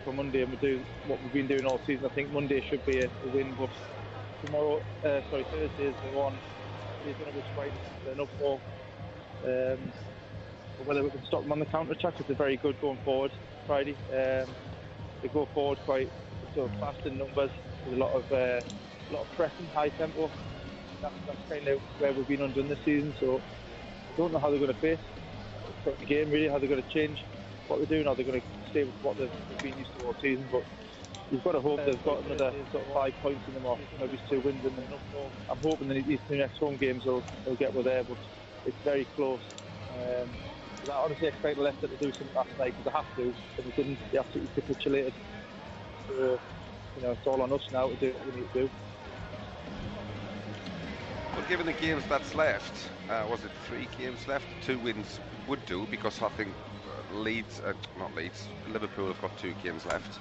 for Monday and we do what we've been doing all season. I think Monday should be a win, but Thursday is the one. He's going to be quite enough for. Whether we can stop them on the counter attack, it's a very good going forward. Friday, they go forward quite fast in numbers. There's a lot of pressing, high tempo. That's kind of where we've been undone this season. So I don't know how they're going to face the game, really, how they're going to change what they're doing, how they're going to stay with what they've been used to all season. But you've got to hope they've got another 5 points in them, or maybe 2 wins in them. I'm hoping that these 2 next home games they'll get where there, but it's very close. I honestly expect Leicester to do something last night because they have to, but they didn't. They absolutely capitulated. So, it's all on us now to do what we need to do. Well, given the games that's left, was it 3 games left? 2 wins would do, because I think Liverpool have got 2 games left.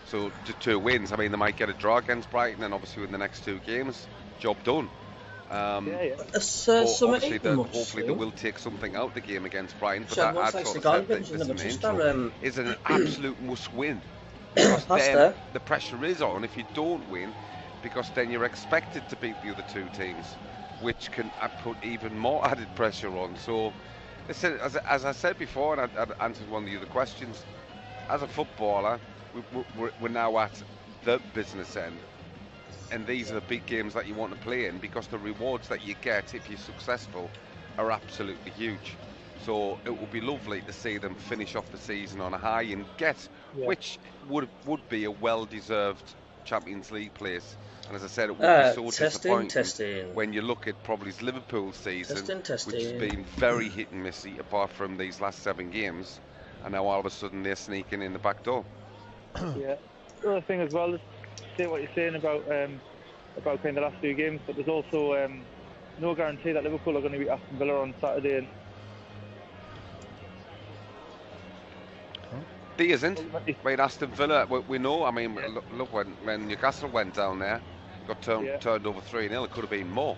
So 2 wins. I mean, they might get a draw against Brighton, and obviously in the next 2 games, job done. Hopefully they will take something out the game against Brighton, but that is an absolute must-win, because then the pressure is on if you don't win, because then you're expected to beat the other 2 teams, which can put even more added pressure on. So, as I said before, and I answered one of the other questions, as a footballer, we're now at the business end. And these are the big games that you want to play in, because the rewards that you get if you're successful are absolutely huge. So it would be lovely to see them finish off the season on a high and get, which would be a well-deserved Champions League place. And as I said, it would be so disappointing when you look at probably Liverpool's season, which has been very hit and missy, apart from these last 7 games, and now all of a sudden they're sneaking in the back door. Yeah, the other thing as well is, say what you're saying about kind of the last few games, but there's also no guarantee that Liverpool are going to beat Aston Villa on Saturday. And there isn't. I mean, Aston Villa, we know. I mean, look when Newcastle went down there, got turned over 3-0. It could have been more.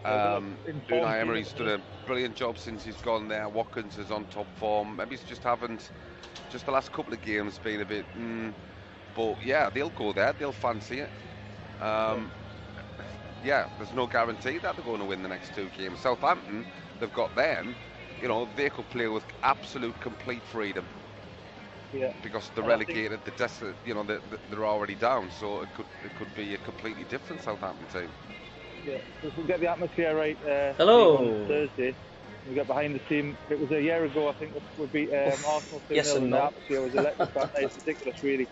Unai Emery's done a brilliant job since he's gone there. Watkins is on top form. Maybe he's just the last couple of games been a bit. But yeah, they'll go there. They'll fancy it. Yeah, there's no guarantee that they're going to win the next 2 games. Southampton, they've got them. They could play with absolute complete freedom. Yeah. Because they're relegated, they're already down. So it could be a completely different Southampton team. Yeah, if we get the atmosphere right. Hello. On Thursday, we get behind the team. It was a year ago, I think, we beat Arsenal 2-0, and the atmosphere was electric that night. It's ridiculous, really.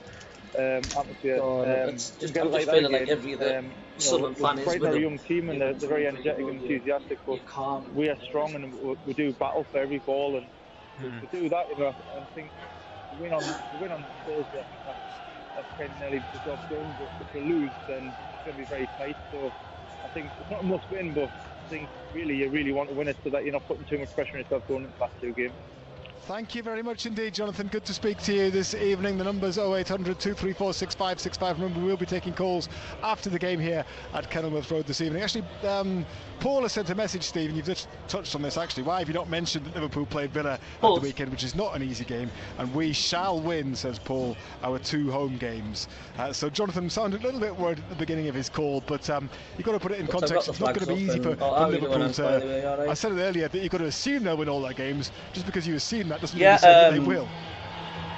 Atmosphere. I'm just feeling like every other Sunderland fan is with them. A young team, and they're very energetic and enthusiastic. But we are strong, and we do battle for every ball, and to do that, I think we win on Thursday. That's kind of nearly the job done. But if we lose, then it's going to be very tight. So I think it's not a must-win, but I think you really want to win it so that you're not putting too much pressure on yourself going into the last 2 games. Thank you very much indeed, Jonathan. Good to speak to you this evening. The number's 0800 234 6565. Remember, we'll be taking calls after the game here at Kenilworth Road this evening. Actually, Paul has sent a message, Stephen. You've just touched on this, actually. Why have you not mentioned that Liverpool played Villa at the weekend, which is not an easy game? And we shall win, says Paul, our 2 home games. So Jonathan sounded a little bit worried at the beginning of his call, but you've got to put it in context. It's not going to be easy for Liverpool to... I said it earlier, that you've got to assume they'll win all their games. Just because you assume that doesn't mean say that they will.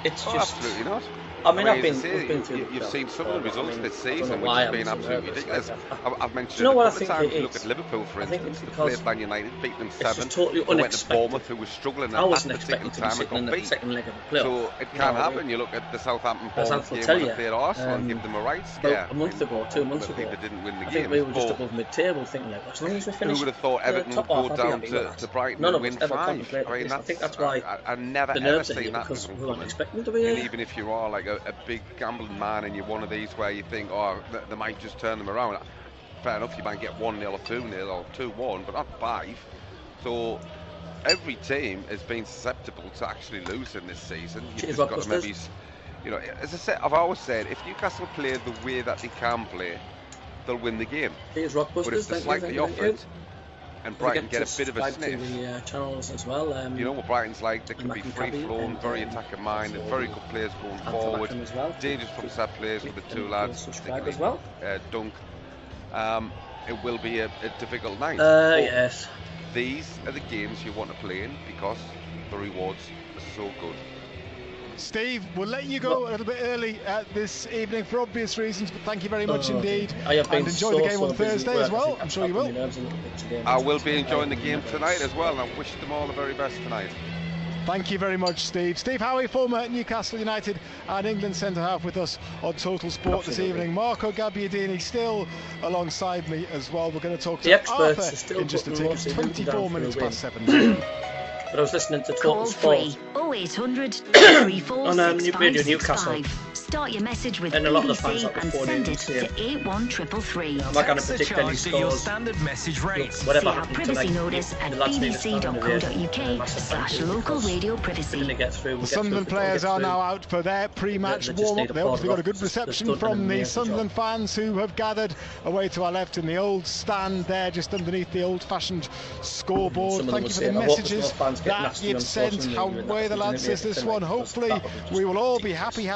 It's just absolutely not. I mean, I've been through. You've seen some of the results this season, which has been absolutely ridiculous. I've mentioned it a couple of times. Look at Liverpool, for instance. They played Man United, beat them 7. Totally they went to Bournemouth, who was struggling at that particular time, and got beat. So it can happen. You look at the Southampton Bournemouth game when they played Arsenal and give them a right scare. A month ago, 2 months ago, they didn't win the game. I think we were just above mid-table, thinking like, as long as we finish. Who would have thought Everton would go down to Brighton and win 5? I mean, I think that's why I never ever seen that because we weren't expecting to be. And even if you are like a big gambling man and you're one of these where you think, they might just turn them around, fair enough, you might get 1-0 or 2-0 or 2-1, but not 5. So every team has been susceptible to actually losing this season. You've just got to maybe, as I said, I've always said, if Newcastle play the way that they can play, they'll win the game. But if they're slightly off it, and Brighton get a bit of a sniff. The channels as well. You know what Brighton's like? They can be free-flowing, very attacker-minded, very good players going forward, dangerous from set players with the two lads, as well. Dunk. It will be a difficult night. Yes. These are the games you want to play in because the rewards are so good. Steve, we'll let you go a little bit early this evening for obvious reasons, but thank you very much indeed. And enjoy the game on Thursday as well. I'm sure you will. I will be enjoying the game tonight as well, and I wish them all the very best tonight. Thank you very much, Steve. Steve Howie, former Newcastle United and England centre-half, with us on Total Sport this evening. Marco Gabbiadini still alongside me as well. We're going to talk to Arthur in just a tick. It's 24 minutes past 7. But I was listening to Total Sport 0800 346 on Radio Newcastle. Start your message with and a lot of the fans and send it to 81333. I'm not going to predict any scores. Standard message rate. Whatever See our privacy notice at bbc.co.uk/local radio privacy. The Sunderland players are now out for their pre-match warm-up. They obviously got a good reception from the Sunderland fans who have gathered away to our left in the old stand there, just underneath the old-fashioned scoreboard. Thank you for the messages that you've sent. How way the lad says this one. Hopefully we will all be happy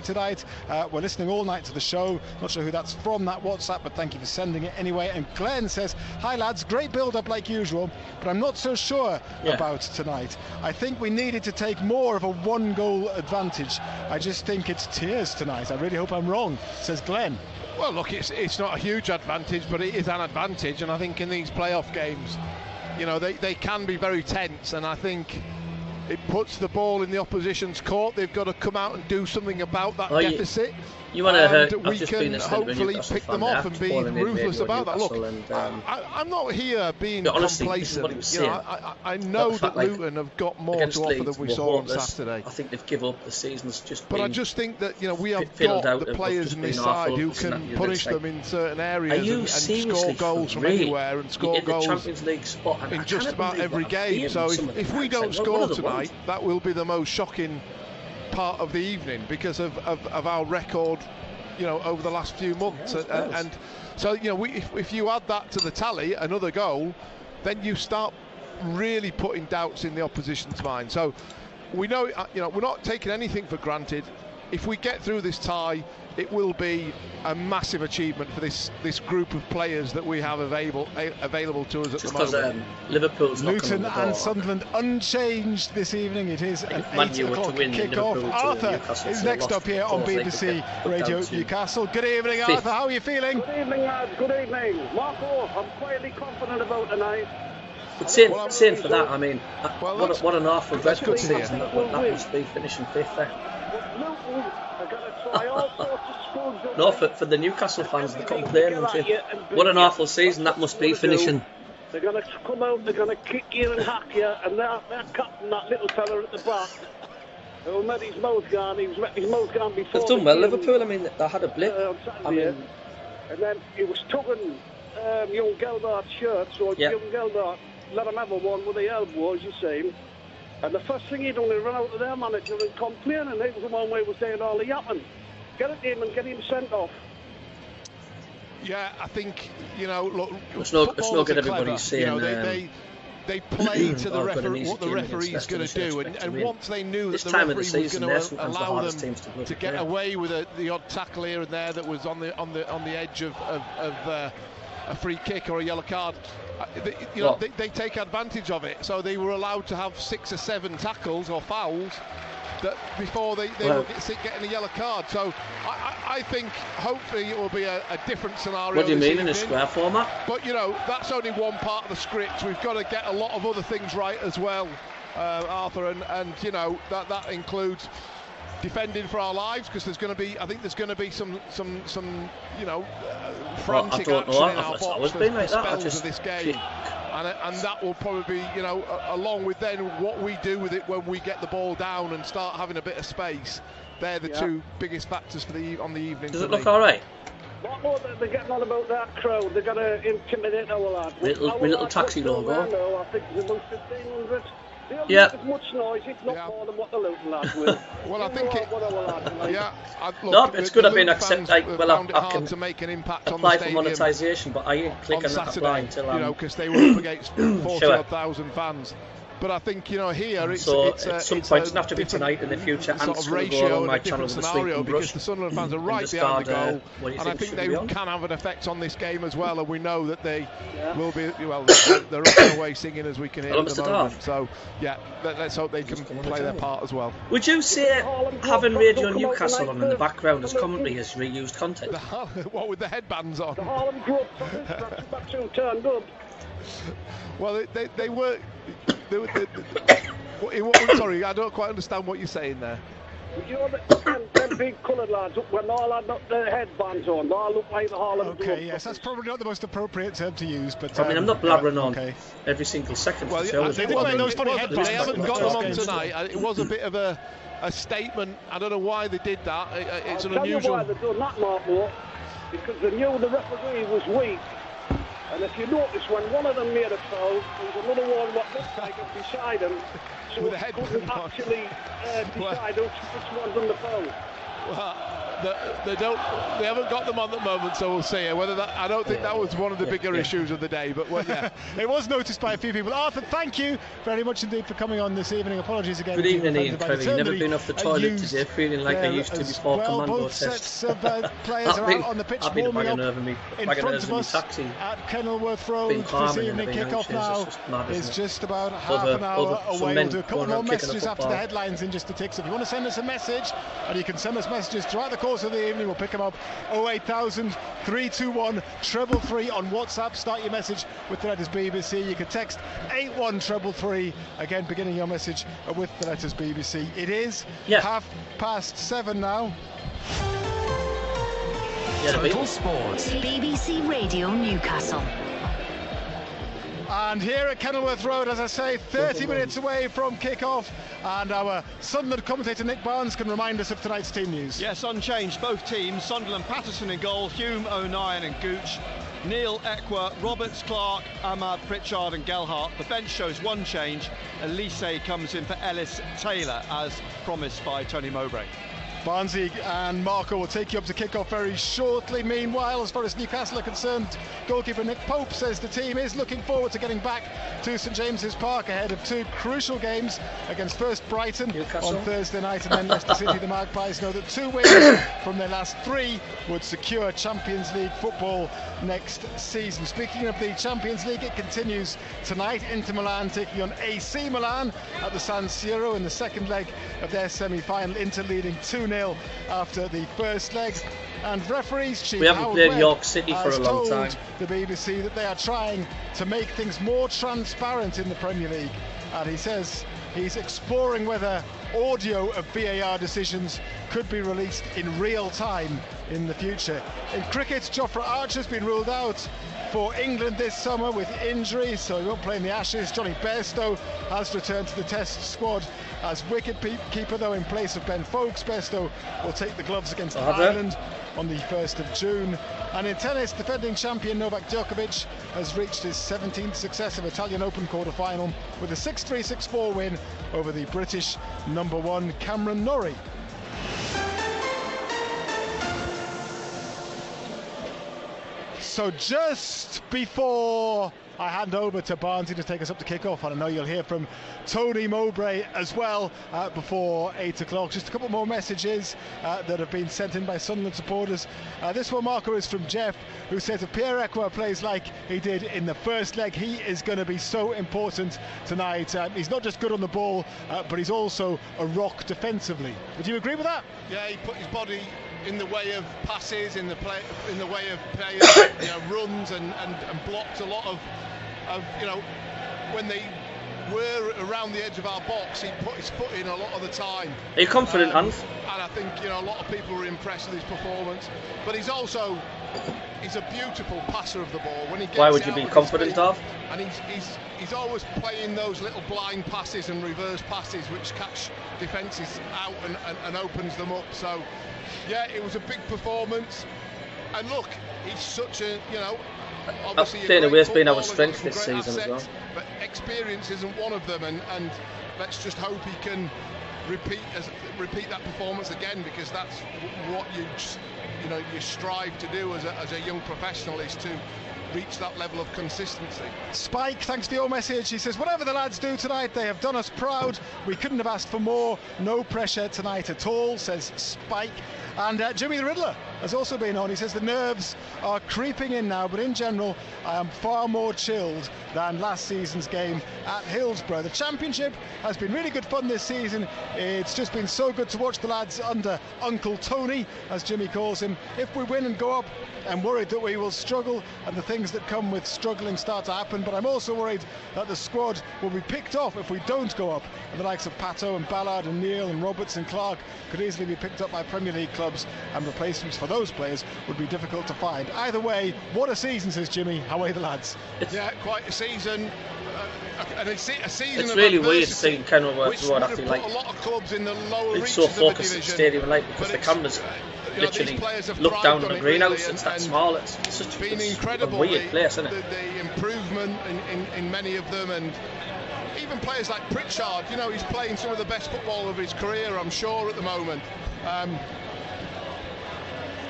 tonight. We're listening all night to the show. Not sure who that's from, that WhatsApp, but thank you for sending it anyway. And Glenn says, hi lads, great build-up like usual, but I'm not so sure about tonight. I think we needed to take more of a one-goal advantage. I just think it's tears tonight. I really hope I'm wrong, says Glenn. Well, look, it's not a huge advantage, but it is an advantage, and I think in these playoff games, you know, they can be very tense, and I think it puts the ball in the opposition's court. They've got to come out and do something about that deficit. You want to hurt? We can hopefully pick them off and be ruthless about that. Look, I'm not here being complacent. You know, I know that Luton have got more to offer than we saw on Saturday. I think they've given up. The season's just. But I just think that, you know, we have got the players in this side who can punish them in certain areas and score goals from anywhere and score goals in just about every game. So if we don't score tonight, that will be the most shocking part of the evening because of our record, you know, over the last few months. And so, you know, if you add that to the tally, another goal, then you start really putting doubts in the opposition's mind. So we know, you know, we're not taking anything for granted. If we get through this tie, it will be a massive achievement for this group of players that we have available to us at the moment. Liverpool's Luton and Sunderland unchanged this evening. It is an 8 o'clock kick-off. Arthur is next up here on BBC Radio Newcastle. Good evening, Arthur. How are you feeling? Good evening, lads. Good evening. Marco, I'm quietly confident about tonight. But same for that. I mean, what an awful record season that must be, finishing 5th there. No, for the Newcastle fans, they're complaining. What an awful season that must be, finishing. They're going to come out, they're going to kick you and hack you, and their captain, that little fella at the back, who met his mouth gone, he's met his mouth gone before. They've done well, Liverpool. I mean, they had a blip. And then he was tugging young Geldart's shirt, so young Geldart let him have a one with the elbow, as you see. And the first thing he done, he ran out to their manager and complained, and he was the one where he was saying all the yapping. Get it in and get him sent off. Yeah, I think, you know, look, it's not good everybody's saying. You know, they play to the referee, what the referee's going to do, and once they knew that the referee was going to allow them to get away with the odd tackle here and there that was on the edge of a free kick or a yellow card, they take advantage of it. So they were allowed to have 6 or 7 tackles or fouls that before they will getting a yellow card. So I think hopefully it will be a different scenario. What do you mean in a square format? But you know, that's only one part of the script. We've got to get a lot of other things right as well, Arthur, and you know that includes defending for our lives, because there's going to be, I think there's going to be some you know, frantic action in our box for spells of this game. And that will probably be, you know, along with then what we do with it when we get the ball down and start having a bit of space. They're the two biggest factors for on the evening. Does it look all right? What more they're getting on about that crowd? They're going to intimidate our lads. Little taxi logo. I think there's about 1,500 They'll make as much noise, if not more, than what the Luton lads will. Well, I think it. No, it's good I've been accepted. I can to make an impact apply for monetisation, but I ain't clicking on that apply until I'm. You know, because they were up against 40,000 fans. But I think, you know, here it's at some point, it doesn't have to be tonight in the future, and it's going to go on my channel with the scenario because the Sunderland fans are right behind the goal, and I think they can have an effect on this game as well. And we know that they will be. Well, they're up and away singing as we can hear at the moment. So yeah, let's hope they can play their part as well. Would you say having Radio Newcastle on in the background as commentary is reused content? What with the headbands on? The Harlem Group turned up. Well, they were. Sorry, I don't quite understand what you're saying there. You know, them big coloured lads, when they all had their headbands on, they all look like the Harlem Group. Okay, yes, that's probably not the most appropriate term to use, but... I mean, I'm not blabbering on every single second. Well, they haven't got them on tonight. It was a bit of a statement. I don't know why they did that. It's an unusual... I'll tell you why they've done that, Mark, because they knew the referee was weak. And if you notice, when one of them made a foul, there was another one what looked like it beside him, so with he couldn't actually decide which one's on the foul. Well, they haven't got them on at the moment, so we'll see. Whether that, I don't think that was one of the bigger issues of the day, but yeah, it was noticed by a few people. Arthur, thank you very much indeed for coming on this evening. Apologies again. Good evening, Ian. Never been off the toilet today, feeling like I used to before Commando both sets of players are out on the pitch warming up in front of us at Kenilworth Road this evening. Kick-off now is just about half an hour away. We'll do a couple more messages after the headlines in just a tick. So if you want to send us a message, and you can send us messages throughout the course of the evening, we'll pick them up. 08000 321 333 on WhatsApp. Start your message with the letters BBC. You can text 81333, again beginning your message with the letters BBC. It is 7:30 now. Total Sports, BBC Radio Newcastle. And here at Kenilworth Road, as I say, 30 minutes away from kick-off, and our Sunderland commentator Nick Barnes can remind us of tonight's team news. Yes, unchanged, both teams. Sunderland, Patterson in goal, Hume, O'Nien and Gooch, Neil, Ekwa, Roberts, Clark, Ahmad, Pritchard and Gelhardt. The bench shows one change. Elise comes in for Ellis Taylor, as promised by Tony Mowbray. Barnsley and Marco will take you up to kick-off very shortly. Meanwhile, as far as Newcastle are concerned, goalkeeper Nick Pope says the team is looking forward to getting back to St James's Park ahead of two crucial games against first Brighton on Thursday night and then Leicester City. The Magpies know that 2 wins from their last 3 would secure Champions League football next season. Speaking of the Champions League, it continues tonight. Inter Milan taking on AC Milan at the San Siro in the second leg of their semi-final. Inter leading 2-0 after the first leg, and referees chief we haven't played York City for a long time. The BBC that they are trying to make things more transparent in the Premier League, and he says he's exploring whether audio of VAR decisions could be released in real time in the future. In cricket, Jofra Archer's been ruled out for England this summer with injury, so he won't play in the Ashes. Johnny Bairstow has returned to the Test squad as wicket-keeper, though, in place of Ben Foakes. Bairstow will take the gloves against Ireland on the 1st of June. And in tennis, defending champion Novak Djokovic has reached his 17th successive Italian Open quarter-final with a 6-3, 6-4 win over the British #1 Cameron Norrie. So just before I hand over to Barnsley to take us up to kick-off, and I know you'll hear from Tony Mowbray as well before 8 o'clock. Just a couple more messages that have been sent in by Sunderland supporters. This one, Marco, is from Jeff, who says if Pierre Ekwa plays like he did in the first leg, he is going to be so important tonight. He's not just good on the ball, but he's also a rock defensively. Would you agree with that? Yeah, he put his body in the way of passes, in the way of players, runs, and blocked a lot of when they were around the edge of our box, he put his foot in a lot of the time. Are you confident, Hans? And I think a lot of people were impressed with his performance. But he's a beautiful passer of the ball. When he gets Why would you be confident of? And he's always playing those little blind passes and reverse passes which catch defences out and opens them up. So yeah, it was a big performance. And look, he's such a obviously Taylor Waite's been our strength this season as well. but experience isn't one of them, and let's just hope he can repeat that performance again, because that's what you strive to do as a young professional, is to reach that level of consistency. Spike, thanks for your message. He says, whatever the lads do tonight, they have done us proud. We couldn't have asked for more. No pressure tonight at all, says Spike. And Jimmy the Riddler has also been on. He says the nerves are creeping in now, but in general I am far more chilled than last season's game at Hillsborough. The championship has been really good fun this season. It's just been so good to watch the lads under Uncle Tony, as Jimmy calls him. If we win and go up, I'm worried that we will struggle, and the things that come with struggling start to happen, but I'm also worried that the squad will be picked off if we don't go up, and the likes of Pato and Ballard and Neil and Roberts and Clark could easily be picked up by Premier League clubs, and replacements for those players would be difficult to find. Either way, what a season, says Jimmy. Away the lads. Yeah, quite a season. And it's a season. It's really weird seeing Kenilworth Road after a lot of clubs in the lower reaches so focused at Stadium Light, because the cameras literally look down on the greenhouse. It's that small. It's such been incredible. A weird place, isn't it? The improvement in many of them, and even players like Pritchard. He's playing some of the best football of his career, I'm sure, at the moment.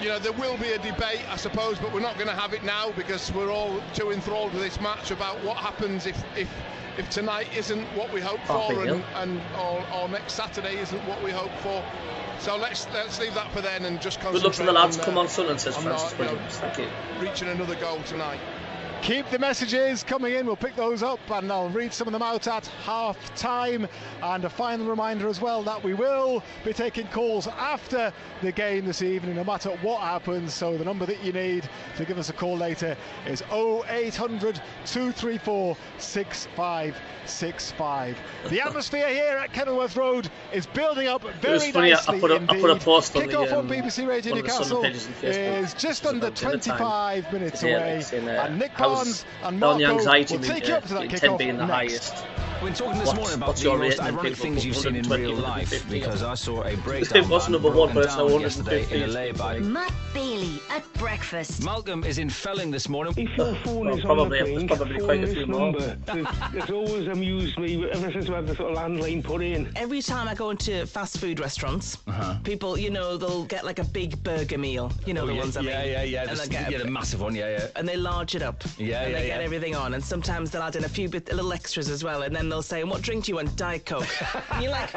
There will be a debate, I suppose, but we're not going to have it now, because we're all too enthralled with this match about what happens if tonight isn't what we hope for, or next Saturday isn't what we hope for. So let's leave that for then, and just concentrate. Good luck for the lads. Come on, Sunderland, says Francis Williams. Thank you. Reaching another goal tonight. Keep the messages coming in, we'll pick those up and I'll read some of them out at half time. And a final reminder as well that we will be taking calls after the game this evening, no matter what happens. So the number that you need to give us a call later is 0800 234 6565. The atmosphere here at Kenilworth Road is building up very nicely. I put a post on Kick-off on BBC Radio Newcastle is just under 25 minutes away, and Nick Barnes and Marco will take you up to that kick-off being the highest. We're talking this morning about the most ironic things you've seen in real life, because I saw a breakdown yesterday in a lay-by. Matt Bailey at breakfast. Malcolm is in Felling this morning. Probably quite a few more. It's always amused me ever since we had the sort of landline put in. Every time I go into fast food restaurants, people, they'll get like a big burger meal. The ones I mean. Yeah. The massive one, yeah. And they large it up. Yeah, and they get everything on. And sometimes they'll add in a little extras as well. And then they'll say, what drink do you want? Diet Coke. And you're like,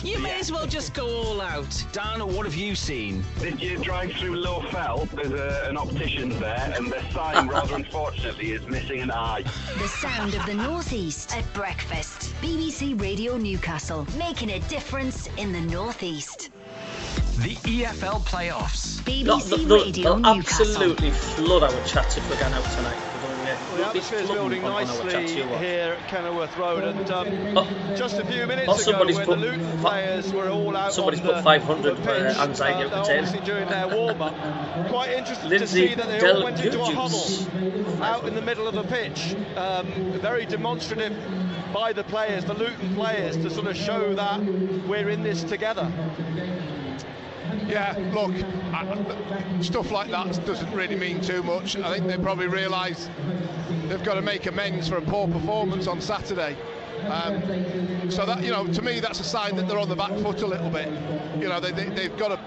you may as well just go all out. Dan, what have you seen? Did you drive through Low Fell? There's an optician there, and the sign, rather unfortunately, is missing an eye. The sound of the North East at breakfast. BBC Radio Newcastle, making a difference in the North East. The EFL playoffs. BBC Radio Newcastle. Absolutely flood our chats if we're going out tonight. The atmosphere is building nicely here at Kenilworth Road, and just a few minutes ago, when the Luton players were all out somebody's on put 500 the pitch, anxiety out obviously doing their warm-up. Quite interesting to see that they all went into a huddle out in the middle of the pitch. Very demonstrative by the players, the Luton players, to sort of show that we're in this together. Yeah, look, stuff like that doesn't really mean too much. I think they probably realise they've got to make amends for a poor performance on Saturday. So that, to me, that's a sign that they're on the back foot a little bit. They've got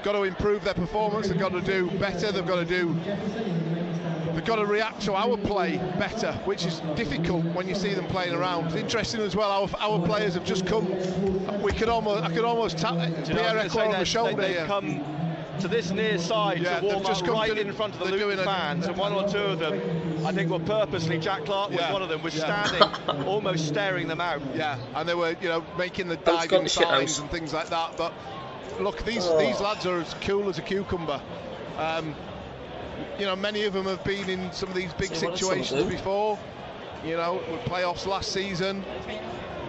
to improve their performance. They've got to do better. They've got to react to our play better, which is difficult when you see them playing around. It's interesting as well, our players have just come. I could almost tap Pierre-Emerick on the shoulder. They've come to this near side to warm up right in front of the Luton fans, and one or two of them, I think, were purposely, Jack Clark was one of them, was standing, almost staring them out. Yeah, and they were, making the diving signs and things like that. But look, these lads are as cool as a cucumber. Many of them have been in some of these big situations before. With playoffs last season.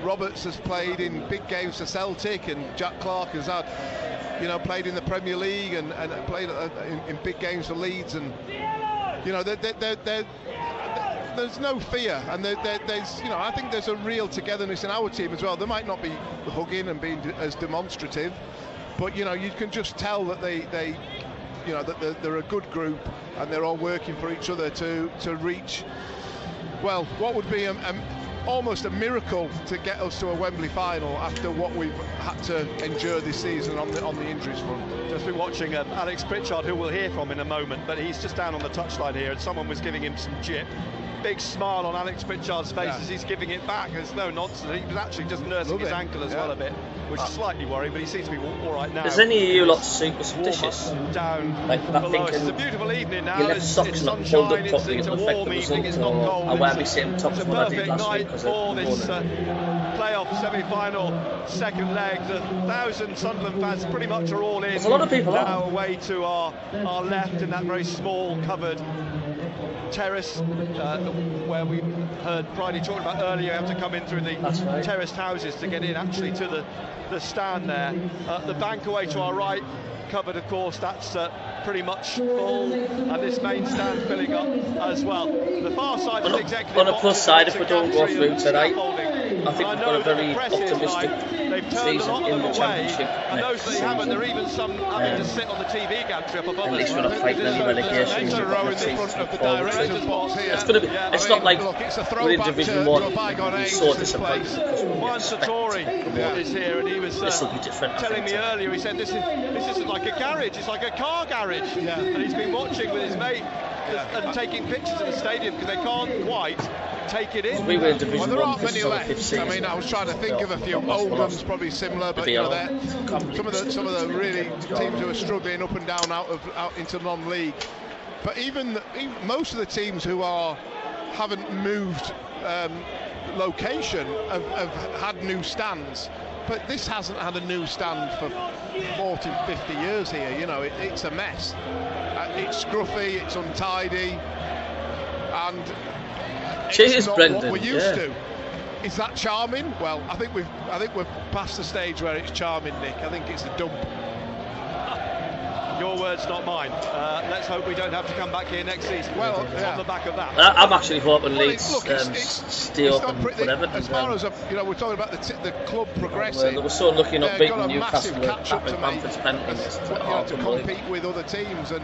Roberts has played in big games for Celtic, and Jack Clark has had, played in the Premier League and played in big games for Leeds. And there's no fear, and there's I think there's a real togetherness in our team as well. They might not be hugging and being as demonstrative, but you can just tell that they they're a good group, and they're all working for each other to reach well, what would be almost a miracle to get us to a Wembley final after what we've had to endure this season on the injuries front. Just been watching Alex Pritchard, who we'll hear from in a moment, but he's just down on the touchline here, and someone was giving him some jip. Big smile on Alex Pritchard's face as he's giving it back. There's no nonsense. He was actually just nursing his ankle as well a bit, which is slightly worrying, but he seems to be all right now. Is any of you lot superstitious? Down like that below. It's a beautiful evening now. You left socks not pulled up properly to affect the result, or I won't be sitting top of what I did last week because for this playoff semi-final second leg. The 1,000 Sunderland fans pretty much are all in. There's a lot of people now away to our left in that very small covered terrace where we heard Bridie talking about earlier. You have to come in through the terraced houses to get in actually to the stand there. The bank away to our right, covered of course, that's pretty much full, and this main stand filling up as well. The far side is executive on a plus side, if we don't go through tonight, I think we've got a very optimistic season in the Championship. And those that haven't, there are even some having to sit on the TV gantry up above us. At least we're not fighting any relegation. It's going to be. It's not like we're in Division 1. It's so disappointing. Juan Sartori is here, and he was telling me earlier. He said this isn't like a garage. It's like a car garage. And he's been watching with his mate and taking pictures of the stadium because they can't quite take it in. We were in Division 1. There aren't many left. I mean, I was trying to think of a few. Oldham's probably similar, but you know, some of the really teams who are struggling up and down out into non-league. But even most of the teams who haven't moved location have had new stands. But this hasn't had a new stand for 40, 50 years here. You know, it's a mess. It's scruffy, it's untidy, and it's not Brendan. what we're used to. Is that charming? Well, I think we're past the stage where it's charming, Nick. I think it's a dump. Your words, not mine. Let's hope we don't have to come back here next season. Well, on the back of that. I'm actually hoping Leeds stay up and whatever. As far as we're talking about the club progressing. They were so lucky not beating Newcastle at Bamford's penalties to compete with other teams, and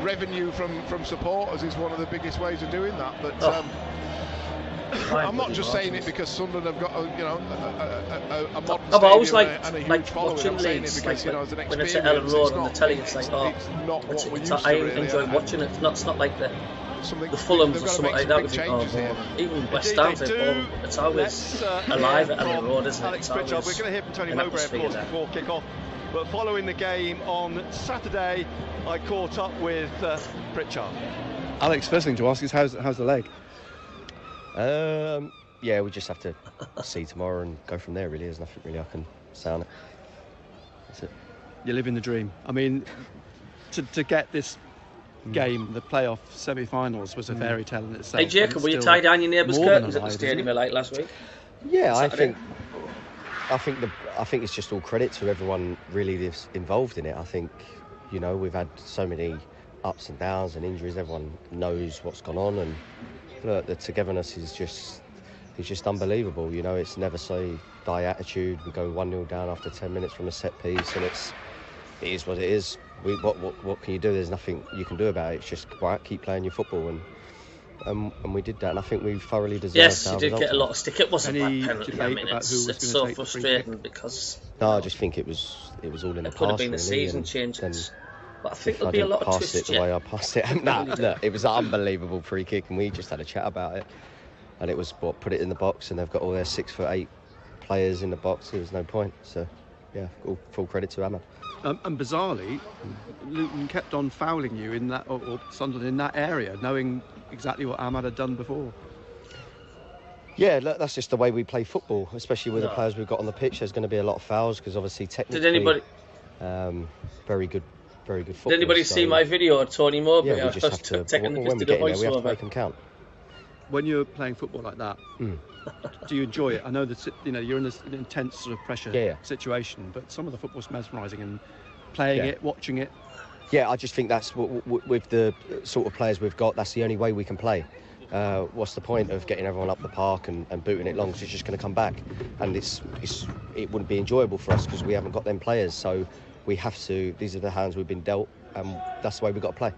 revenue from supporters is one of the biggest ways of doing that. But I'm not just saying it because Sunderland have got a modern stadium. I always like watching Leeds, because, when it's at Ellen Road on the telly, it's like, I enjoy watching it. It's not like the Fulhams or something like that. Even West Ham, it's always alive at Ellen Road, isn't it? Alex Pritchard, we're going to hear from Tony Mowbray, of course, before kick-off. But following the game on Saturday, I caught up with Pritchard. Alex, first thing to ask is how's the leg? Yeah, we just have to see tomorrow and go from there, really. There's nothing really I can say on it. That's it. You're living the dream. I mean, to get this game, the playoff semi-finals, was a fairy tale in itself. Hey, Jacob, were you tie down your neighbour's curtains at the stadium like last week? Yeah, I think it's just all credit to everyone really that's involved in it. I think, we've had so many ups and downs and injuries. Everyone knows what's gone on, and look, the togetherness is just unbelievable. It's never say die attitude. We go 1-0 down after 10 minutes from a set piece, and it is what it is. What can you do? There's nothing you can do about it. It's just keep playing your football, and we did that, and I think we thoroughly deserved. Yes, you did get a lot of stick. It wasn't a bad penalty. I mean, it's so frustrating because. No, I just think it was all in the past. It could have been a season change. But I think there'll be a lot of twists. The way I passed it. No, it was an unbelievable free kick, and we just had a chat about it. And it was put it in the box, and they've got all their 6'8" players in the box. There was no point. So, yeah, all full credit to Ahmad. And bizarrely, Luton kept on fouling you in that, or Sunderland in that area, knowing exactly what Ahmad had done before. Yeah, that's just the way we play football, especially with the players we've got on the pitch. There's going to be a lot of fouls because obviously technically, did anybody? Very good football. Did anybody see my video of Tony Mowbray? Yeah, we just have to. When we get in there, we have to make them count. When you're playing football like that, do you enjoy it? I know that you're in an intense sort of pressure situation, but some of the football's mesmerising, and playing it, watching it. Yeah, I just think that's with the sort of players we've got. That's the only way we can play. What's the point of getting everyone up the park and booting it long? Because it's just going to come back, and it wouldn't be enjoyable for us because we haven't got them players. So we have to. These are the hands we've been dealt, and that's the way we've got to play.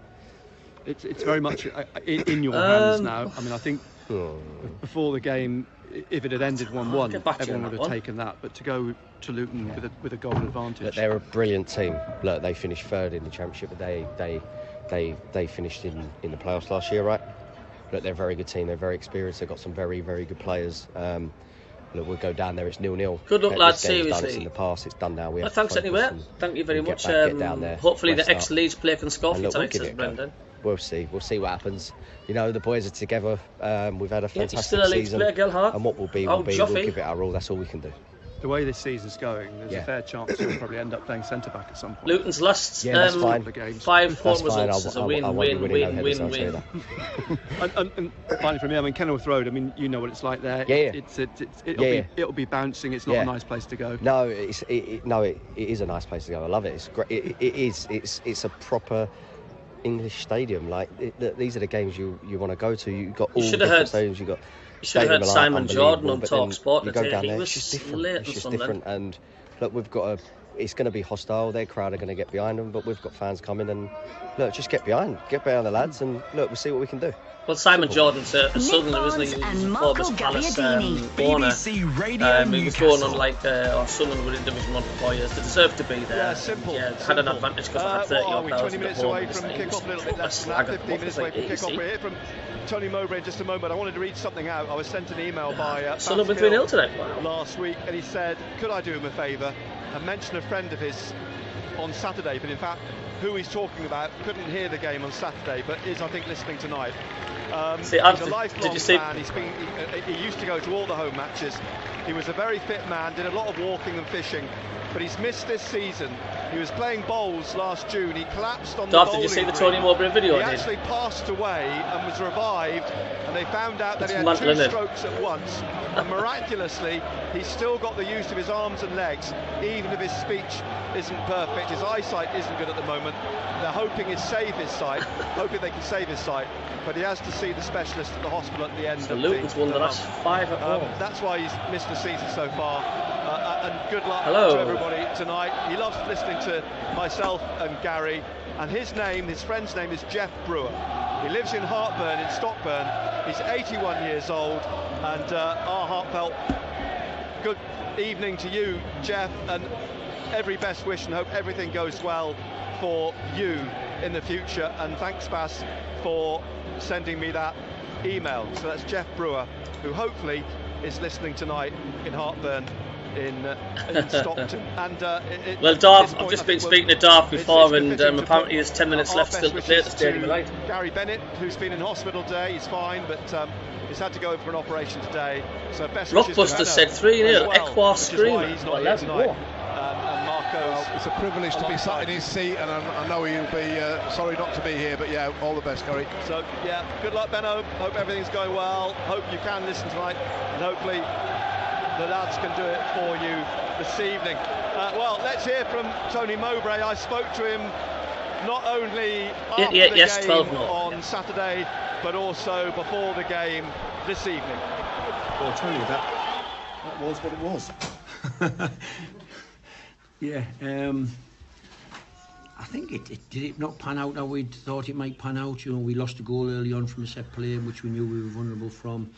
It's very much in your hands now. I mean, I think before the game, if it had ended 1-1, everyone would have taken that. But to go to Luton with a goal advantage. Look, they're a brilliant team. Look, they finished third in the Championship, but they finished in the playoffs last year, right? Look, they're a very good team. They're very experienced. They've got some very, very good players. Look, we'll go down there. It's 0-0. Good luck, lads. Seriously. Done. It's in the past. It's done now. We have thanks anyway. Thank you very much. Get down there, hopefully the ex-Leeds player can score for you tonight, says Brendan. We'll see. We'll see what happens. You know, the boys are together. We've had a fantastic still a season. Player, Gelhardt. And what will be, will be. We'll give it our all. That's all we can do. The way this season's going, there's a fair chance he'll probably end up playing centre-back at some point. Luton's last 5 home results is a win. And finally from me, I mean, Kenilworth Road, I mean, you know what it's like there. It'll be bouncing. It's not a nice place to go. No, it is a nice place to go. I love it. It's great. It's a proper English stadium. Like these are the games you want to go to. You've got all the different stadiums. You've got. You should have heard Simon Jordan on Talk Sport today. He was it's just different. And look, we've got it's going to be hostile. Their crowd are going to get behind them, but we've got fans coming, and look, just get behind the lads, and look, we'll see what we can do. Well, Simon Jordan's a Southerner, isn't he? He was Forbes Palace owner. He was going on like Sunderland were in Division 1 for 4 years. They deserved to be there. Yeah, simple. Had an advantage because they had 30 odd 20 minutes away from kick-off, a little bit less than that. 15 minutes away from kick-off. We're here from Tony Mowbray in just a moment. I wanted to read something out. I was sent an email by Sunderland 3-0 today. Last week, and he said, could I do him a favour and mention a friend of his on Saturday, but in fact who he's talking about couldn't hear the game on Saturday, but is, I think, listening tonight. He's a lifelong fan. He used to go to all the home matches. He was a very fit man, did a lot of walking and fishing, but he's missed this season. He was playing bowls last June. He collapsed on the bowling Did you see the Tony Mowbray video? He actually passed away and was revived, and they found out that he had 2 strokes at once. And miraculously, he's still got the use of his arms and legs, even if his speech isn't perfect. His eyesight isn't good at the moment. They're hoping they can save his sight, but he has to see the specialist at the hospital at the end. So Luton's won the last 5 at home. That's why he's missed the season so far. And good luck to everybody tonight. He loves listening to myself and Gary, and his friend's name is Jeff Brewer. He lives in Hartburn in Stockburn. He's 81 years old, and our heartfelt good evening to you, Jeff, and every best wish, and hope everything goes well for you in the future. And thanks, Bas, for sending me that email. So that's Jeff Brewer, who hopefully is listening tonight in Hartburn in Stockton. And well, Darth, I've just been speaking to Darth before, and apparently there's 10 minutes left still to play at the Stadium Light. Gary Bennett, who's been in hospital today, he's fine, but he's had to go in for an operation today. So best Rockbuster said 3-0, Equa screaming. He's not here tonight. And Marco's it's a privilege to be sat in his seat, and I know he'll be sorry not to be here, but yeah, all the best, Gary. So yeah, good luck, Benno. Hope everything's going well. Hope you can listen tonight, and hopefully the lads can do it for you this evening. Well, let's hear from Tony Mowbray. I spoke to him not only after the game on Saturday, but also before the game this evening. Well, Tony, that was what it was. Yeah, I think it did not pan out how we'd thought it might pan out. You know, we lost a goal early on from a set play, which we knew we were vulnerable from.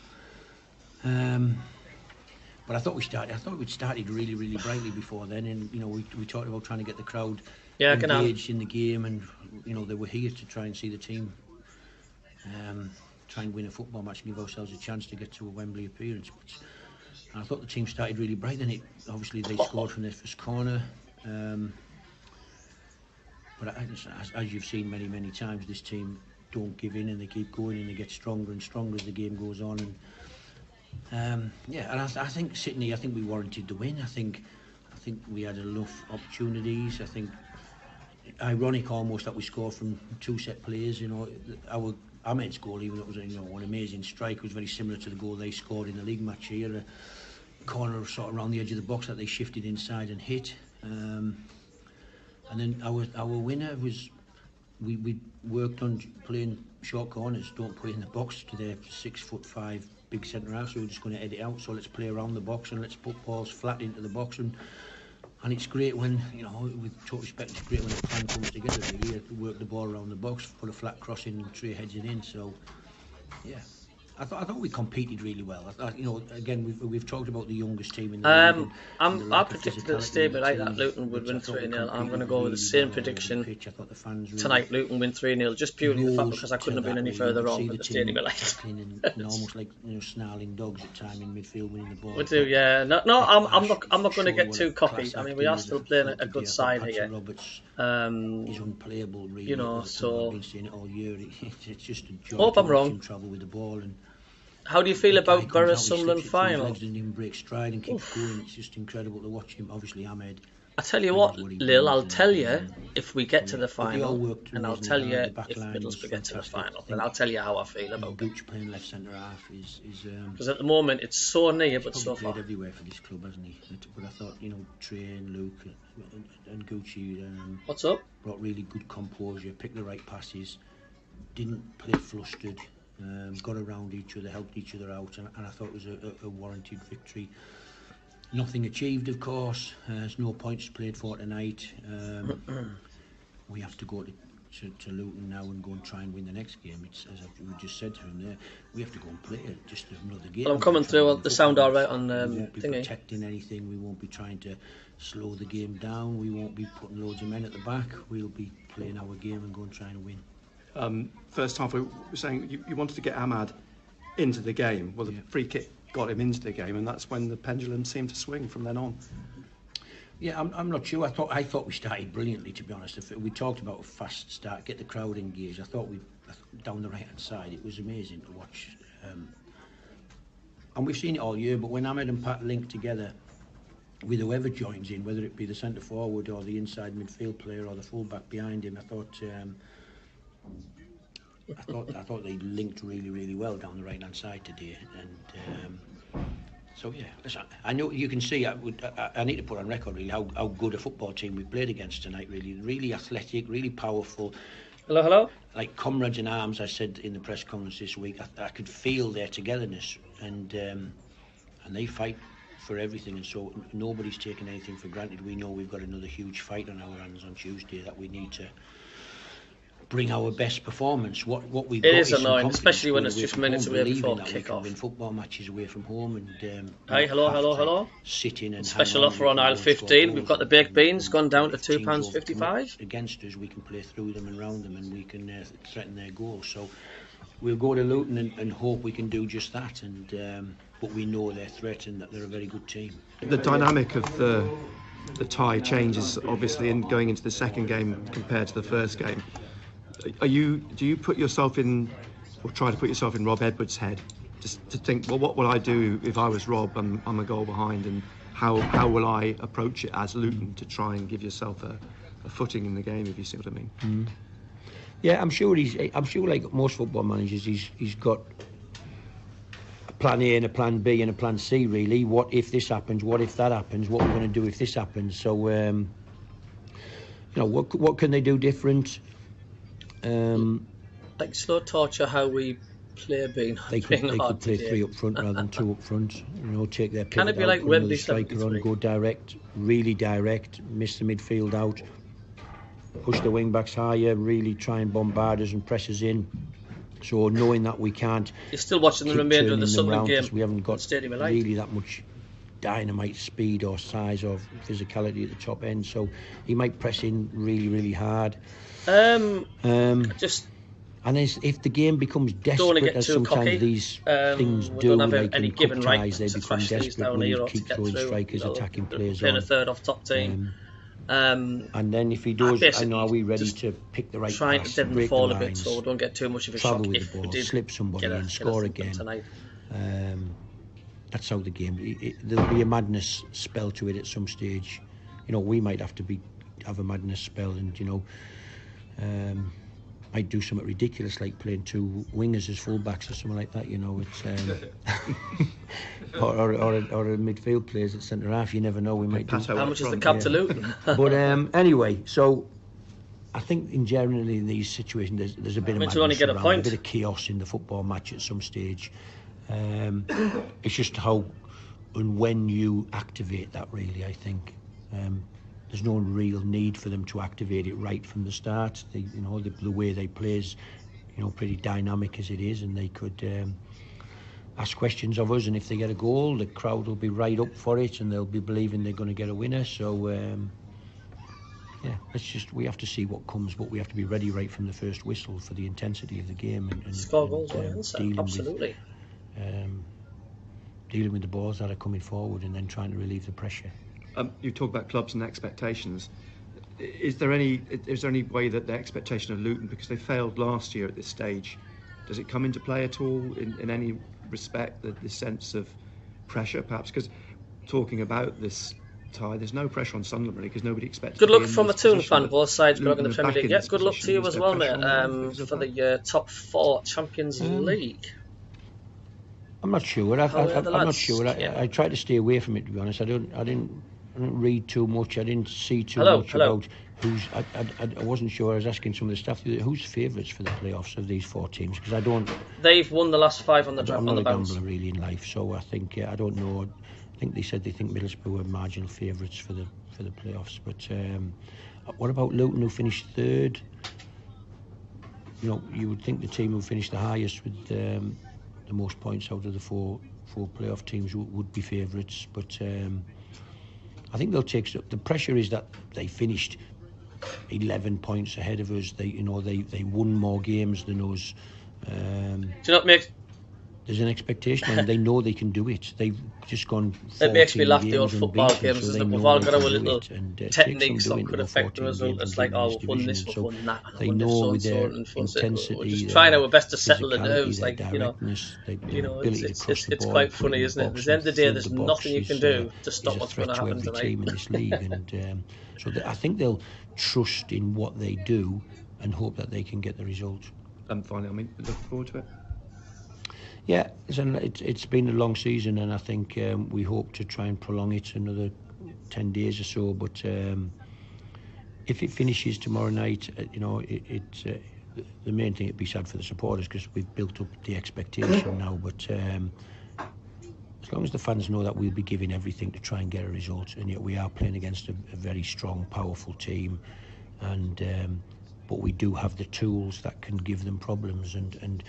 But I thought we'd started really, really brightly before then, and you know, we talked about trying to get the crowd engaged in the game, and you know, they were here to try and see the team try and win a football match and give ourselves a chance to get to a Wembley appearance. But I thought the team started really bright, and obviously they scored from their first corner. But as you've seen many times, this team don't give in, and they keep going, and they get stronger and stronger as the game goes on. And and I think Sydney, we warranted the win. I think we had enough opportunities. I think ironic almost that we scored from 2 set plays. You know, our Ahmed's goal, even though it was an amazing strike, was very similar to the goal they scored in the league match here. A corner sort of around the edge of the box that they shifted inside and hit. And then our winner was we worked on playing short corners. Don't put it in the box to their 6'5" big centre half, so we're just going to edit out. So let's play around the box and let's put balls flat into the box, and it's great when, you know, with total respect, it's great when the plan comes together. Really, to work the ball around the box, put a flat cross in, and Trey heads it in. So yeah, I thought we competed really well. Again, we've talked about the youngest team in the league. I predicted at the statement that Luton would win 3-0. I'm going to go with the same prediction tonight. Luton win 3-0, just purely the fact because I couldn't have been any further wrong with the stadium light. Almost like snarling dogs at time in midfield winning the ball. We do, yeah. No, I'm not going to get too cocky. I mean, we are still playing a good side here. He's unplayable, really. So all year. It's just a joy. Hope I'm wrong. Travel with the ball and. How do you feel about Borough-Sunderland final? Didn't even break stride and keep going. It's just incredible to watch him. Obviously, Ahmed. I tell you what, Lil, I'll tell you if we get to the final, and I'll tell you if Middlesbrough get to the final, and I'll tell you how I feel about it. Gooch playing left centre half is because at the moment it's so near, but so far. Played everywhere for this club, hasn't he? But I thought, Trey and Luke and Gucci what's up? Brought really good composure, picked the right passes, didn't play flustered. Got around each other, helped each other out, and I thought it was a warranted victory. Nothing achieved, of course. There's no points played for tonight. We have to go to Luton now and go and try and win the next game. It's as we just said to him there. We have to go and play it. Just another game. Well, I'm coming through. The sound all right on we won't be protecting anything. We won't be trying to slow the game down. We won't be putting loads of men at the back. We'll be playing our game and go and try and win. First half, we were saying you wanted to get Ahmad into the game. Well, the free kick got him into the game, and that's when the pendulum seemed to swing from then on. Yeah, I'm not sure. I thought we started brilliantly, to be honest. If we talked about a fast start, get the crowd engaged. I thought down the right hand side, it was amazing to watch. And we've seen it all year. But when Ahmed and Pat link together with whoever joins in, whether it be the centre forward or the inside midfield player or the full back behind him, I thought they linked really, really well down the right hand side today, and so yeah. Listen, I know you can see. I need to put on record really how good a football team we played against tonight. Really athletic, really powerful. Hello. Like comrades in arms. I said in the press conference this week. I could feel their togetherness, and they fight for everything, and so nobody's taking anything for granted. We know we've got another huge fight on our hands on Tuesday that we need to bring our best performance. What we've got is annoying, especially when it's just minutes away before kick-off. Win football matches away from home, and hey, hello. Sitting and special offer on aisle 15. We've got the baked beans gone down to £2.55. Against us, we can play through them and round them, and we can threaten their goals. So we'll go to Luton and hope we can do just that. And but we know their threat and that they're a very good team. The dynamic of the tie changes obviously in going into the second game compared to the first game. Do you put yourself in, or try to put yourself in Rob Edwards' head, just to think, well, what would I do if I was Rob? I'm a goal behind, and how will I approach it as Luton to try and give yourself a footing in the game, if you see what I mean? Mm. Yeah, I'm sure like most football managers, he's got a plan A and a plan B and a plan C. Really, what if this happens? What if that happens? What we're going to do if this happens? So, what can they do different? Like slow torture how we play they could play three up front rather than two up front, take their can it be like Wembley striker on, go direct, really direct, miss the midfield out, push the wing backs higher, really try and bombard us and press us in. So knowing that we can't, you're still watching the remainder of the Sunderland game. We haven't got really that much dynamite speed or size or physicality at the top end, so he might press in really, really hard. And if the game becomes desperate, as sometimes these things do, like in cup ties, they become desperate when you keep throwing strikers, attacking players on. A third off top team. And then if he does, are we ready to pick the right trying pass, to deaden break fall the a bit, lines, so we don't get too much of a travel shock with the ball, slip somebody in, score again. That's how the game. There'll be a madness spell to it at some stage. We might have to have a madness spell, and might do something ridiculous like playing two wingers as fullbacks or something like that. It's or a midfield players at centre half. You never know. We might do. How much is the cap to Luton? But anyway, so I think in generally in these situations there's a bit of madness around, a bit of chaos in the football match at some stage. It's just how and when you activate that, really, I think. There's no real need for them to activate it right from the start. The way they play is, pretty dynamic as it is, and they could ask questions of us, and if they get a goal, the crowd will be right up for it, and they'll be believing they're going to get a winner. So yeah, we have to see what comes, but we have to be ready right from the first whistle for the intensity of the game and score goals on the answer. Absolutely. Dealing with the balls that are coming forward and then trying to relieve the pressure. You talk about clubs and expectations. Is there any way that the expectation of Luton, because they failed last year at this stage, does it come into play at all in any respect, the sense of pressure perhaps? Because talking about this tie, there's no pressure on Sunderland because nobody expected. Good luck from a Toon fan, both sides belong in the Premier League. Yeah, good luck to you as well, mate, for the top 4 Champions League. I'm not sure. I'm not sure. I try to stay away from it, to be honest. I didn't read too much. I didn't see too much about who's. I wasn't sure. I was asking some of the staff who's favourites for the playoffs of these 4 teams, because I don't. They've won the last 5 on the I'm not a gambler really in life, so I think I don't know. I think they said they think Middlesbrough were marginal favourites for the playoffs. But what about Luton, who finished 3rd? You know, you would think the team who finished the highest with the most points out of the four playoff teams would be favourites. But I think they'll take. The pressure is that they finished 11 points ahead of us. They won more games than us. Do you not make? There's an expectation, and they know they can do it. They've just gone. It makes me laugh, the old football games, isn't it? We've all got our little techniques that could affect the result. It's like, oh, we've won this, we've won that. They know with their intensity, we're just trying our best to settle the nerves, like, you know, it's quite funny, isn't it? At the end of the day, there's nothing you can do to stop what's going to happen tonight. Team in this league, and so I think they'll trust in what they do and hope that they can get the result. And finally, I mean, look forward to it. Yeah, it's been a long season, and I think we hope to try and prolong it another 10 days or so. But if it finishes tomorrow night, you know, the main thing, it'd be sad for the supporters because we've built up the expectation now. But as long as the fans know that we'll be giving everything to try and get a result, and yet we are playing against a very strong, powerful team, and but we do have the tools that can give them problems, and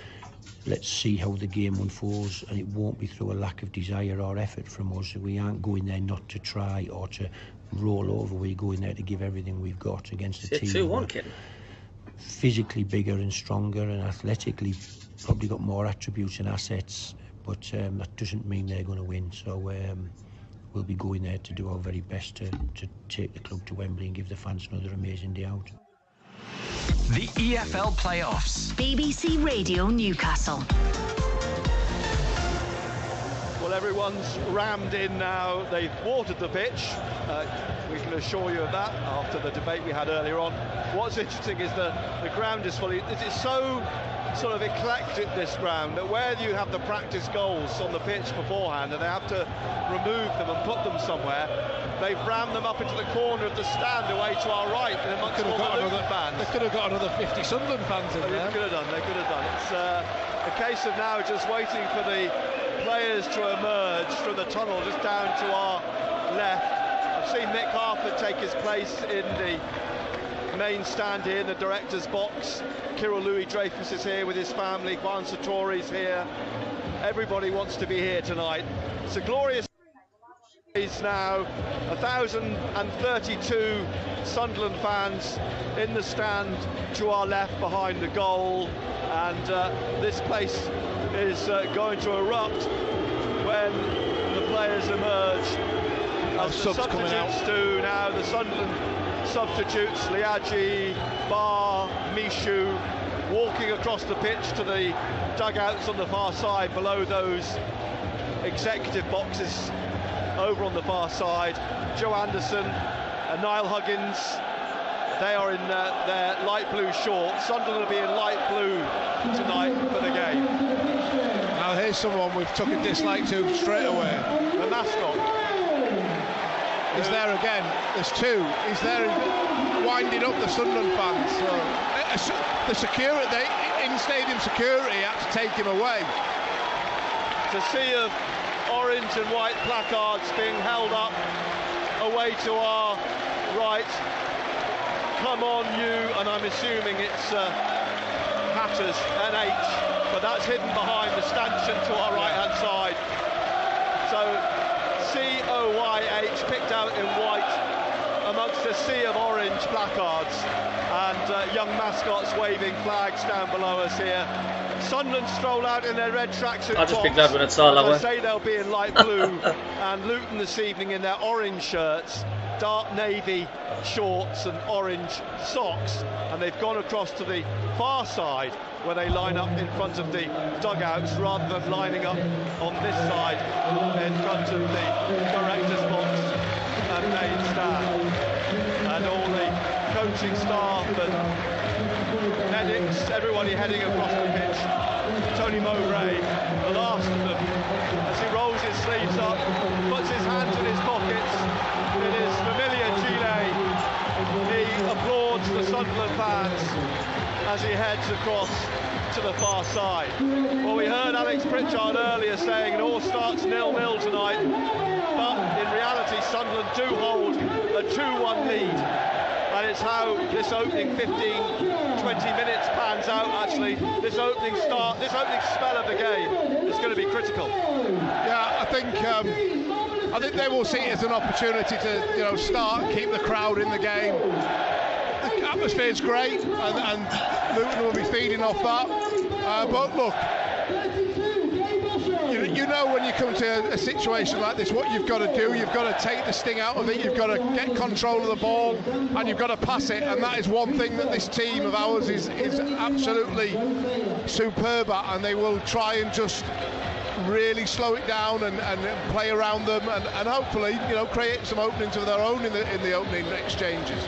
let's see how the game unfolds, and it won't be through a lack of desire or effort from us. We aren't going there not to try or to roll over. We're going there to give everything we've got against a team physically bigger and stronger and athletically probably got more attributes and assets, but that doesn't mean they're going to win. So we'll be going there to do our very best to take the club to Wembley and give the fans another amazing day out. The EFL Playoffs. BBC Radio Newcastle. Well, everyone's rammed in now. They've watered the pitch. We can assure you of that after the debate we had earlier on. What's interesting is the ground is fully. It's so sort of eclectic, this ground, that where you have the practice goals on the pitch beforehand and they have to remove them and put them somewhere, they've rammed them up into the corner of the stand away to our right and amongst all the Luton fans. They could have got another 50 Sunderland fans in there. They could have done. It's a case of now just waiting for the players to emerge from the tunnel just down to our left. I've seen Nick Harford take his place in the main stand here in the director's box. Kirill Louis-Dreyfus is here with his family. Juan Sartori's here. Everybody wants to be here tonight. It's a glorious now. 1,032 Sunderland fans in the stand to our left behind the goal, and this place is going to erupt when the players emerge. As the substitutes do now, the Sunderland substitutes, Liadji, Barr, Mishu, walking across the pitch to the dugouts on the far side below those executive boxes over on the far side. Joe Anderson and Niall Huggins, they are in their light blue shorts. Sunderland will be in light blue tonight for the game. Now here's someone we've took a dislike to straight away. The mascot. He's there again. There's two. He's there winding up the Sunderland fans. So the security, in-stadium security, had to take him away. It's a sea of orange and white placards being held up away to our right. Come on, you, and I'm assuming it's Hatters, NH. but that's hidden behind the stanchion to our right-hand side. So COYH picked out in white amongst a sea of orange placards, and young mascots waving flags down below us here. Sunderland stroll out in their red tracksuit tops. I'll just be glad when it's all over. I say they'll be in light blue, and Luton this evening in their orange shirts, dark navy shorts and orange socks, and they've gone across to the far side where they line up in front of the dugouts rather than lining up on this side in front of the director's box and main stand. And all the coaching staff and medics, everybody heading across the pitch. Tony Mowbray, the last of them, as he rolls his sleeves up, puts his hands in his pockets in his familiar gilet. He applauds the Sunderland fans as he heads across to the far side. Well, we heard Alex Pritchard earlier saying it all starts 0-0 tonight, but in reality Sunderland do hold a 2-1 lead. And it's how this opening 15-20 minutes pans out. Actually, this opening spell of the game is going to be critical. Yeah, I think they will see it as an opportunity to start and keep the crowd in the game. The atmosphere is great, and Luton will be feeding off that. But look, you know when you come to a situation like this what you've got to do. You've got to take the sting out of it, you've got to get control of the ball, and you've got to pass it, and that is one thing that this team of ours is absolutely superb at, and they will try and just really slow it down and play around them, and hopefully create some openings of their own in the opening exchanges.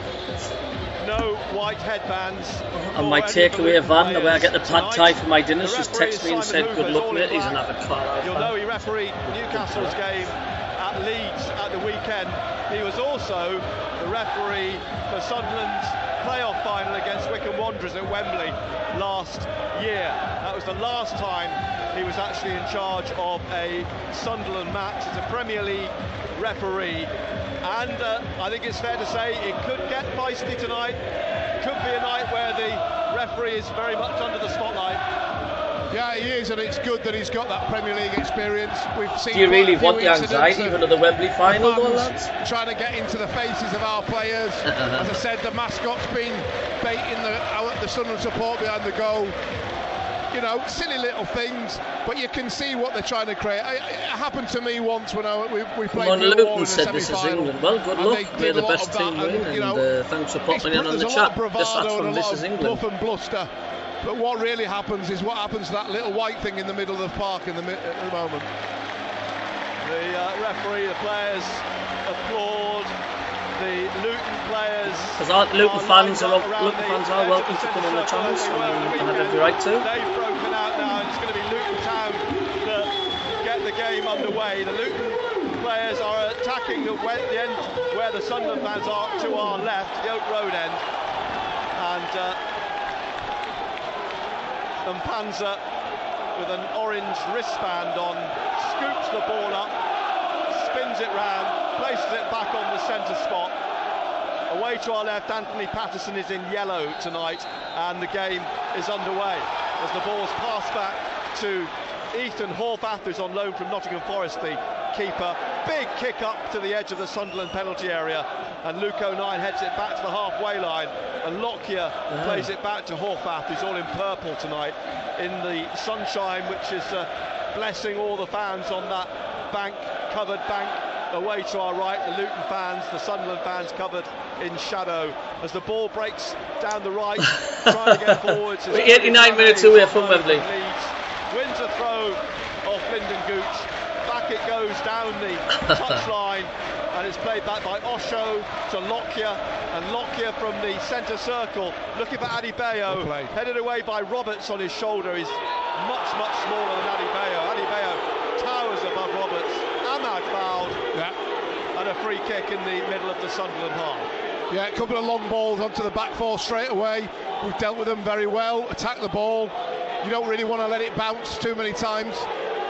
No white headbands. And my takeaway van, the way I get the pad thai for my dinners, just texted me and said, good luck mate, he's an avid fan. You'll know he refereed Newcastle's game at Leeds at the weekend. He was also the referee for Sunderland's playoff final against Wycombe Wanderers at Wembley last year. That was the last time he was actually in charge of a Sunderland match as a Premier League referee. And I think it's fair to say it could get feisty tonight. Could be a night where the referee is very much under the spotlight. Yeah, he is, and it's good that he's got that Premier League experience. We've seen. Do you really want the anxiety even of the Wembley final, though, lads? Trying to get into the faces of our players. As I said, the mascot's been baiting the Sunderland support behind the goal. Silly little things, but you can see what they're trying to create. It happened to me once when we played. Luton said this is England. Well, good luck. May the best team win, and thanks for popping in on the chat. That's from This Is England. Bluff and bluster. But what really happens is what happens to that little white thing in the middle of the park at the moment. The referee, the players applaud. The Luton players. Because Luton fans are welcome to come on the channel, so you can have every right to. They've broken out now, and it's going to be Luton Town that get the game underway. The Luton players are attacking the end where the Sunderland fans are to our left, the Oak Road end, and Panzer with an orange wristband on scoops the ball up, spins it round, places it back on the centre spot. Away to our left, Anthony Patterson is in yellow tonight, and the game is underway as the ball's passed back to Ethan Horvath, who's on loan from Nottingham Forest, the keeper. Big kick up to the edge of the Sunderland penalty area, and Luke O'Nien heads it back to the halfway line, and Lockyer plays it back to Horvath, who's all in purple tonight in the sunshine, which is blessing all the fans on that covered bank. Away to our right, the Luton fans, the Sunderland fans covered in shadow as the ball breaks down the right, trying to get forwards. We're 89 minutes away from Wembley. Wins a throw off Lyndon Gooch. Back it goes down the touchline, and it's played back by Osho to Lockyer, and Lockyer from the centre circle looking for Adebayo, headed away by Roberts on his shoulder. He's much smaller than Adebayo. Adebayo towers above Roberts. Ahmad fouled, and a free kick in the middle of the Sunderland half. Yeah, a couple of long balls onto the back four straight away. We've dealt with them very well, attacked the ball. You don't really want to let it bounce too many times.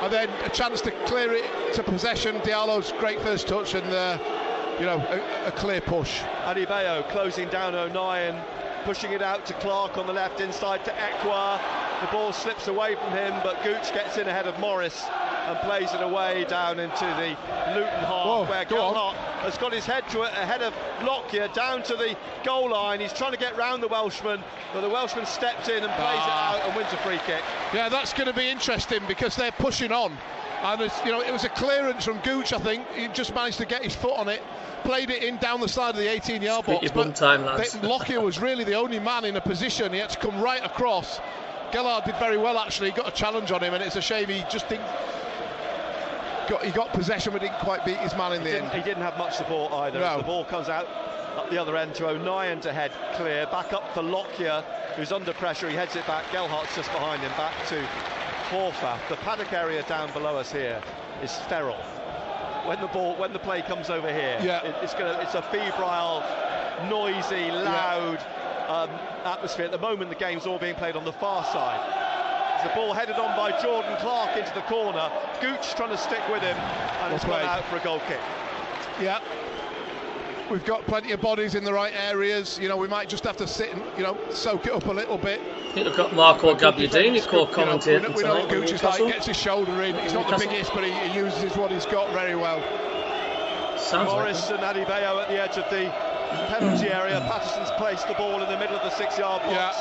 And then a chance to clear it to possession. Diallo's great first touch, and a clear push. Adebayo closing down O'Nien, pushing it out to Clark on the left, inside to Ekwa. The ball slips away from him, but Gooch gets in ahead of Morris and plays it away down into the Luton half, where Gelhardt has got his head to it ahead of Lockyer down to the goal line. He's trying to get round the Welshman, but the Welshman steps in and plays it out and wins a free kick. Yeah, that's going to be interesting because they're pushing on, and it was a clearance from Gooch. I think he just managed to get his foot on it, played it in down the side of the 18-yard box. But time, lads. Lockyer was really the only man in a position. He had to come right across. Gelhardt did very well, actually. He got a challenge on him, and it's a shame he just didn't. He got possession, but didn't quite beat his man in the end. He didn't have much support either. No. As the ball comes out up the other end to O'Nien to head clear. Back up for Lockyer, who's under pressure. He heads it back. Gelhardt's just behind him. Back to Horvath. The paddock area down below us here is sterile. When the play comes over here, it's a febrile, noisy, loud atmosphere. At the moment, the game's all being played on the far side. The ball headed on by Jordan Clark into the corner. Gooch trying to stick with him, and it's gone out for a goal kick. Yeah, we've got plenty of bodies in the right areas. We might just have to sit and soak it up a little bit. I think we've got Marco Gabbiadini co-commentating. We know what Gooch is like. He gets his shoulder in. He's not the biggest, but he uses what he's got very well. Morris and Adebayo at the edge of the penalty area. Patterson's placed the ball in the middle of the 6-yard box.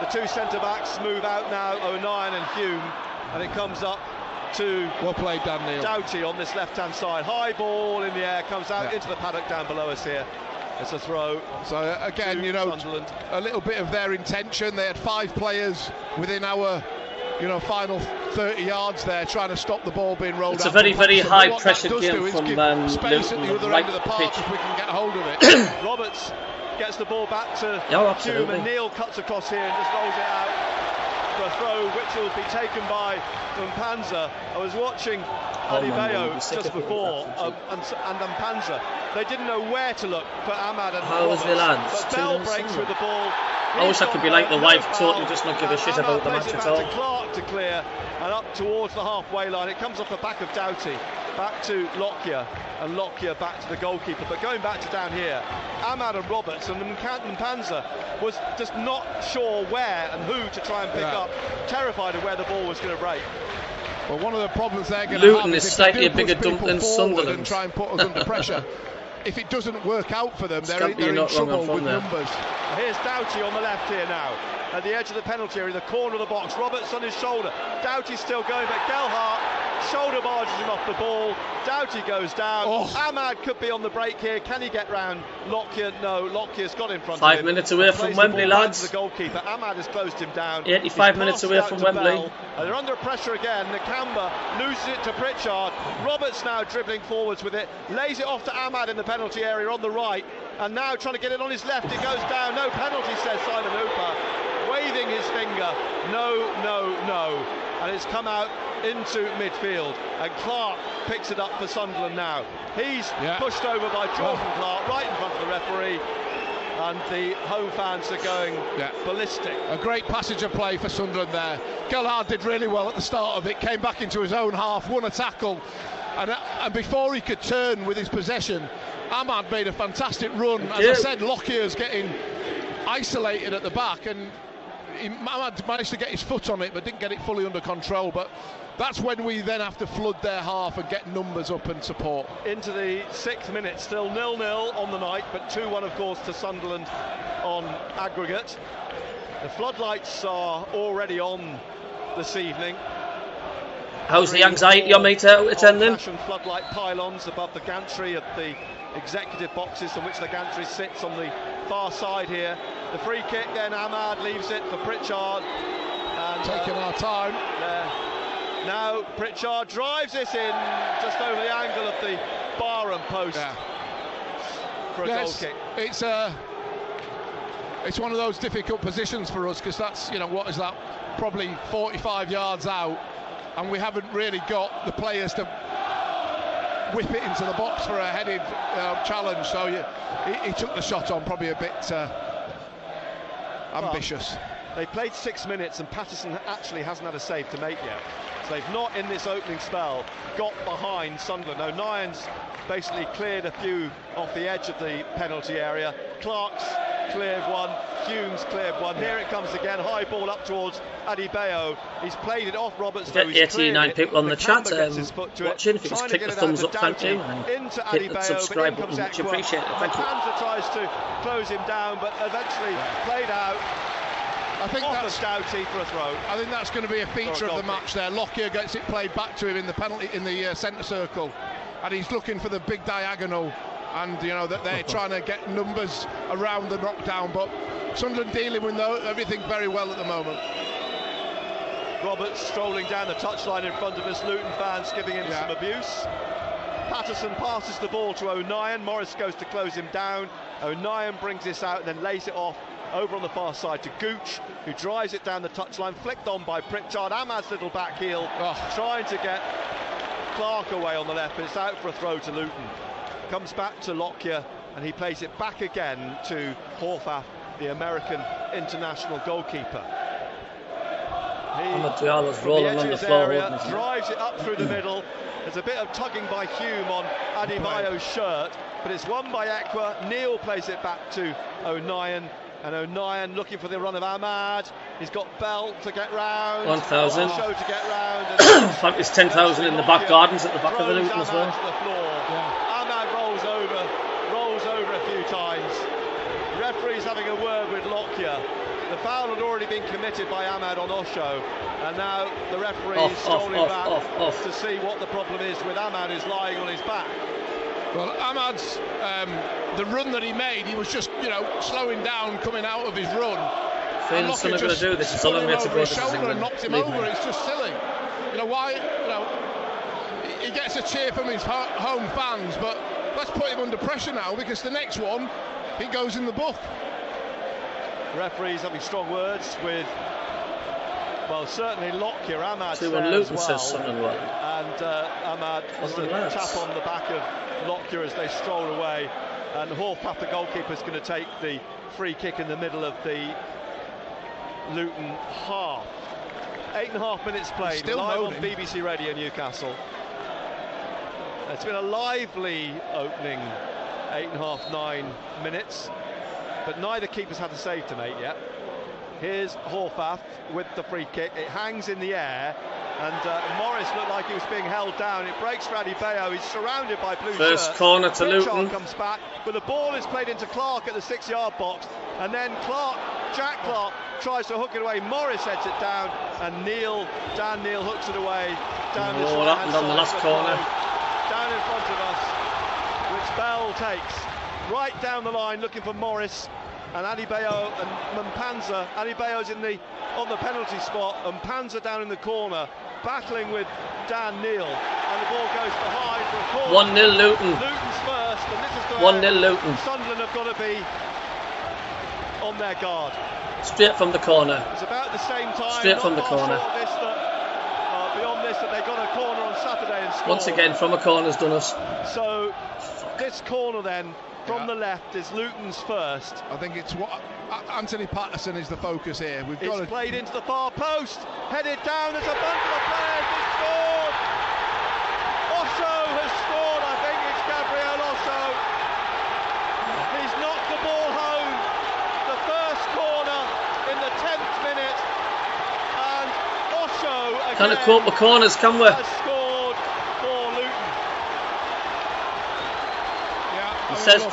The two centre-backs move out now, O'Nien and Hume, and it comes up to well played, Dan Neil. Doughty on this left-hand side. High ball in the air, comes out into the paddock down below us here. It's a throw. So again, Sunderland. A little bit of their intention. They had 5 players within our final 30 yards there trying to stop the ball being rolled out. It's a very, very high pressure game from space at the other end of the park if we can get hold of it. Roberts gets the ball back to Hume, and Neil cuts across here and just rolls it out for a throw which will be taken by Mpanza. I was watching Adebayo just before and Mpanza. They didn't know where to look for Ahmad and Roberts, but Bell breaks with the ball. I wish I could be like the wife, totally just not give a shit about the match at all. Clark to clear and up towards the halfway line. It comes off the back of Doughty, back to Lockyer, and Lockyer back to the goalkeeper. But going back to down here, Ahmad and Roberts and Mpanza was just not sure where and who to try and pick up, terrified of where the ball was going to break. Well, one of the problems they're going to have Luton is slightly a bigger dump than Sunderland. And try and put us under pressure. If it doesn't work out for them, they're in trouble with numbers. Here's Doughty on the left here now, at the edge of the penalty area, the corner of the box. Roberts on his shoulder. Doughty's still going, but Gelhardt shoulder barges him off the ball. Doughty goes down. Ahmad could be on the break here. Can he get round Lockyer? No, Lockyer's got in front of him. 5 minutes away from Wembley, lads. The goalkeeper. Ahmad has closed him down. 85 minutes away from Wembley. They're under pressure again. Nakamba loses it to Pritchard. Roberts now dribbling forwards with it. Lays it off to Ahmad in the penalty area on the right. And now trying to get it on his left. It goes down. No penalty, says Simon Hooper, waving his finger. No, no, no. And it's come out into midfield. And Clark picks it up for Sunderland now. He's pushed over by Jordan Clark right in front of the referee. And the home fans are going ballistic. A great passage of play for Sunderland there. Gelhardt did really well at the start of it, came back into his own half, won a tackle, and before he could turn with his possession, Ahmad made a fantastic run. As I said, Lockyer's getting isolated at the back, and Ahmad managed to get his foot on it but didn't get it fully under control. But that's when we then have to flood their half and get numbers up and support. Into the 6th minute, still 0-0 on the night, but 2-1 of course to Sunderland on aggregate. The floodlights are already on this evening. How's the anxiety on me attending? Floodlight pylons above the gantry at the executive boxes on which the gantry sits on the far side here. The free kick, then Ahmad leaves it for Pritchard. And, taking our time. Now Pritchard drives this in just over the angle of the bar and post for a goal kick. It's one of those difficult positions for us because that's, what is that? Probably 45 yards out. And we haven't really got the players to whip it into the box for a headed challenge. So he took the shot on probably a bit ambitious. They played 6 minutes and Patterson actually hasn't had a save to make yet. So they've not, in this opening spell, got behind Sunderland. O'Nien's basically cleared a few off the edge of the penalty area. Clark's cleared one, Humes cleared one. Here it comes again, high ball up towards Adebayo. He's played it off Roberts. Get 89 people on the chat watching. If you just click the thumbs up, thank you, and hit the subscribe button, much appreciated. Thank you. Panzer tries to close him down, but eventually played out. I think that's Doughty for a throw. I think that's going to be a feature of the match there. Lockyer gets it played back to him in the penalty in the centre circle, and he's looking for the big diagonal. And you know that they're trying to get numbers around the knockdown, but Sunderland dealing with everything very well at the moment. Roberts strolling down the touchline in front of us. Luton fans giving him some abuse. Patterson passes the ball to O'Nien. Morris goes to close him down. O'Nien brings this out and then lays it off over on the far side to Gooch, who drives it down the touchline, flicked on by Pritchard. Ahmad's little back heel, trying to get Clark away on the left, but it's out for a throw to Luton. Comes back to Lockyer, and he plays it back again to Horvath, the American international goalkeeper. Ahmad Diallo's rolling on the floor, drives it up through the middle. There's a bit of tugging by Hume on Adebayo's shirt, but it's won by Ekwa. Neil plays it back to O'Nien, and O'Nien looking for the run of Ahmad. He's got Bell to get round. 1,000. Show to get round. In fact, it's 10,000 in the back gardens at the back of the Luton as well. Ahmad rolls over a few times. The referee's having a word with Lockyer. The foul had already been committed by Ahmad on Osho, and now the referee is strolling back to see what the problem is with Ahmad, who's lying on his back. Well, Ahmad's the run that he made, he was just, slowing down, coming out of his run. Finn's not going to do this. It's all I'm going to go. His shoulder and knocked him over. It's just silly. Why? He gets a cheer from his home fans, but let's put him under pressure now, because the next one, he goes in the book. The referee's having strong words with, well, certainly Lockyer. Ahmad Luton says Sunderland. And Ahmad has a tap on the back of Lockyer as they stroll away. And Horvath, the goalkeeper, is going to take the free kick in the middle of the Luton half. 8.5 minutes played, still live moaning. On BBC Radio Newcastle. It's been a lively opening 8.5, 9 minutes, but neither keeper's had a save to make yet. Here's Horvath with the free kick. It hangs in the air, and Morris looked like he was being held down. It breaks for Adebayo. He's surrounded by blue First shirts. corner to Luton. Comes back, but the ball is played into Clark at the 6-yard box, and then Jack Clark tries to hook it away. Morris heads it down, and Dan Neil hooks it away down this what happened on the last corner? Down in front of us, which Bell takes right down the line, looking for Morris. And Adebayo and Mpanza. Adebayo's on the penalty spot, and Mpanza down in the corner, battling with Dan Neil, and the ball goes behind for a corner. 1-0 Luton. Luton's first, and this is the 1-0 Luton. Sunderland have got to be on their guard. Straight from the corner. It's about the same time. Straight from the corner. Beyond this, that they got a corner on Saturday and scored. Once again, from a corner's done us. So this corner then, from the left, is Luton's first. I think it's what Anthony Patterson is the focus here. It's played into the far post, headed down. There's a bunch of players that scored. Osho has scored. I think it's Gabriel Osho. He's knocked the ball home. The first corner in the 10th minute, and Osho again kind of caught the corners, can we? has scored for Luton. He says,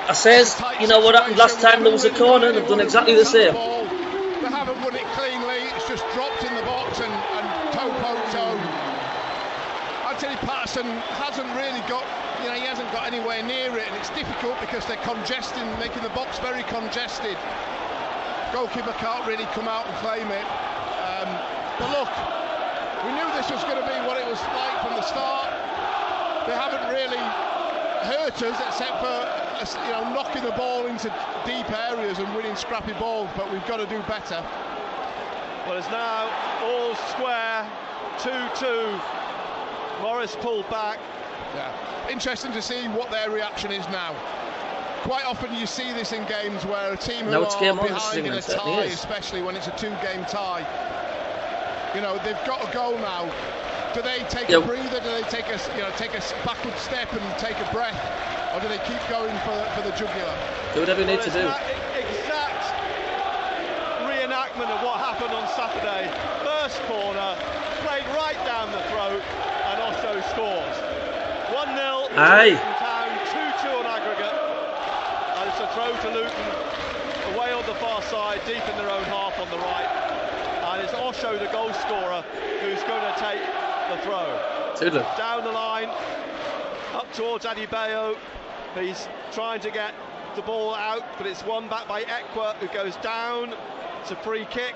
I says, you know what happened last time there was a corner? They've done exactly the same. They haven't won it cleanly. It's just dropped in the box and toe poked home. Anthony Patterson hasn't really got, he hasn't got anywhere near it, and it's difficult because they're congesting, making the box very congested. Goalkeeper can't really come out and claim it. But look, we knew this was going to be what it was like from the start. They haven't really hurt us, except for knocking the ball into deep areas and winning scrappy balls, but we've got to do better. Well, it's now all square, 2-2. Morris pulled back. Yeah, interesting to see what their reaction is now. Quite often you see this in games where a team who are behind in a tie, especially when it's a 2-game tie, they've got a goal now. Do they take a breather? Do they take a backward step and take a breath? or do they keep going for the jugular? Do whatever you need to do. Exact reenactment of what happened on Saturday. First corner, played right down the throat, and Osho scores. 1-0 Aye. Town, 2-2 on aggregate. And it's a throw to Luton, away on the far side, deep in their own half on the right. And it's Osho, the goal scorer, who's going to take the throw. Down the line, up towards Adebayo. He's trying to get the ball out, but it's won back by Ekwa, who goes down. It's a free kick.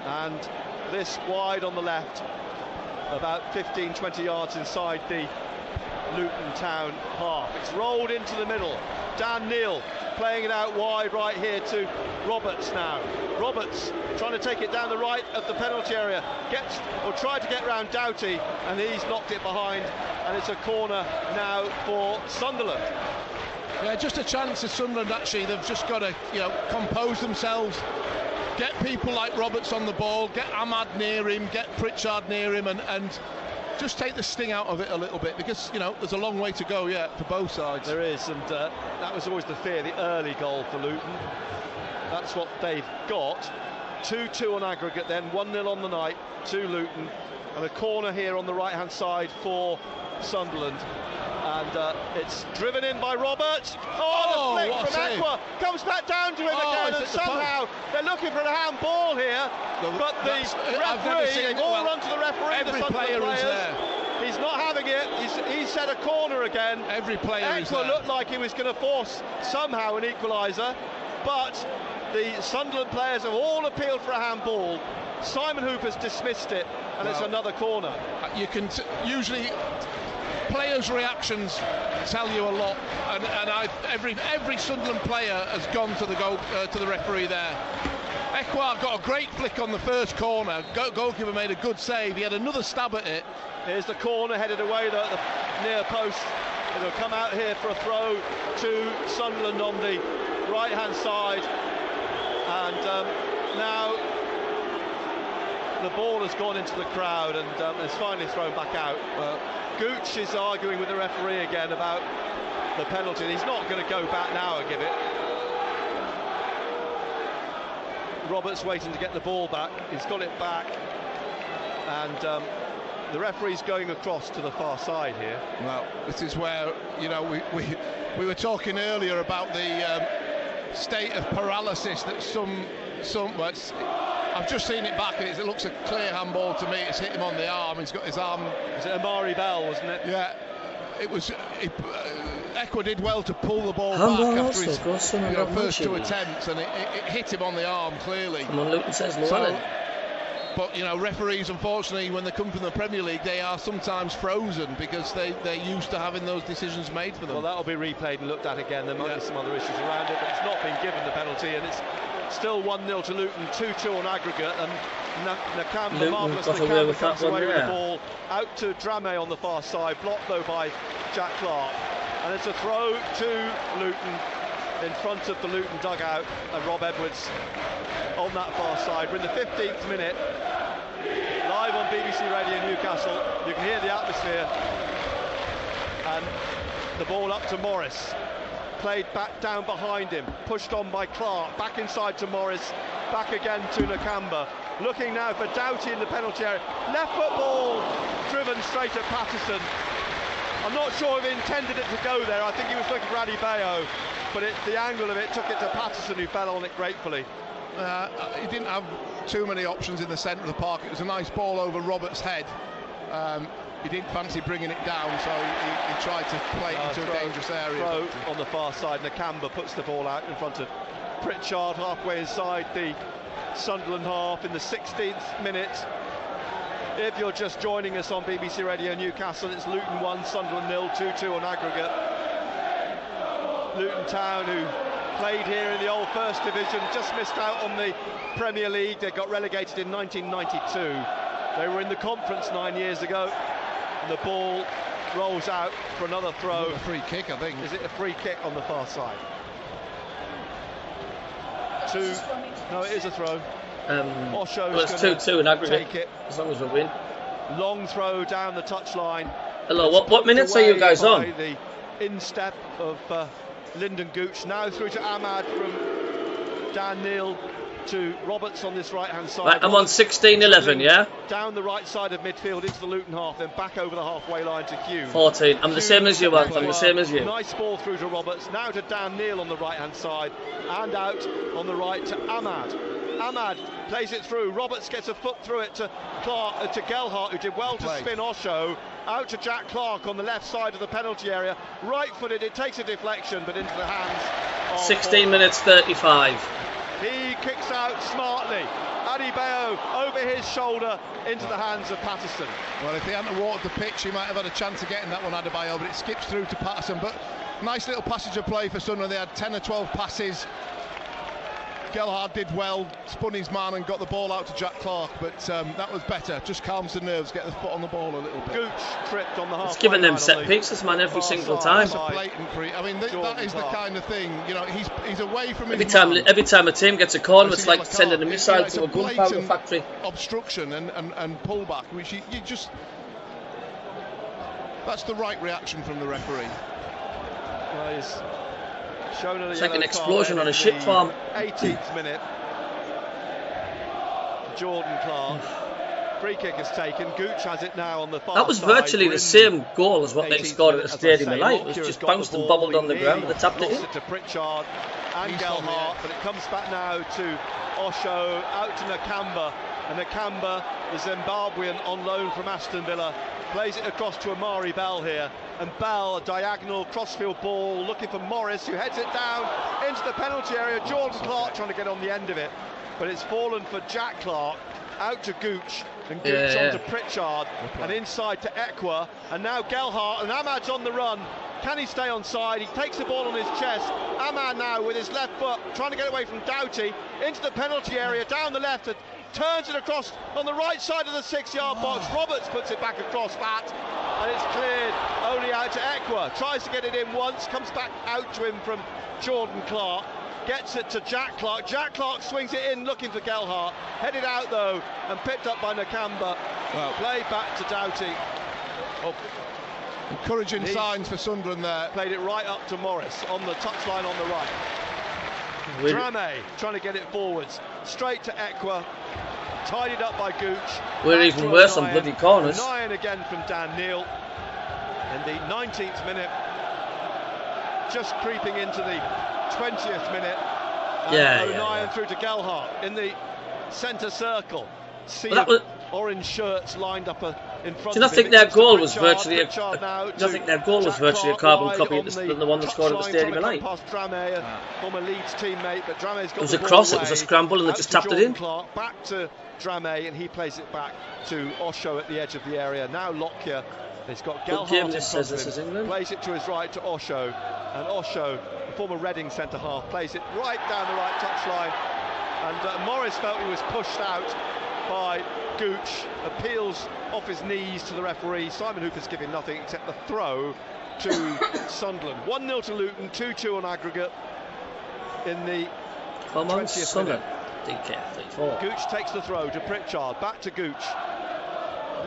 And this wide on the left, about 15-20 yards inside the Luton Town half. It's rolled into the middle. Dan Neil playing it out wide right here to Roberts now. Roberts trying to take it down the right of the penalty area. Tried to get round Doughty, and he's knocked it behind. And it's a corner now for Sunderland. Yeah, just a chance of Sunderland. Actually, they've just got to, compose themselves. Get people like Roberts on the ball, get Ahmad near him, get Pritchard near him, and just take the sting out of it a little bit, because there's a long way to go yet for both sides. There is, and that was always the fear, the early goal for Luton. That's what they've got. 2-2 on aggregate then, 1-0 on the night to Luton, and a corner here on the right hand side for Sunderland. And it's driven in by Roberts. Oh, the flick from Ekwa comes back down to him again, and somehow they're looking for a handball here. But the referee, all run to the referee. Every player is there. He's not having it. He set a corner again. Every player is there. Ekwa looked like he was going to force somehow an equaliser, but the Sunderland players have all appealed for a handball. Simon Hooper's dismissed it, and it's another corner. You can usually. Players' reactions tell you a lot, and every Sunderland player has gone to the referee there. Ekwa got a great flick on the first corner. Goalkeeper made a good save. He had another stab at it. Here's the corner headed away the near post. It'll come out here for a throw to Sunderland on the right hand side, and now the ball has gone into the crowd and it's finally thrown back out. Gooch is arguing with the referee again about the penalty. He's not going to go back now and give it. Roberts waiting to get the ball back. He's got it back, and the referee's going across to the far side here. Well, this is where we were talking earlier about the state of paralysis that some. I've just seen it back, and it looks a clear handball to me. It's hit him on the arm. He's got his arm. Was it Amari Bell, wasn't it? Yeah, it was. Ekwa did well to pull the ball back after his first two attempts, and it hit him on the arm clearly. Come on, Luton says Llewellyn. But referees, unfortunately, when they come from the Premier League, they are sometimes frozen because they're used to having those decisions made for them. Well, that'll be replayed and looked at again. There might be some other issues around it, but it's not been given the penalty, and it's still 1-0 to Luton, 2-2 on aggregate, and Nakamba, marvellous Nakamba comes away with the ball out to Drame on the far side, blocked though by Jack Clark, and it's a throw to Luton in front of the Luton dugout, and Rob Edwards on that far side. We're in the 15th minute, live on BBC Radio Newcastle. You can hear the atmosphere, and the ball up to Morris. Played back down behind him, pushed on by Clark, back inside to Morris, back again to Nakamba. Looking now for Doughty in the penalty area. Left foot ball driven straight at Patterson. I'm not sure if he intended it to go there. I think he was looking for Adebayo, but the angle of it took it to Patterson, who fell on it gratefully. He didn't have too many options in the centre of the park. It was a nice ball over Roberts' head. He didn't fancy bringing it down, so he tried to play it into a dangerous area. Throw on the far side. Nakamba puts the ball out in front of Pritchard, halfway inside the Sunderland half in the 16th minute. If you're just joining us on BBC Radio Newcastle, it's Luton 1, Sunderland 0, 2-2 on aggregate. Luton Town, who played here in the old First Division, just missed out on the Premier League. They got relegated in 1992. They were in the Conference 9 years ago. And the ball rolls out for another throw. A free kick, I think. Is it a free kick on the far side? No, it is a throw. Well, it's 2-2 in aggregate, take it. As long as we win. Long throw down the touchline. Hello, what minutes are you guys on? The instep of Lyndon Gooch. Now through to Ahmad from Dan Neil to Roberts on this right-hand side. Right, I'm on 16-11, yeah? Down the right side of midfield into the Luton half, then back over the halfway line to Hugh. 14. I'm the same as you, I'm the same as you. Nice ball through to Roberts. Now to Dan Neil on the right-hand side. And out on the right to Ahmad. Ahmad plays it through. Roberts gets a foot through it to Clark, to Gelhardt, who did well to spin Osho. Out to Jack Clark on the left side of the penalty area. Right-footed, it takes a deflection, but into the hands of 16 minutes 35. He kicks out smartly. Adebayo over his shoulder into the hands of Patterson. Well, if he hadn't watered the pitch, he might have had a chance of getting that one, Adebayo, but it skips through to Patterson. But nice little passage of play for Sunderland. They had 10 or 12 passes. Gelhardt did well, spun his man and got the ball out to Jack Clark, but that was better. Just calms the nerves, get the foot on the ball a little bit. Gooch tripped on the half. It's giving them set pieces, man, every single time. It's a blatant I mean, that is the kind of thing, you know, he's away from his every time a team gets a corner, it's like sending a missile to a gunpowder factory. Obstruction and pullback, which you just... That's the right reaction from the referee. Well, it's like an explosion on a ship farm. 18th minute. Jordan Clark. Free kick is taken. Gooch has it now on the far side. That was virtually the same goal as what they scored at the Stadium of Light. It was just bounced and bobbled on the ground and they tapped it in. To Pritchard and Gelhardt, but it comes back now to Osho, out to Nakamba. And Nakamba, the Zimbabwean on loan from Aston Villa, plays it across to Amari Bell here. And Bell, a diagonal crossfield ball, looking for Morris, who heads it down into the penalty area. Jordan Clark trying to get on the end of it, but it's fallen for Jack Clark. Out to Gooch, and Gooch on to Pritchard, and inside to Ekwa, and now Gelhardt, and Ahmad's on the run. Can he stay on side? He takes the ball on his chest. Ahmad now with his left foot, trying to get away from Doughty, into the penalty area, down the left, and turns it across on the right side of the 6-yard box. Roberts puts it back across that, and it's cleared only out to Ekwa. Tries to get it in once, comes back out to him from Jordan Clark. Gets it to Jack Clark. Jack Clark swings it in, looking for Gelhardt. Headed out though, and picked up by Nakamba. Well, played back to Doughty. Oh. Encouraging signs for Sunderland there. Played it right up to Morris on the touchline on the right. Drame trying to get it forwards. Straight to Ekwa. Tidied up by Gooch. We're even worse on bloody corners. Nine again from Dan Neil. In the 19th minute. Just creeping into the 20th minute. O'Nien through to Gelhardt in the centre circle. Orange shirts lined up in front. Do you not think their goal was virtually a carbon copy of the one that scored at the Stadium of Light? Former Leeds teammate, but Drame's got it was a cross, it was a scramble, and they just tapped it in. Clark, back to Drame, and he plays it back to Osho at the edge of the area. Now Lockyer. He's got Gelhardt in front of him, plays it to his right to Osho, and Osho, the former Reading centre-half, plays it right down the right touchline, and Morris felt he was pushed out by Gooch, appeals off his knees to the referee. Simon Hooper's giving nothing except the throw to Sunderland. 1-0 to Luton, 2-2 on aggregate in the 20th minute. Gooch takes the throw to Pritchard, back to Gooch.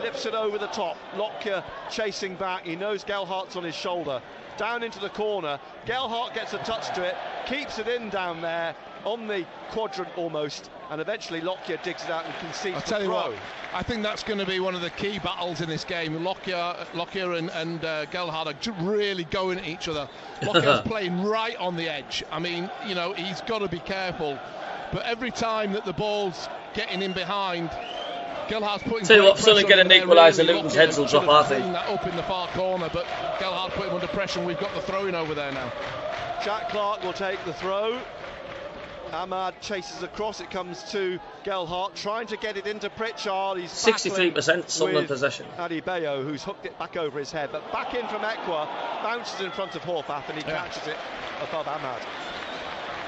Lifts it over the top. Lockyer chasing back. He knows Gelhardt's on his shoulder. Down into the corner. Gelhardt gets a touch to it. Keeps it in down there on the quadrant almost. And eventually Lockyer digs it out and concedes the throw. I'll tell you what, I think that's going to be one of the key battles in this game. Lockyer and Gelhardt are really going at each other. Lockyer's playing right on the edge. I mean, you know, he's got to be careful. But every time that the ball's getting in behind, Gelhardt's putting. Tell you what, Sunderland get an equaliser, Luton's heads will drop, I think. That up in the far corner, but Gelhardt put him under pressure, and we've got the throw-in over there now. Jack Clark will take the throw. Ahmad chases across, it comes to Gelhardt, trying to get it into Pritchard. He's 63% Sunderland possession. Adebayo, who's hooked it back over his head, but back in from Ekwa, bounces in front of Horvath, and he catches it above Ahmad.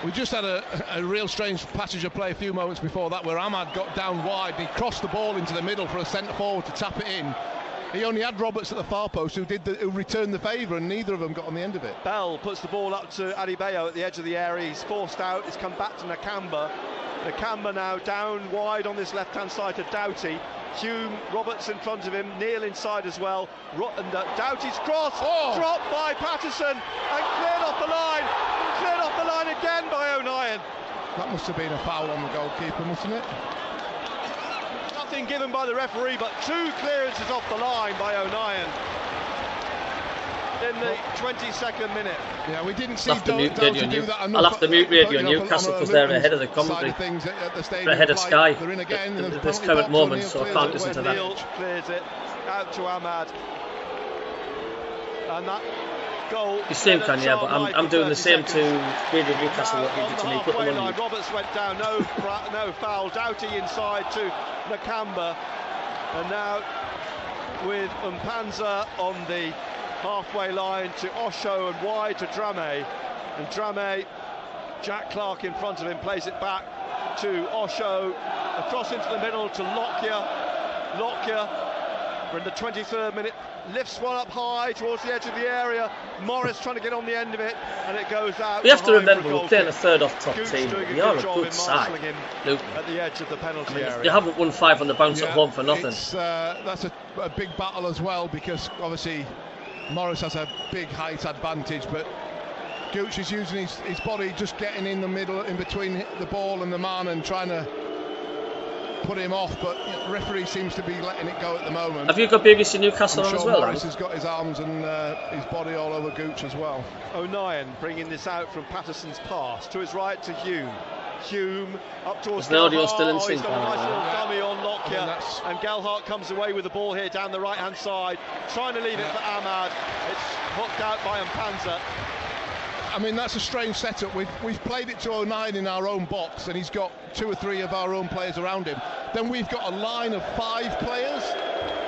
We just had a real strange passage of play a few moments before that, where Ahmad got down wide and he crossed the ball into the middle for a centre forward to tap it in. He only had Roberts at the far post who returned the favour, and neither of them got on the end of it. Bell puts the ball up to Adebayo at the edge of the area. He's forced out. It's come back to Nakamba. Nakamba now down wide on this left-hand side to Doughty. Hume, Roberts in front of him, Neil inside as well. And Doughty's cross, dropped by Patterson and cleared off the line. Cleared off the line again by O'Nien. That must have been a foul on the goalkeeper, mustn't it? Nothing given by the referee, but 2 clearances off the line by O'Nien in the 22nd minute. Yeah, we didn't see Doughty do that enough. I'll have to mute Radio Newcastle because they're ahead of the commentary. They're ahead of Sky at this current moment, so I can't listen to that. Neil clears it out to Ahmad. And that goal. You see him, can you? Yeah, but I'm doing the same to Radio Newcastle what you did to me. Put them on you. Roberts went down, no foul. Doughty inside to Nakamba. And now with Mpanza on the halfway line to Osho and wide to Drame. And Drame, Jack Clark in front of him, plays it back to Osho. Across into the middle to Lockyer. Lockyer, we're in the 23rd minute, lifts one up high towards the edge of the area. Morris trying to get on the end of it, and it goes out. We have to remember we're playing a third off top team. We are a good side. At the edge of the penalty area. They haven't won 5 on the bounce at home for nothing. That's a big battle as well, because obviously Morris has a big height advantage, but Gooch is using his body, just getting in the middle, in between the ball and the man, and trying to put him off, but the referee seems to be letting it go at the moment. Have you got BBC Newcastle on as well? Morris has got his arms and his body all over Gooch as well. O'Nien bringing this out from Patterson's pass to his right to Hume. Hume up towards the audio still in sync. He's got a nice little dummy on Lockyer, and Gelhardt comes away with the ball here down the right hand side, trying to leave it for Ahmad. It's hooked out by Mpanza. I mean, that's a strange setup. We've played it to O'Nien in our own box, and he's got 2 or 3 of our own players around him. Then we've got a line of 5 players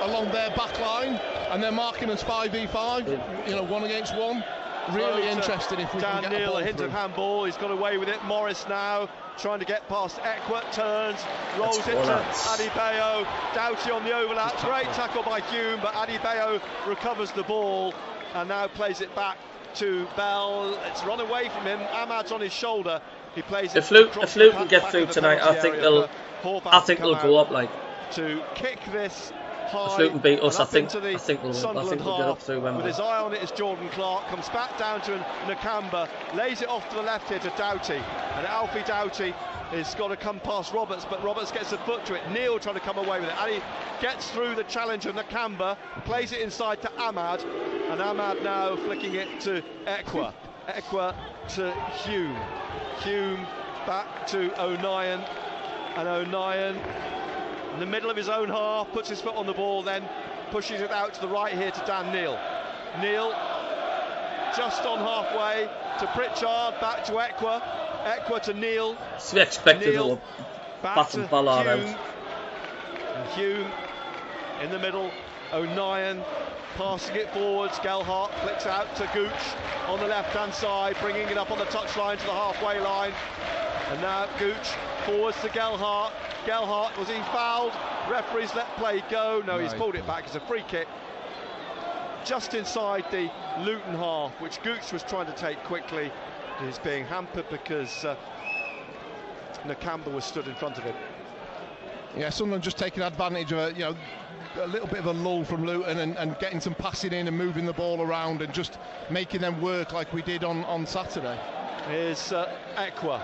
along their back line, and they're marking us 5v5, you know, 1 against 1. Really interested if we can get Neil, a ball hint through. of handball, he's got away with it. Morris now trying to get past Ekwert, turns, rolls it to Adebayo. Doughty on the overlap, great tackle by Hume, but Adebayo recovers the ball and now plays it back to Bell. It's run away from him. Ahmad's on his shoulder. He plays it. If Luton get through tonight, I think they'll go up like to kick this. If Luton beat us, I think we'll get up through Wembley. With his eye on it is Jordan Clark, comes back down to Nakamba, lays it off to the left here to Doughty, and Alfie Doughty has got to come past Roberts, but Roberts gets a foot to it. Neil trying to come away with it, and he gets through the challenge of Nakamba, plays it inside to Ahmad, and Ahmad now flicking it to Ekwert. Ekwert to Hume. Hume back to O'Nien, and O'Nien in the middle of his own half, puts his foot on the ball, then pushes it out to the right here to Dan Neil. Neil just on halfway to Pritchard, back to Ekwert. Ekwert to Neil. So we expected a bat and ball out. And Hume in the middle. O'Nien passing it forwards. Gelhardt flicks out to Gooch on the left-hand side, bringing it up on the touchline to the halfway line. And now Gooch forwards to Gelhardt. Gelhardt, was he fouled? Referees let play go. No, he's pulled it back as a free kick. Just inside the Luton half, which Gooch was trying to take quickly. He's being hampered because Nakamba was stood in front of him. Yeah, Sunderland just taking advantage of a little bit of a lull from Luton and getting some passing in and moving the ball around and just making them work like we did on Saturday. Here's Ekwert,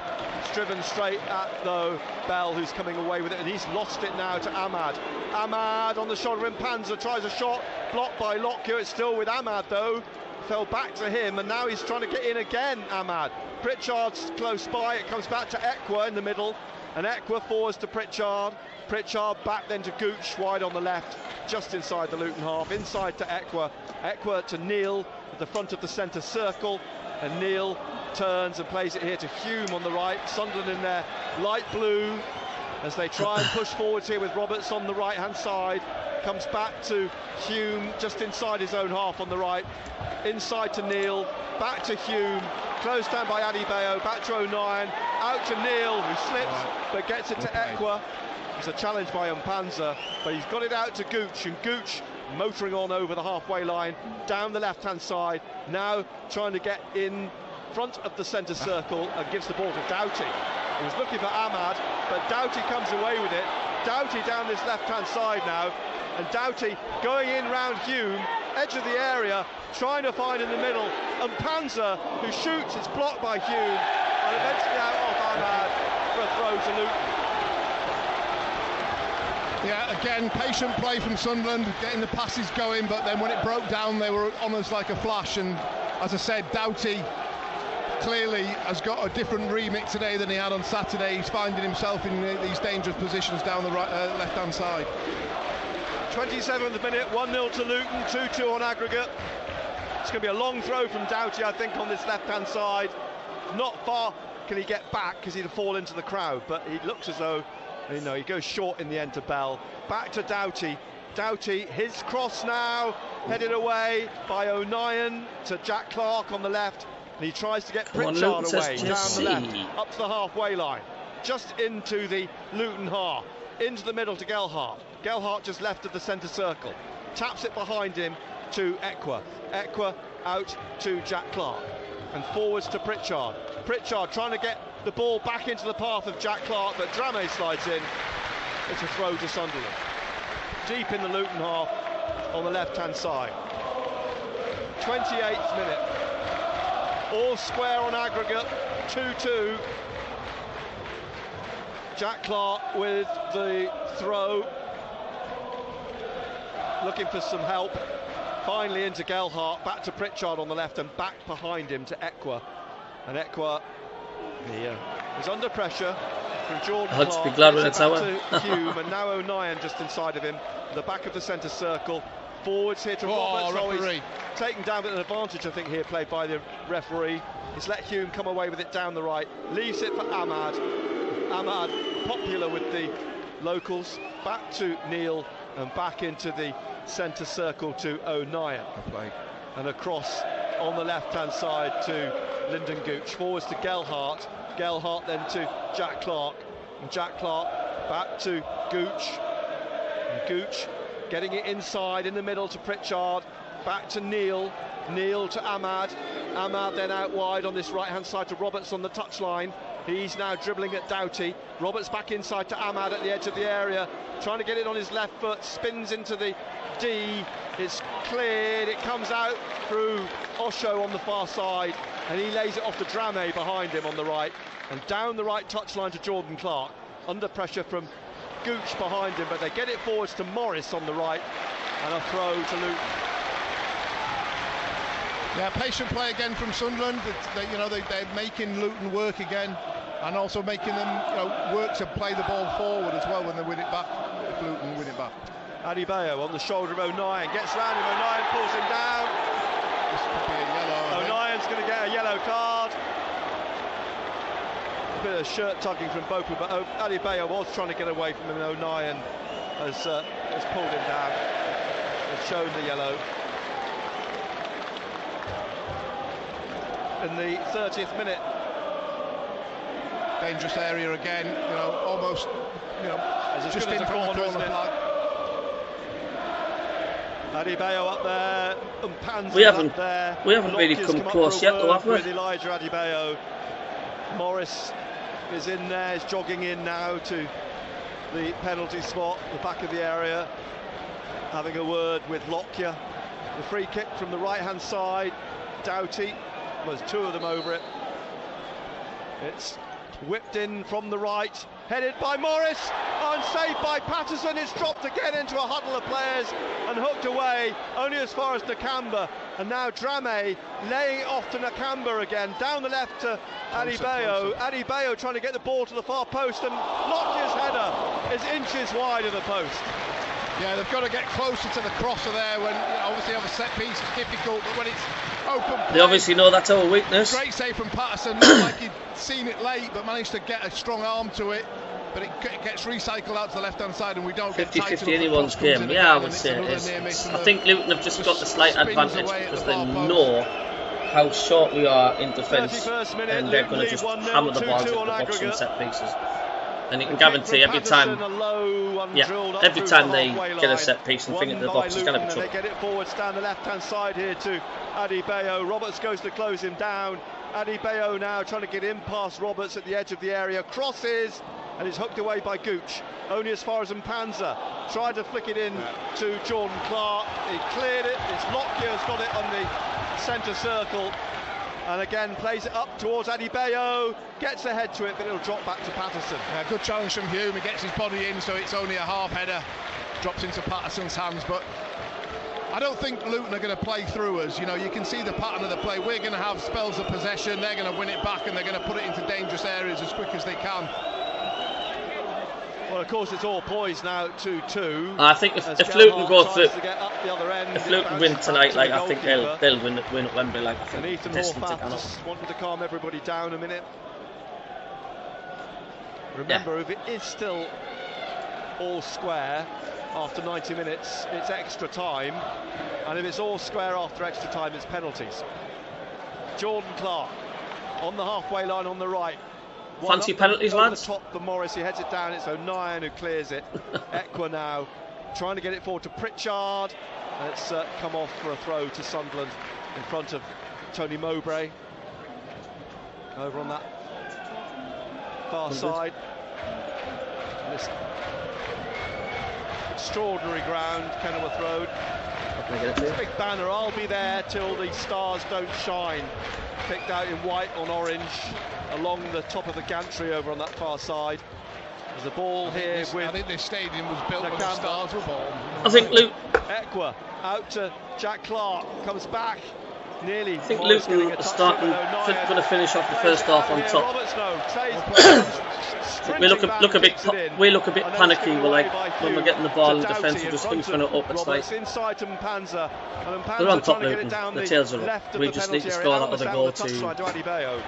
driven straight at though Bell, who's coming away with it, and he's lost it now to Ahmad. Ahmad on the shoulder of Mpanza, tries a shot, blocked by Lockyer. It's still with Ahmad though, fell back to him, and now he's trying to get in again, Ahmad. Pritchard's close by, it comes back to Ekwert in the middle, and Ekwert forwards to Pritchard. Pritchard back then to Gooch, wide on the left, just inside the Luton half, inside to Ekwert. Ekwert to Neil at the front of the centre circle, and Neil turns and plays it here to Hume on the right. Sunderland in their light blue as they try and push forwards here with Roberts on the right hand side. Comes back to Hume just inside his own half on the right, inside to Neil, back to Hume, closed down by Adebayo, back to O'Nien, out to Neil, who slips but gets it to Ekwert. It's a challenge by Mpanza, but he's got it out to Gooch, and Gooch motoring on over the halfway line down the left hand side, now trying to get in front of the centre circle and gives the ball to Doughty. He was looking for Ahmad, but Doughty comes away with it, Doughty down this left-hand side now, and Doughty going in round Hume, edge of the area, trying to find in the middle, and Panzer, who shoots, it's blocked by Hume, and eventually out off Ahmad for a throw to Luton. Yeah, again, patient play from Sunderland, getting the passes going, but then when it broke down, they were on us like a flash. And as I said, Doughty clearly has got a different remit today than he had on Saturday. He's finding himself in these dangerous positions down the left-hand side. 27th minute, 1-0 to Luton, 2-2 on aggregate. It's going to be a long throw from Doughty, I think, on this left-hand side. Not far can he get back, because he'd fall into the crowd, but he looks as though, you know, he goes short in the end to Bell. Back to Doughty. Doughty, his cross now, headed away by O'Nien to Jack Clark on the left. And he tries to get Pritchard away, down the left, up to the halfway line. Just into the Luton half. Into the middle to Gelhardt. Gelhardt just left of the centre circle. Taps it behind him to Ekwa. Ekwa out to Jack Clark. And forwards to Pritchard. Pritchard trying to get the ball back into the path of Jack Clark, but Dramé slides in. It's a throw to Sunderland. Deep in the Luton half on the left-hand side. 28th minute. All square on aggregate, 2-2. Jack Clark with the throw. Looking for some help. Finally into Gelhardt, back to Pritchard on the left and back behind him to Ekwa. And Ekwa is under pressure from Jordan Clark. I'll be glad when it's over. To Hume, and now O'Nien just inside of him, the back of the centre circle. Forwards here to Roberts. Referee. Taken down with an advantage, I think, here played by the referee. He's let Hume come away with it down the right. Leaves it for Ahmad. Ahmad, popular with the locals. Back to Neil and back into the centre circle to O'Nien. And across on the left-hand side to Lyndon Gooch. Forwards to Gelhardt. Gelhardt then to Jack Clark. And Jack Clark back to Gooch. And Gooch getting it inside in the middle to Pritchard. Back to Neil. Neil to Ahmad. Ahmad then out wide on this right-hand side to Roberts on the touchline. He's now dribbling at Doughty. Roberts back inside to Ahmad at the edge of the area. Trying to get it on his left foot. Spins into the D. It's cleared. It comes out through Osho on the far side. And he lays it off to Dramé behind him on the right. And down the right touchline to Jordan Clark. Under pressure from Gooch behind him. But they get it forwards to Morris on the right. And a throw to Luton. Yeah, patient play again from Sunderland. They're making Luton work again, and also making them work to play the ball forward as well when they win it back. If Luton win it back. Adebayo on the shoulder of O'Nien, gets round him. O'Nien pulls him down. This could be a yellow. O'Nien's going to get a yellow card. A bit of shirt tugging from Bopu, but Adebayo was trying to get away from him, and O'Nien has pulled him down. Has shown the yellow. In the 30th minute. Dangerous area again, almost, just in front of the corner flag. Adebayo up there, and Panzer we haven't really Lockie's come close yet, though, have we? With Elijah Adebayo. Morris is in there, is jogging in now to the penalty spot, the back of the area, having a word with Lockyer. The free kick from the right-hand side, Doughty. There's two of them over it. It's whipped in from the right, headed by Morris, and saved by Patterson. It's dropped again into a huddle of players and hooked away, only as far as Nakamba. And now Dramé laying it off to Nakamba again, down the left to Adebayo. Adebayo trying to get the ball to the far post, and Lockyer's header is inches wide of the post. Yeah, they've got to get closer to the crosser there. When obviously have a set piece, it's difficult, but when it's open play, they obviously know that's our weakness. Great save from Patterson. Looked like he'd seen it late, but managed to get a strong arm to it. But it gets recycled out to the left-hand side, and we don't get 50-50 anyone's game. Yeah, I would say it is. I think Luton have just got the slight advantage because they know how short we are in defence, and they're going to just hammer the balls into the box from set pieces. And you can guarantee every time they get a set piece and bring it to the box, it's going to be trouble. They get it forwards down the left-hand side here to Adebayo. Roberts goes to close him down. Adebayo now trying to get in past Roberts at the edge of the area. Crosses, and it's hooked away by Gooch. Only as far as Mpanza. Tried to flick it in to Jordan Clark. He cleared it. It's Lockyer has got it on the centre circle. And again, plays it up towards Adebayo. Gets the head to it, but it'll drop back to Patterson. Good challenge from Hume. He gets his body in, so it's only a half header. Drops into Patterson's hands, but I don't think Luton are going to play through us. You know, you can see the pattern of the play. We're going to have spells of possession. They're going to win it back, and they're going to put it into dangerous areas as quick as they can. Well, of course, it's all poised now 2-2. I think if Luton go through, if Luton win tonight, like I think they'll win at Wembley. Like I think. And Ethan Horvath just wanted to calm everybody down a minute. Remember, if it is still all square after 90 minutes, it's extra time, and if it's all square after extra time, it's penalties. Jordan Clark on the halfway line on the right. Fancy penalties, lads? The top for Morris, he heads it down. It's O'Nien who clears it. Ekwa now trying to get it forward to Pritchard, and it's come off for a throw to Sunderland in front of Tony Mowbray. Over on that far side. This extraordinary ground, Kenilworth Road. This big banner, I'll be there till the stars don't shine, picked out in white on orange along the top of the gantry over on that far side. There's a ball here with... I think this stadium was built when the stars were born. I think Luton... Ekwa out to Jack Clark, comes back. Nearly. I think Luton are going to finish off the first half on top. we look a bit panicky. We're like, when we're getting the ball in defence, we're just hoofing it up. It's like they're on top, Luton. The tails are up. We just need to score that other goal to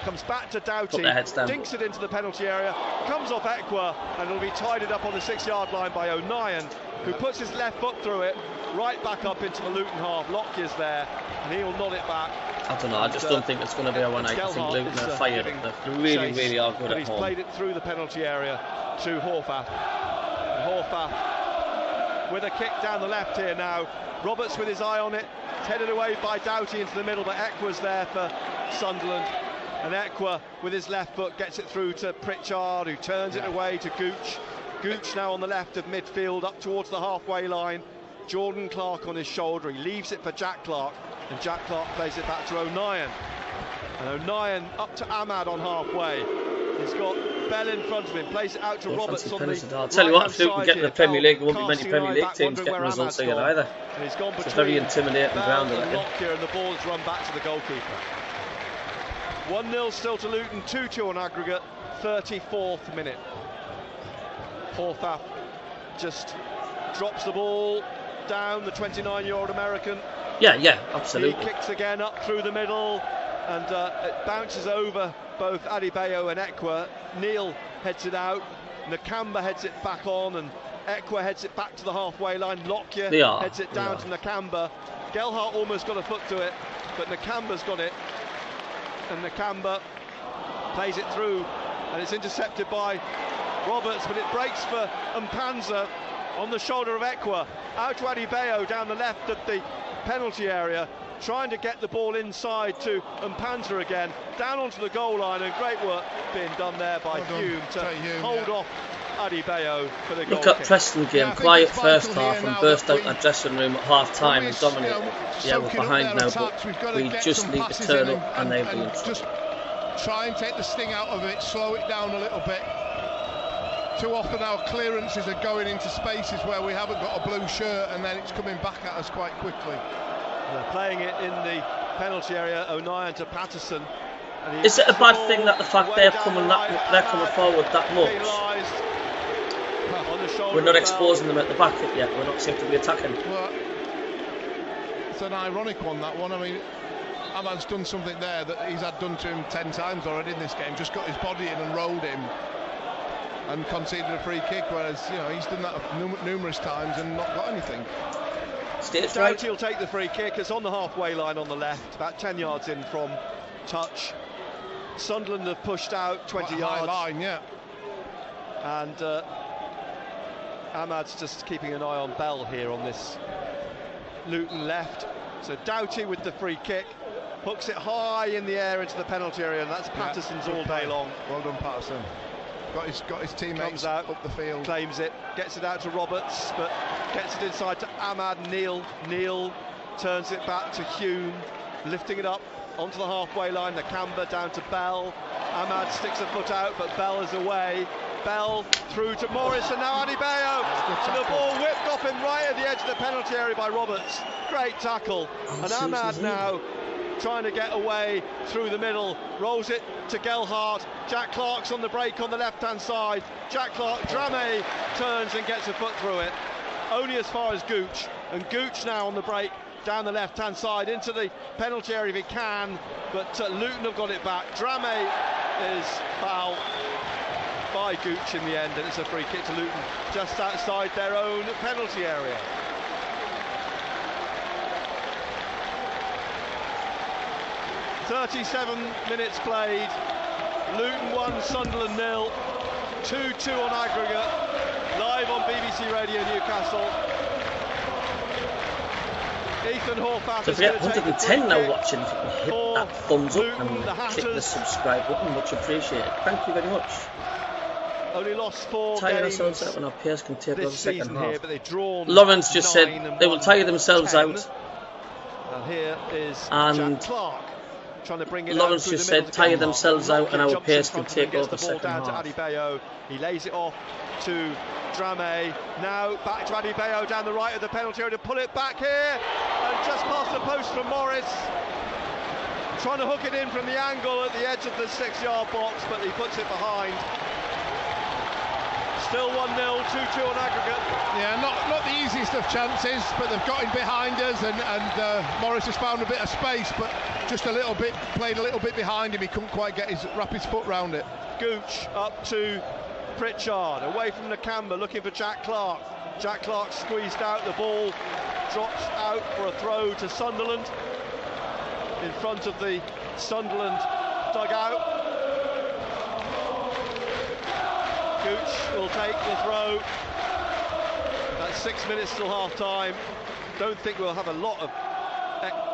comes back to Doughty, put their heads down. Dinks it into the penalty area, comes off Ekwa, and it'll be tidied up on the 6-yard line by O'Nien, who puts his left foot through it, right back up into the Luton half. Lockyer's there, and he'll nod it back. I don't know, I just don't think it's going to be a 1-8. I think Luton are fired. They really are good at home. He's played it through the penalty area to Horvath. Horvath with a kick down the left here now. Roberts with his eye on it. It's headed away by Doughty into the middle, but Ekwa's there for Sunderland. And Ekwa with his left foot gets it through to Pritchard, who turns it away to Gooch. Gooch now on the left of midfield, up towards the halfway line. Jordan Clark on his shoulder. He leaves it for Jack Clark, and Jack Clark plays it back to O'Nien. And O'Nien up to Ahmad on halfway. He's got Bell in front of him, plays it out to Roberts on the I'll tell you what, if Luton get to the Premier League, there won't be many Premier League teams getting results here either. And he's gone it's a very intimidating ground. And the ball's run back to the goalkeeper. 1-0 still to Luton, 2-2 on aggregate, 34th minute. Horvath just drops the ball down, the 29-year-old American. Yeah, absolutely. He kicks again up through the middle, and it bounces over both Adebayo and Ekwa. Neil heads it out, Nakamba heads it back on, and Ekwa heads it back to the halfway line. Lockyer heads it down to Nakamba. Gelhardt almost got a foot to it, but Nakamba's got it. And Nakamba plays it through, and it's intercepted by Roberts, but it breaks for Mpanza on the shoulder of Ekwa. Out to Adebayo down the left of the penalty area, trying to get the ball inside to Mpanza again, down onto the goal line, and great work being done there by Hume to hold off Adebayo for the goal. Look at Preston game, quiet first half and burst out that dressing room at half time and dominate. Yeah, we're behind now, but we just need to turn up, and they've been just try and take the sting out of it, slow it down a little bit. Too often our clearances are going into spaces where we haven't got a blue shirt, and then it's coming back at us quite quickly. They're playing it in the penalty area, O'Nien to Patterson. Is it a bad thing that the fact they're coming forward that much? We're not exposing them at the back yet. We're not seem to be attacking. Well, it's an ironic one, that one. I mean, Ahmad's done something there that he's had done to him 10 times already in this game. Just got his body in and rolled him, and conceded a free kick. Whereas, you know, he's done that numerous times and not got anything. Doughty will take the free kick. It's on the halfway line on the left, about 10 yards in from touch. Sunderland have pushed out 20 yards. Line, yeah. And Ahmad's just keeping an eye on Bell here on this Luton left. So Doughty with the free kick, hooks it high in the air into the penalty area, and that's Patterson's all day long. Well done, Patterson. got his teammates out, up the field. Claims it, gets it out to Roberts, but gets it inside to Ahmad. Neil turns it back to Hume, lifting it up onto the halfway line. Nakamba down to Bell. Ahmad sticks a foot out, but Bell is away. Bell through to Morris, and now Adebayo. And the ball whipped off him right at the edge of the penalty area by Roberts. Great tackle. And Ahmad now trying to get away through the middle, rolls it to Gelhardt. Jack Clark's on the break on the left-hand side. Jack Clark, Drame turns and gets a foot through it, only as far as Gooch. And Gooch now on the break down the left-hand side into the penalty area if he can, but Luton have got it back. Drame is fouled by Gooch in the end, and it's a free kick to Luton just outside their own penalty area. "37 minutes played, Luton 1, Sunderland 0, 2-2 on aggregate, live on BBC Radio Newcastle. Ethan Horvath is going to take 110 now watching. If you can hit that thumbs up and click the subscribe button, much appreciated. Thank you very much. Only lost 4 tire games themselves out when our peers can take over the second half. Here, but they've drawn Lawrence just said they will tire themselves 10. out. And here is and Jack Clark trying to bring it Lawrence just said tire themselves out and our peers can take over the second half. Down to Adebayo. He lays it off to Drame. Now back to Adebayo down the right of the penalty area to pull it back here, and just past the post from Morris. Trying to hook it in from the angle at the edge of the 6-yard box, but he puts it behind. Still 1-0, 2-2 on aggregate. Yeah, not the easiest of chances, but they've got him behind us, and Morris has found a bit of space, but just played a little bit behind him. He couldn't quite wrap his foot round it. Gooch up to Pritchard, away from Nakamba, looking for Jack Clark. Jack Clark squeezed out, the ball drops out for a throw to Sunderland, in front of the Sunderland dugout. Gooch will take the throw. That's 6 minutes till half time. Don't think we'll have a lot of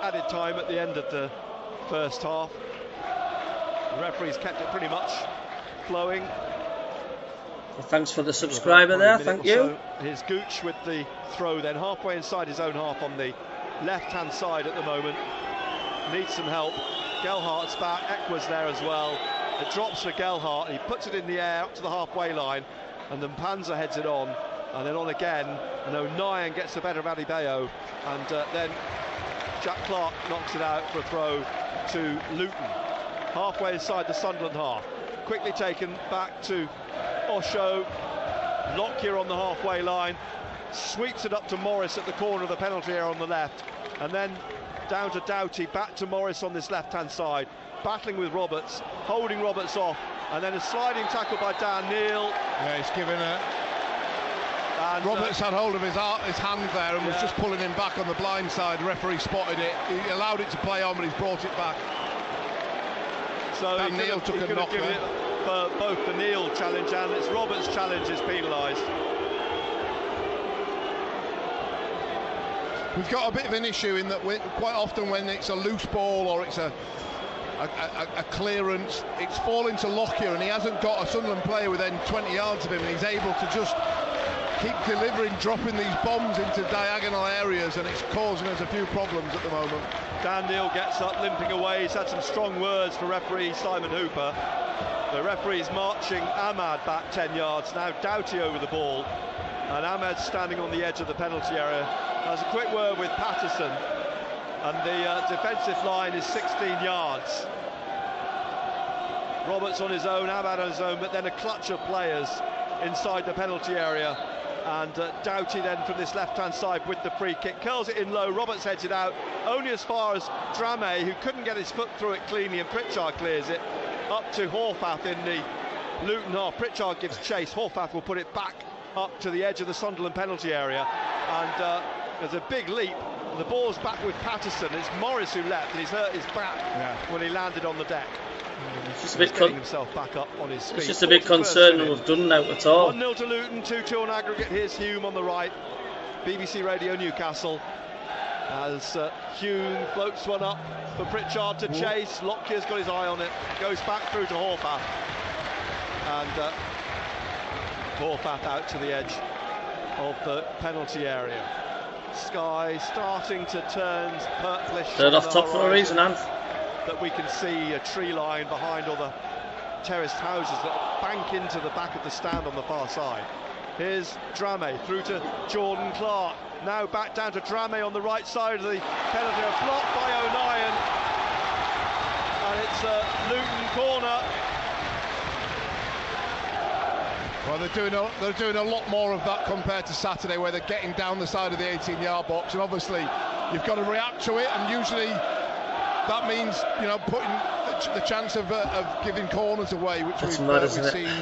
added time at the end of the first half. The referee's kept it pretty much flowing. Well, thanks for the subscriber there, thank you. So here's Gooch with the throw then, halfway inside his own half on the left-hand side at the moment. Needs some help. Gelhardt's back, Ekwa's there as well. It drops for Gelhardt, he puts it in the air up to the halfway line, and then Panzer heads it on, and then on again, and O'Nien gets the better of Adebayo, and then Jack Clark knocks it out for a throw to Luton. Halfway inside the Sunderland half. Quickly taken back to Osho. Lockyer on the halfway line. Sweeps it up to Morris at the corner of the penalty area on the left. And then down to Doughty, back to Morris on this left-hand side. Battling with Roberts, holding Roberts off. And then a sliding tackle by Dan Neal. Yeah, he's given it. And Roberts had hold of his hand there and was just pulling him back on the blind side. Referee spotted it. He allowed it to play on, but he's brought it back. So Dan Neal took a knock there. For both the Neal challenge and it's Roberts' challenge is penalised. We've got a bit of an issue in that quite often when it's a loose ball or it's a clearance, it's falling to Lockyer, and he hasn't got a Sunderland player within 20 yards of him, and he's able to just keep delivering, dropping these bombs into diagonal areas, and it's causing us a few problems at the moment. Dan Neal gets up, limping away. He's had some strong words for referee Simon Hooper. The referee's marching Ahmad back 10 yards. Now Doughty over the ball, and Ahmad's standing on the edge of the penalty area. Has a quick word with Patterson, and the defensive line is 16 yards. Roberts on his own, Ahmad on his own, but then a clutch of players inside the penalty area. And Doughty then from this left-hand side with the free kick, curls it in low. Roberts heads it out only as far as Drame, who couldn't get his foot through it cleanly, and Pritchard clears it up to Horvath in the Luton half. Pritchard gives chase. Horvath will put it back up to the edge of the Sunderland penalty area, and there's a big leap. The ball's back with Patterson. It's Morris who left, and he's hurt his back when he landed on the deck. It's just a bit getting himself back up on his feet. It's just a bit concerning we've done now at all. 1-0 to Luton, 2-2 on aggregate. Here's Hume on the right. BBC Radio Newcastle. As Hume floats one up for Pritchard to chase. Lockyer's got his eye on it. Goes back through to Horvath. and Borfath out to the edge of the penalty area. Sky starting to turn purplish. Third off top for a reason, and that we can see a tree line behind all the terraced houses that bank into the back of the stand on the far side. Here's Drame through to Jordan Clark. Now back down to Drame on the right side of the penalty, blocked by O'Nien, and it's a Luton corner. Well, they're doing a lot more of that compared to Saturday, where they're getting down the side of the 18-yard box, and obviously you've got to react to it, and usually that means, you know, putting the chance of giving corners away, which we've seen.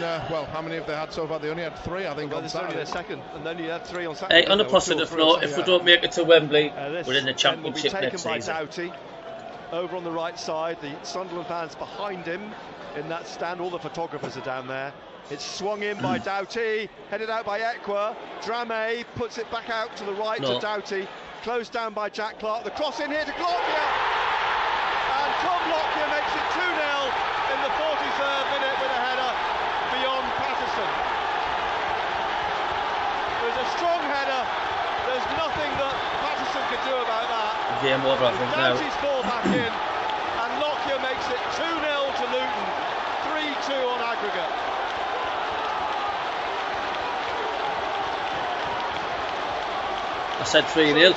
Well, how many have they had so far? They only had 3, I think, on Saturday. Only their second, and then you had 3 on Saturday. Hey, on a positive note, if we don't make it to Wembley, we're in the Championship next season. By Doughty, over on the right side, the Sunderland fans behind him in that stand. All the photographers are down there. It's swung in by Doughty, headed out by Ekwa. Drame puts it back out to the right to Doughty, closed down by Jack Clark. The cross in here to Lockyer, and Tom Lockyer makes it 2-0 in the 43rd minute with a header beyond Patterson. It was a strong header. There's nothing that Patterson could do about that. Game over, I think, now. Doughty's ball back in, and Lockyer makes it 2-0 to Luton, 3-2 on aggregate. I said 3-0.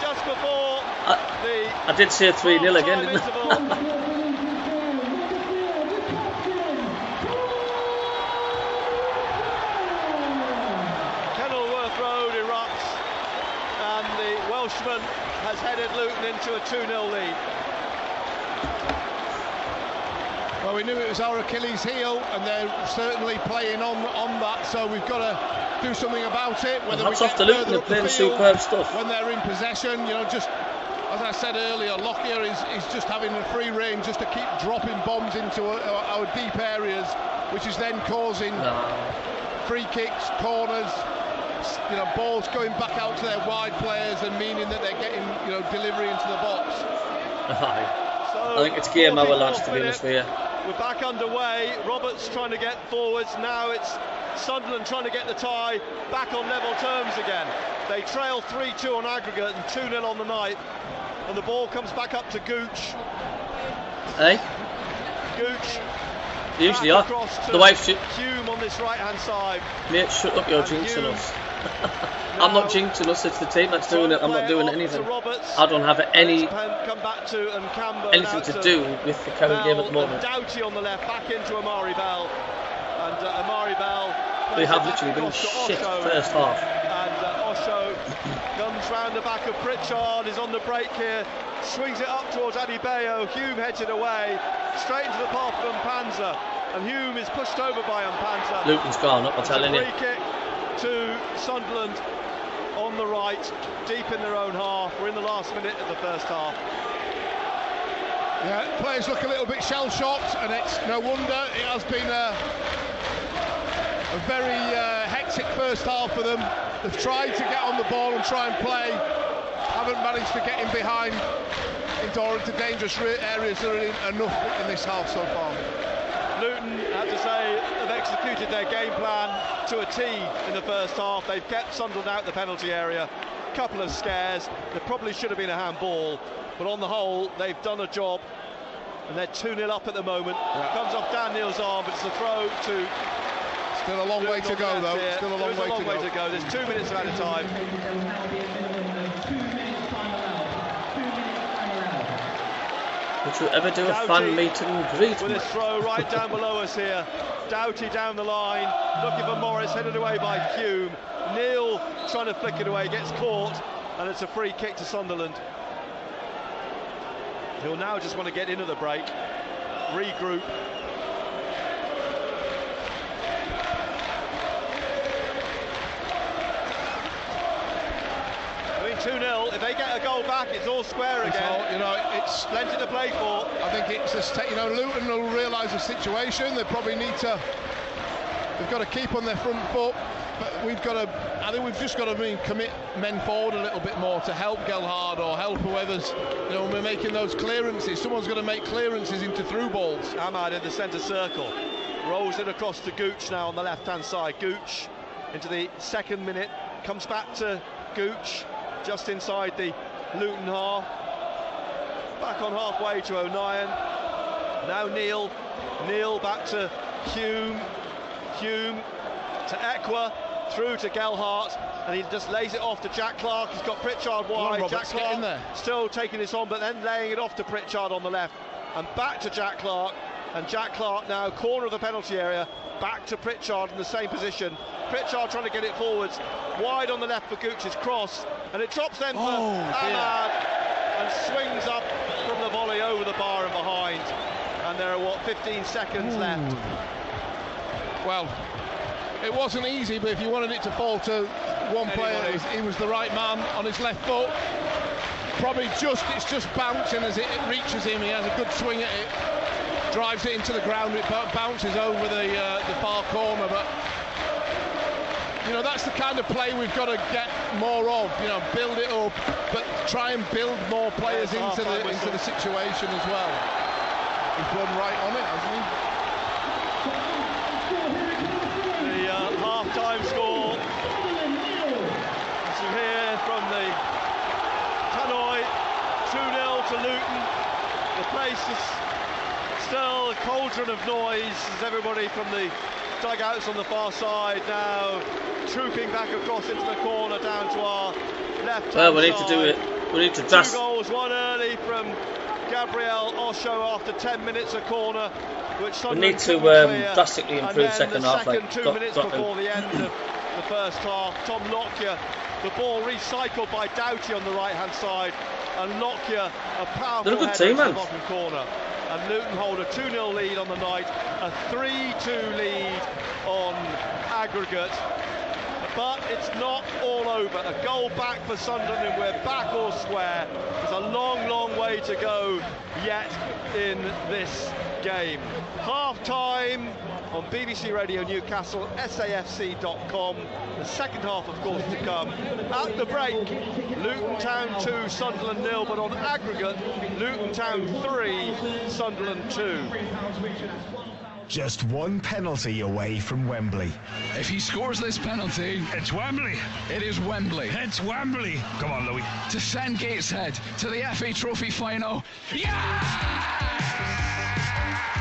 I did say 3-0 again, didn't I? Kenilworth Road erupts, and the Welshman has headed Luton into a 2-0 lead. Well, we knew it was our Achilles heel, and they're certainly playing on that, so we've got to do something about it. Whether that's off the Luton, they're playing superb stuff. When they're in possession, you know, just as I said earlier, Lockyer is just having a free rein just to keep dropping bombs into our deep areas, which is then causing free kicks, corners, you know, balls going back out to their wide players, and meaning that they're getting, you know, delivery into the box. I think it's game hour, lads, to be honest with you. We're back underway. Roberts trying to get forwards. Now it's Sunderland trying to get the tie back on level terms again. They trail 3-2 on aggregate and 2-0 on the night. And the ball comes back up to Gooch. Hey? Gooch. They usually are. The wife should. Hume on this right-hand side. Mate, shut up, you're jinxing us. I'm not jinxing us, it's the team that's doing it. I'm not doing anything. I don't have anything to do with the current game at the moment. Doughty on the left, back into Amari Bell. And Amari Bell. They have literally been shit first half. And Osho comes round the back of Pritchard, is on the break here, swings it up towards Adebayo. Hume heads it away, straight into the path of Mpanza. And Hume is pushed over by Mpanza. Luton's gone up, I'm telling you. Free kick to Sunderland on the right, deep in their own half. We're in the last minute of the first half. Yeah, players look a little bit shell-shocked, and it's no wonder. It has been a very hectic first half for them. They've tried to get on the ball and try and play, haven't managed to get in behind into dangerous areas. There are enough in this half so far. Luton, I have to say, have executed their game plan to a T in the first half. They've kept Sunderland out the penalty area. A couple of scares. There probably should have been a handball, but on the whole, they've done a job. And they're 2-0 up at the moment. Yeah. Comes off Dan Neal's arm, but it's a throw to... Still a long way to go, though. Still a long way to go. There's 2 minutes out of time. Would you ever do a fan meet and greet? With a throw right down below us here. Doughty down the line, looking for Morris, headed away by Hume. Neal trying to flick it away, gets caught, and it's a free kick to Sunderland. He'll now just want to get into the break, regroup. I mean, 2-0, if they get a goal back, it's all square again. You know, it's plenty to play for. I think it's just, you know, Luton will realise the situation. They probably need to, they've got to keep on their front foot. But we've got to, I think we've just got to commit men forward a little bit more to help Gelhard or help whoever's, you know, when we're making those clearances. Someone's got to make clearances into through balls. Ahmad in the centre circle. Rolls it across to Gooch now on the left-hand side. Gooch into the second minute, comes back to Gooch, just inside the Luton half. Back on halfway to O'Nien. Now Neil back to Hume to Equa, through to Gelhardt, and he just lays it off to Jack Clark. He's got Pritchard wide. Jack Clark still taking this on, but then laying it off to Pritchard on the left, and back to Jack Clark. And Jack Clark now corner of the penalty area, back to Pritchard in the same position. Pritchard trying to get it forwards, wide on the left for Gooch's cross, and it drops then for Ahmad, and swings up from the volley over the bar and behind. And there are 15 seconds left. Well, it wasn't easy, but if you wanted it to fall to one player, he was the right man on his left foot. Probably it's just bouncing as it reaches him. He has a good swing at it, drives it into the ground, it bounces over the far corner. But you know, that's the kind of play we've got to get more of. You know, build it up, but try and build more players into the situation as well. He's run right on it, hasn't he? The half-time score, as you hear from the tannoy, 2-0 to Luton. The place is still a cauldron of noise as everybody from the dugouts on the far side now trooping back across into the corner down to our left. Well, we need to do it. We need to just. 2 goals, one early from Gabriel Osho after 10 minutes a corner, which we need to drastically improve second half. Like 2 minutes before the end of the first half, Tom Lockyer, the ball recycled by Doughty on the right-hand side, and Lockyer a powerful header in the bottom corner. And Luton hold a 2-0 lead on the night, a 3-2 lead on aggregate. But it's not all over. A goal back for Sunderland, and we're back all square. There's a long, long way to go yet in this game. Half-time on BBC Radio Newcastle, safc.com. The second half, of course, to come. At the break, Luton Town 2, Sunderland 0, but on aggregate, Luton Town 3, Sunderland 2. Just one penalty away from Wembley. If he scores this penalty, it's Wembley. It is Wembley. It's Wembley. Come on, Louis. To send Gateshead to the FA Trophy final. Yeah!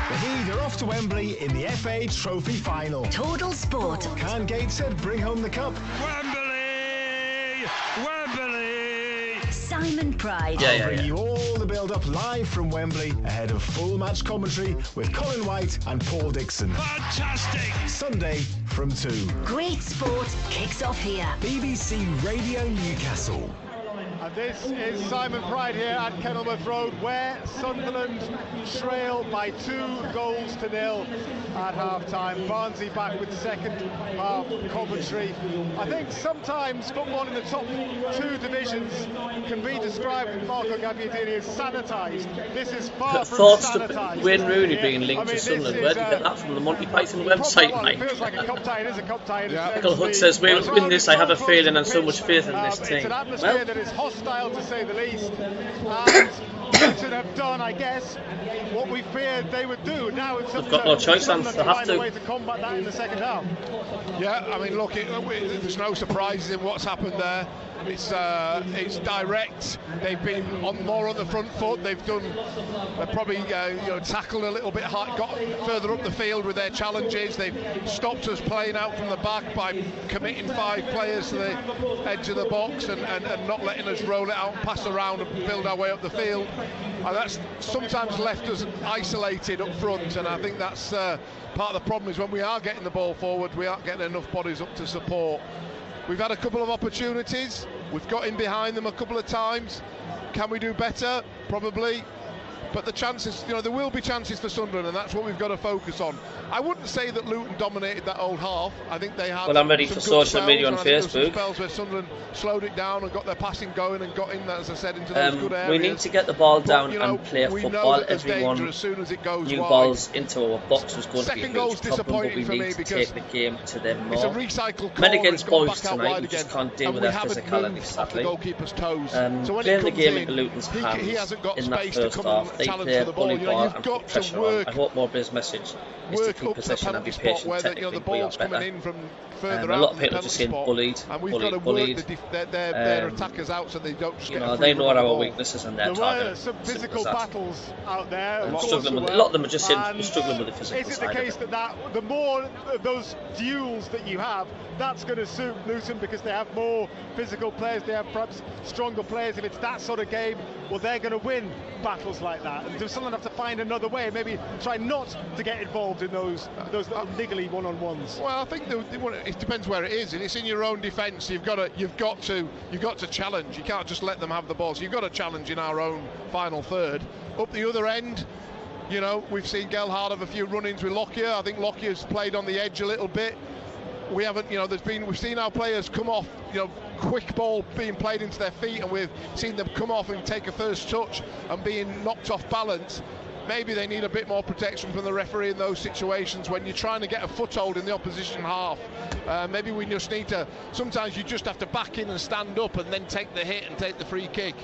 The Heat are off to Wembley in the FA Trophy final. Total Sport. Can Gateshead bring home the cup? Wembley! Wembley! Simon Pride. I'll bring you all the build-up live from Wembley ahead of full match commentary with Colin White and Paul Dixon. Fantastic! Sunday from 2. Great sport kicks off here. BBC Radio Newcastle. And this is Simon Pride here at Kenilworth Road, where Sunderland trail by 2-0 at half-time. Barnsley back with second half commentary. I think sometimes football in the top 2 divisions can be described, Marco Gabbiadini, as sanitised. This is far from sanitised. Wayne Rooney being linked to Sunderland. Where did you get that from? The Monty Python website, mate? It feels like a cup tie. It is a cup tie. Michael Hook says, we'll win this. I have a feeling and so much faith in this team. It's an atmosphere that is hostile, to say the least, and Luton have done, I guess, what we feared they would do. Now it's they've got no choice, and they have to find a way to combat that in the second half. Yeah, I mean, look, there's no surprises in what's happened there. It's direct. They've been more on the front foot. They've probably tackled a little bit hard, got further up the field with their challenges. They've stopped us playing out from the back by committing 5 players to the edge of the box and not letting us roll it out, pass around and build our way up the field. And that's sometimes left us isolated up front, and I think that's part of the problem is when we are getting the ball forward, we aren't getting enough bodies up to support. We've had a couple of opportunities. We've got in behind them a couple of times. Can we do better? Probably. But the chances, there will be chances for Sunderland, and that's what we've got to focus on. I wouldn't say that Luton dominated that old half. I think they had. Well, I'm ready for social media on Facebook. Spells where Sunderland slowed it down and got their passing going and got in, as I said, into those good areas. We need to get the ball down and play football. Everyone, as soon as it goes new wide. Balls into our box was going Second to be a huge problem, but we need to take the game to them more. It's a recycled Men against boys tonight, we just can't deal with their physicality, sadly. So playing the game into Luton's hands in that first half, challenge for the ball. You know, you've got to work. I hope Mowbray's message is to keep possession and be patient. Where the ball's coming in from further out. A lot of people are just saying bullied, and we've got to work their attackers out so they don't just get they know our weaknesses and their target. There were some physical battles out there. A lot of them are just struggling with the physical side. Is it the case that the more those duels that you have, that's going to suit Luton because they have more physical players, they have perhaps stronger players? If it's that sort of game, well, they're going to win battles like that. And does someone have to find another way, maybe try not to get involved in those little niggly one-on-ones? Well, I think it depends where it is. If it's in your own defence, you've got to challenge. You can't just let them have the ball. So you've got to challenge in our own final third. Up the other end, you know, we've seen Gelhardt have a few run-ins with Lockyer. I think Lockyer's played on the edge a little bit. We haven't, you know, we've seen our players come off, you know, quick ball being played into their feet, and we've seen them come off and take a first touch and being knocked off balance. Maybe they need a bit more protection from the referee in those situations when you're trying to get a foothold in the opposition half. Maybe we just need to, sometimes you just have to back in and stand up and then take the hit and take the free kick.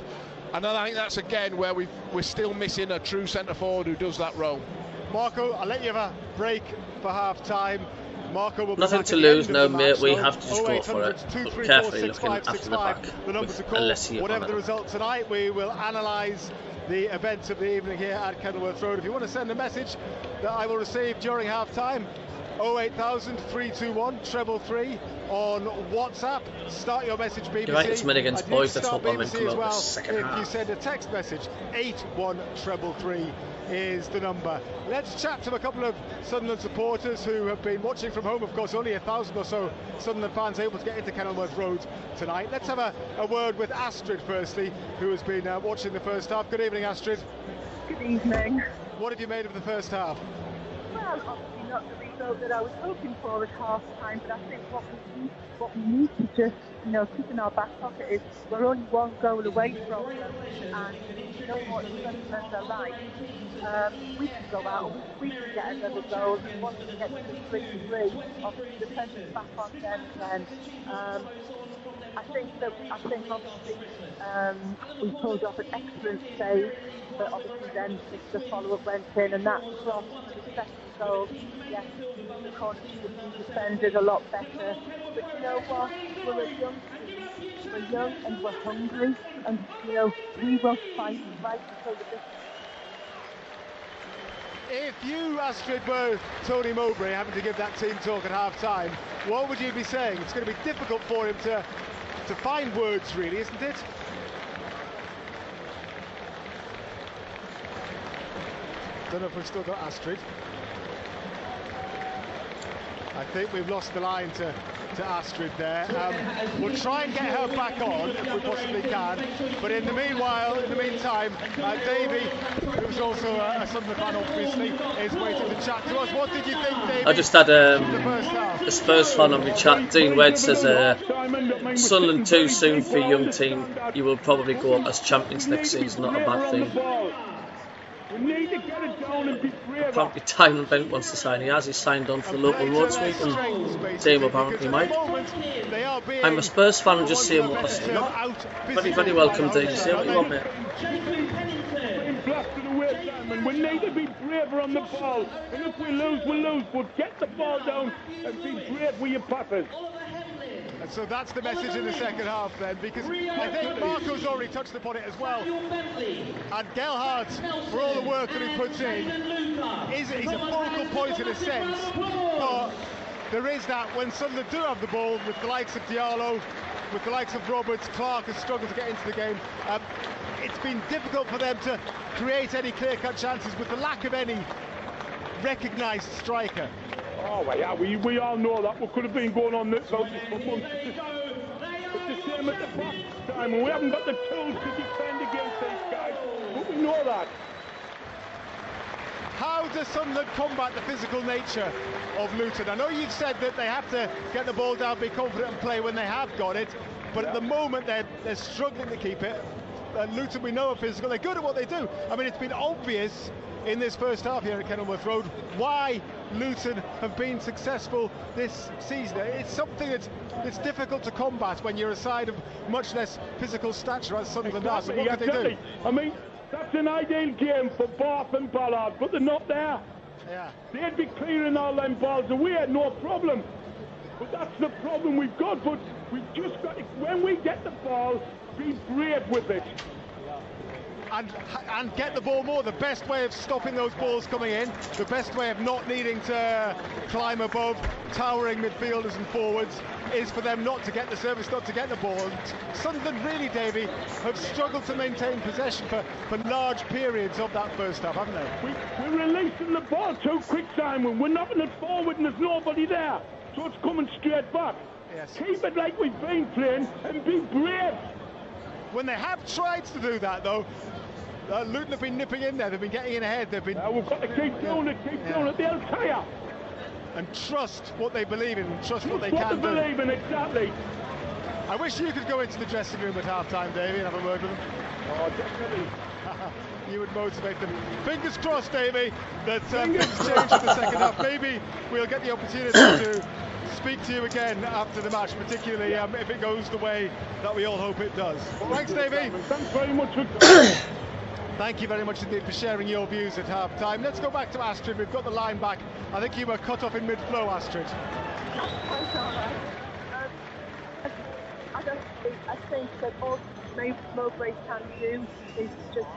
And I think that's again where we're still missing a true centre forward who does that role. Marco, I'll let you have a break for half time. Marco will nothing to lose now, mate. We have to just go for it. But carefully looking after the back. Whatever the result tonight, we will analyse the events of the evening here at Kenilworth Road. If you want to send a message that I will receive during half time, 08000 321 333 on WhatsApp. Start your message, BBC. You're right, it's men against boys. That's what I'm come out the second half. If you send a text message, 81333 is the number. Let's chat to a couple of Sunderland supporters who have been watching from home. Of course, only 1,000 or so Sunderland fans able to get into Kenilworth Road tonight. Let's have a word with Astrid firstly, who has been watching the first half. Good evening, Astrid. Good evening. What have you made of the first half? Well, obviously not the result that I was hoping for at half time, but I think what we need to just, you know, keep in our back pocket is we're only one goal away from them, and you know what Sunderland are like. We can go out and we can get another goal, and once we get to the 3-3, obviously the pressure's back on them again. I think obviously we pulled off an excellent save, but obviously then the follow-up went in, and that cross for the second goal, yes, the corner should have been defended a lot better. But you know what? We're a young team, we're young and we're hungry, and you know, we will fight right until the victory. If you, Astrid, were Tony Mowbray having to give that team talk at half-time, what would you be saying? It's going to be difficult for him to find words, really, isn't it? Don't know if we've still got Astrid. I think we've lost the line to Astrid there. We'll try and get her back on if we possibly can. But in the meantime, Davey, who's also a Sunderland fan, obviously, is waiting to chat to us. What did you think, Davey? I just had a Spurs fan on my chat. Dean Wed says, Sunderland too soon for a young team. You will probably go up as champions next season. Not a bad thing. We need to get it down and be brave. Apparently Tyron Bent wants to sign. He has. He's signed on for the local road sweep, and Dave apparently might. I'm a Spurs fan and just saying what I see. Very, very welcome, Dave. Say what you want, mate. We need to be braver on the ball, and if we lose, we lose, but get the ball down and be brave with your passes. And so that's the message in the second half then, because I think Marco's already touched upon it as well. And Gelhardt, for all the work that he puts in, he's a focal point in a sense, but there is that when Sunderland do have the ball with the likes of Diallo, with the likes of Roberts, Clark has struggled to get into the game. It's been difficult for them to create any clear-cut chances with the lack of any recognised striker. Oh, well, yeah, we all know that. What could have been going on this for months. It's the same at the back time, and we haven't got the tools to defend against these guys, but we know that. How does Sunderland combat the physical nature of Luton? I know you've said that they have to get the ball down, be confident and play when they have got it, but at the moment they're struggling to keep it. Luton, we know, are physical. They're good at what they do. I mean, it's been obvious in this first half here at Kenilworth Road why Luton have been successful this season. It's something that's difficult to combat when you're a side of much less physical stature as Sunderland are. So what can they do? I mean, That's an ideal game for Bath and Ballard, but they're not there. Yeah. They'd be clearing all them balls away, no problem. But that's the problem we've got. But we've just got to, when we get the ball, be brave with it. And get the ball more. The best way of stopping those balls coming in, the best way of not needing to climb above towering midfielders and forwards, is for them not to get the service, not to get the ball. Sunderland really, Davey, have struggled to maintain possession for large periods of that first half, haven't they? We're releasing the ball too quick, Simon. We're knocking it forward and there's nobody there. So it's coming straight back. Yes. Keep it like we've been playing and be brave. When they have tried to do that, though, Luton have been nipping in there. They've been getting in ahead. They've been. We've got to keep doing it. Keep doing it. They'll tire. And trust what they believe in. And trust what they can do. What they believe in, exactly. I wish you could go into the dressing room at half-time, Davey, and have a word with them. Oh, definitely. You would motivate them. Fingers crossed, Davey, that things change in the second half. Maybe we'll get the opportunity to speak to you again after the match, particularly if it goes the way that we all hope it does. Well, thanks, Davey. Thanks very much for Thank you very much indeed for sharing your views at half-time. Let's go back to Astrid. We've got the line back. I think you were cut off in mid-flow, Astrid. That's all right. I think that all Mowbray can do is just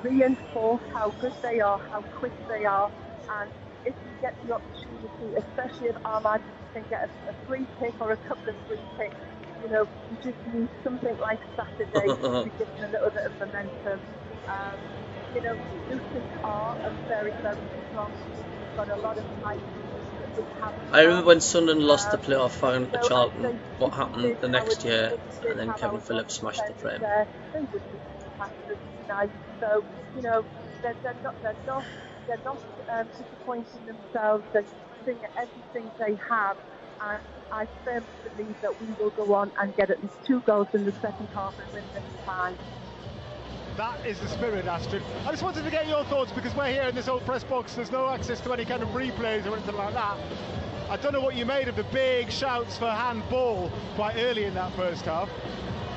reinforce how good they are, how quick they are, and if you get the opportunity, especially if Ahmad can get a free kick or a couple of free kicks, you know, you just need something like Saturday to give them a little bit of momentum. You know, Luton are a very, very strong team. We've got a lot of height. I remember when Sunderland lost the playoff final to Charlton, what happened the next year, and then Kevin Phillips smashed the frame. They would be fantastic. So, you know, they're not disappointing themselves. They're doing everything they have, and I firmly believe that we will go on and get at least 2 goals in the second half and win this tie. That is the spirit, Astrid. I just wanted to get your thoughts, because we're here in this old press box. There's no access to any kind of replays or anything like that. I don't know what you made of the big shouts for handball quite early in that first half.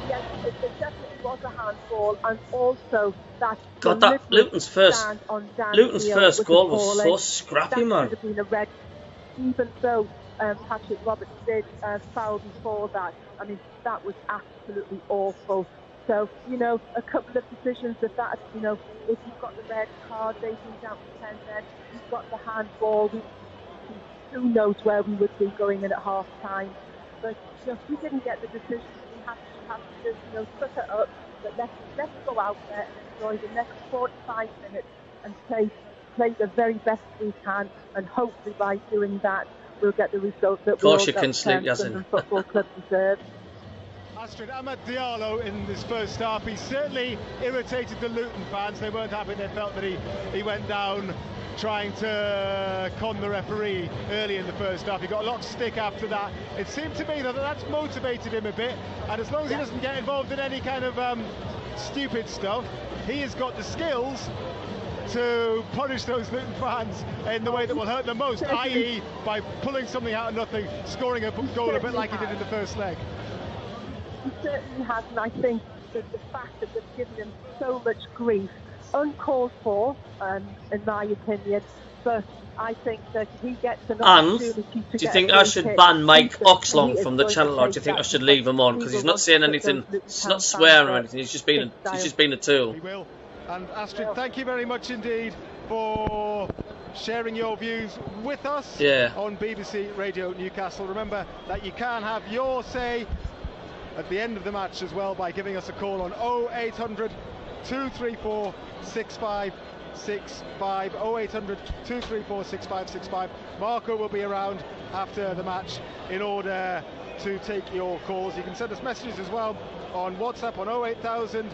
Yes, it definitely was a handball, and also that. God, that Luton's first goal was so scrappy, man. That could have been a red, even though Patrick Roberts did foul before that. I mean, that was absolutely awful. So, you know, a couple of decisions of that, you know, if you've got the red card, they've been down to 10 men, you've got the handball, who knows where we would be going in at half time. But, you know, we didn't get the decisions. We have to just, you know, suck it up. But let's go out there and enjoy the next 45 minutes and play the very best we can. And hopefully by doing that, we'll get the result that we all got Sunderland Football Club deserves. Astrid, Amad Diallo in this first half, he certainly irritated the Luton fans. They weren't happy. They felt that he went down trying to con the referee early in the first half. He got a lot of stick after that. It seemed to me that that's motivated him a bit, and as long as he doesn't get involved in any kind of stupid stuff, he has got the skills to punish those Luton fans in the way that will hurt them most, i.e. by pulling something out of nothing, scoring a goal a bit like he did in the first leg. He certainly has, and I think that the fact that they've given him so much grief, uncalled for, in my opinion, but I think that he gets an opportunity to do you think I should ban Mike Oxlong from the channel, or do you think I should leave him on, because he's not saying anything, he's not swearing or anything, he's just been a tool. He will. And Astrid, thank you very much indeed for sharing your views with us on BBC Radio Newcastle. Remember that you can have your say at the end of the match as well by giving us a call on 0800 234 6565, 0800 234 6565. Marco will be around after the match in order to take your calls. You can send us messages as well on WhatsApp on 08000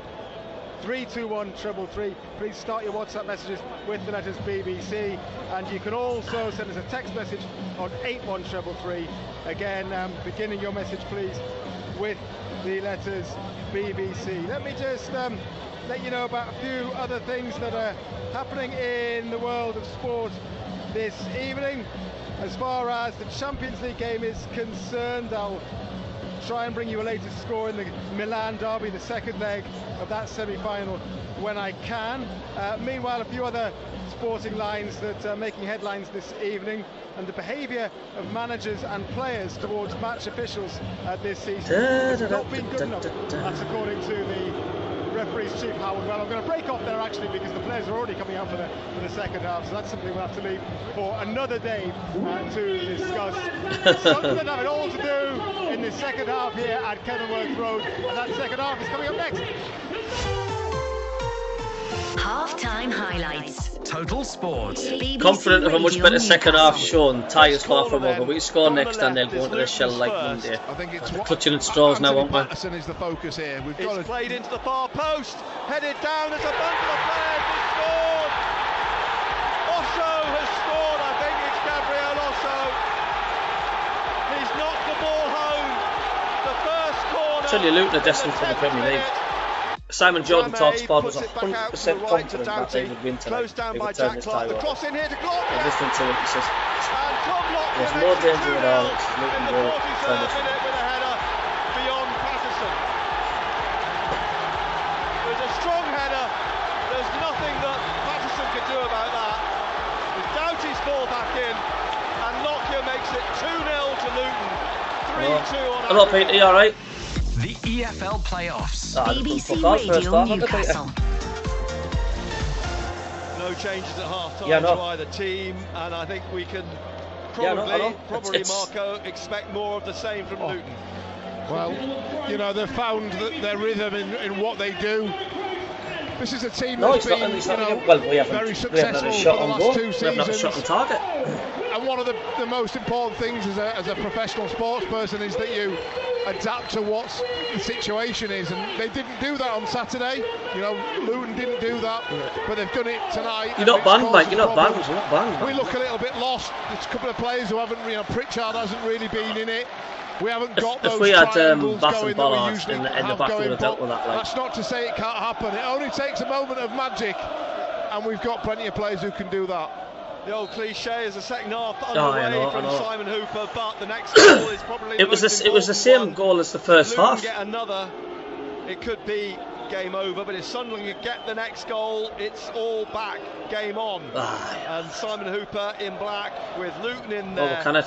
321 333. Please start your WhatsApp messages with the letters BBC, and you can also send us a text message on 81333. Again, beginning your message please with the letters BBC. Let me just let you know about a few other things that are happening in the world of sport this evening. As far as the Champions League game is concerned, I'll try and bring you a latest score in the Milan derby, the second leg of that semi-final when I can. Meanwhile, a few other sporting lines that are making headlines this evening, and the behaviour of managers and players towards match officials this season has not been good enough. That's according to the referee's chief, Howard. Well, I'm going to break off there actually because the players are already coming out for the second half, so that's something we'll have to leave for another day to discuss. Something have it all to do in the second half here at Kenilworth Road, and that second half is coming up next. Half-time highlights. Total Sport. BBC confident of a much better second half, Sean. Tigers far from over. We score next and they'll go into the shell like Monday. Clutching at straws now, won't we? Patterson is the focus here. It's played into the far post, headed down as a bundle of players has scored. Osso has scored. I think it's Gabriel Osso. He's knocked the ball home. The first corner. I tell you, Luton are destined for the Premier League. Simon Jordan Talksport was 100% confident that they would win tonight. They would turn this tie over. I listened to what he says. There's no danger at all. It's Luton goal. Beyond Patterson. There's a strong header. There's nothing that Patterson could do about that. With Doughty's ball back in, and Lockyer makes it 2-0 to Luton. 3-2 on. Hello, Pete. Are you alright? The EFL playoffs. BBC Radio Newcastle. No changes at half-time to either team, and I think we can probably Marco, expect more of the same from Luton. Well, you know, they've found their rhythm in what they do. This is a team that's been very successful for the last 2 seasons. We haven't had a shot on target. And one of the most important things as a professional sports person is that you adapt to what the situation is, and they didn't do that on Saturday. You know, Luton didn't do that, but they've done it tonight. You're not banned, mate. You're not banned. You're not banned. We look a little bit lost. There's a couple of players who haven't, you know, Pritchard hasn't really been in it. We haven't got those triangles going that we usually have going, but that's not to say it can't happen. It only takes a moment of magic, and we've got plenty of players who can do that. The old cliche is a second half underway from Simon Hooper, but the next goal is probably it was the same goal as the first half. Get another, it could be game over, but if Sunderland could get the next goal, it's all back, game on. And Simon Hooper in black with Luton in there. Oh, can it?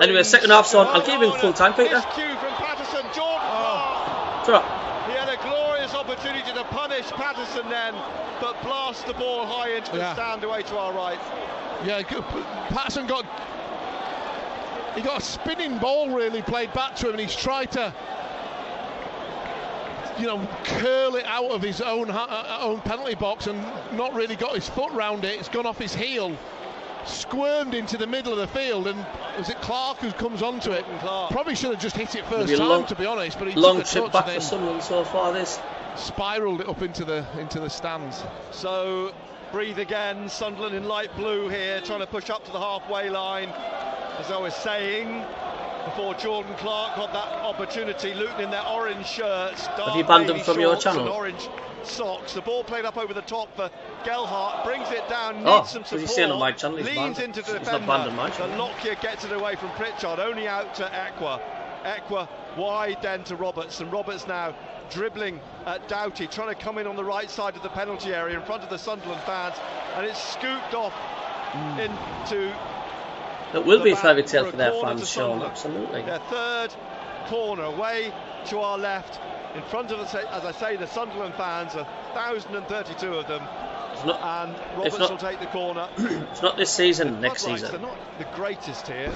Anyway, second half's on. I'll give him full time, Peter. Cue from Patterson, Jordan. He had a glorious opportunity to punish Patterson then, but blast the ball high into the stand away to our right. Yeah, Patterson got a spinning ball really played back to him, and he's tried to, you know, curl it out of his own penalty box and not really got his foot round it. It's gone off his heel, squirmed into the middle of the field, and was it Clark who comes onto it? Probably should have just hit it first time, to be honest. But he long trip back for Sunderland so far. This spiralled it up into the stands. So breathe again. Sunderland in light blue here, trying to push up to the halfway line. As I was saying before, Jordan Clark got that opportunity. Luton in their orange shirts. Have you banned them from your channel? Orange socks. The ball played up over the top for Gelhardt. Brings it down. Needs some support. He's saying on my channel, he's leans banned. into the He's defender. not banned on my channel. But Lockyer gets it away from Pritchard. Only out to Ekwah. Ekwah wide then to Roberts, and Roberts now dribbling at Doughty, trying to come in on the right side of the penalty area in front of the Sunderland fans, and it's scooped off into. It will be a fairy tale for their fans, Sean. Absolutely. Their third corner away to our left, in front of us, as I say, the Sunderland fans, 1,032 of them. And Roberts will take the corner. It's not this season, next season. They're not the greatest here.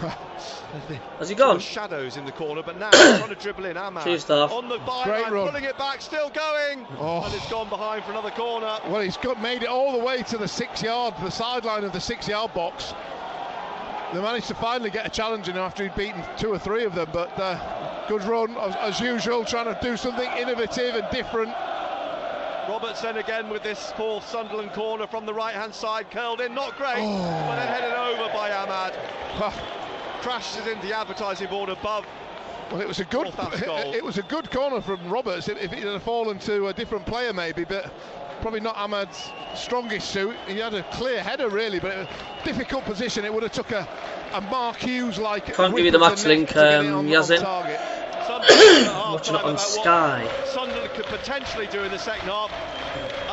Has he gone? Shadows in the corner, but now he's trying to dribble in. Ahmad on the byline, pulling it back, still going, and it's gone behind for another corner. Well, he's made it all the way to the 6-yard, the sideline of the 6-yard box. They managed to finally get a challenge in after he'd beaten 2 or 3 of them, but good run as usual, trying to do something innovative and different. Robertson again with this fourth Sunderland corner from the right-hand side, curled in, not great, but then headed over by Ahmad. Crashes into the advertising board above. Well, it was a good corner from Roberts. If it had fallen to a different player maybe, but probably not Ahmad's strongest suit. He had a clear header really, but a difficult position. It would have took a Mark Hughes like. Can't give you the match link, Yazin. Watching it on Sky. Sunderland could potentially do in the second half.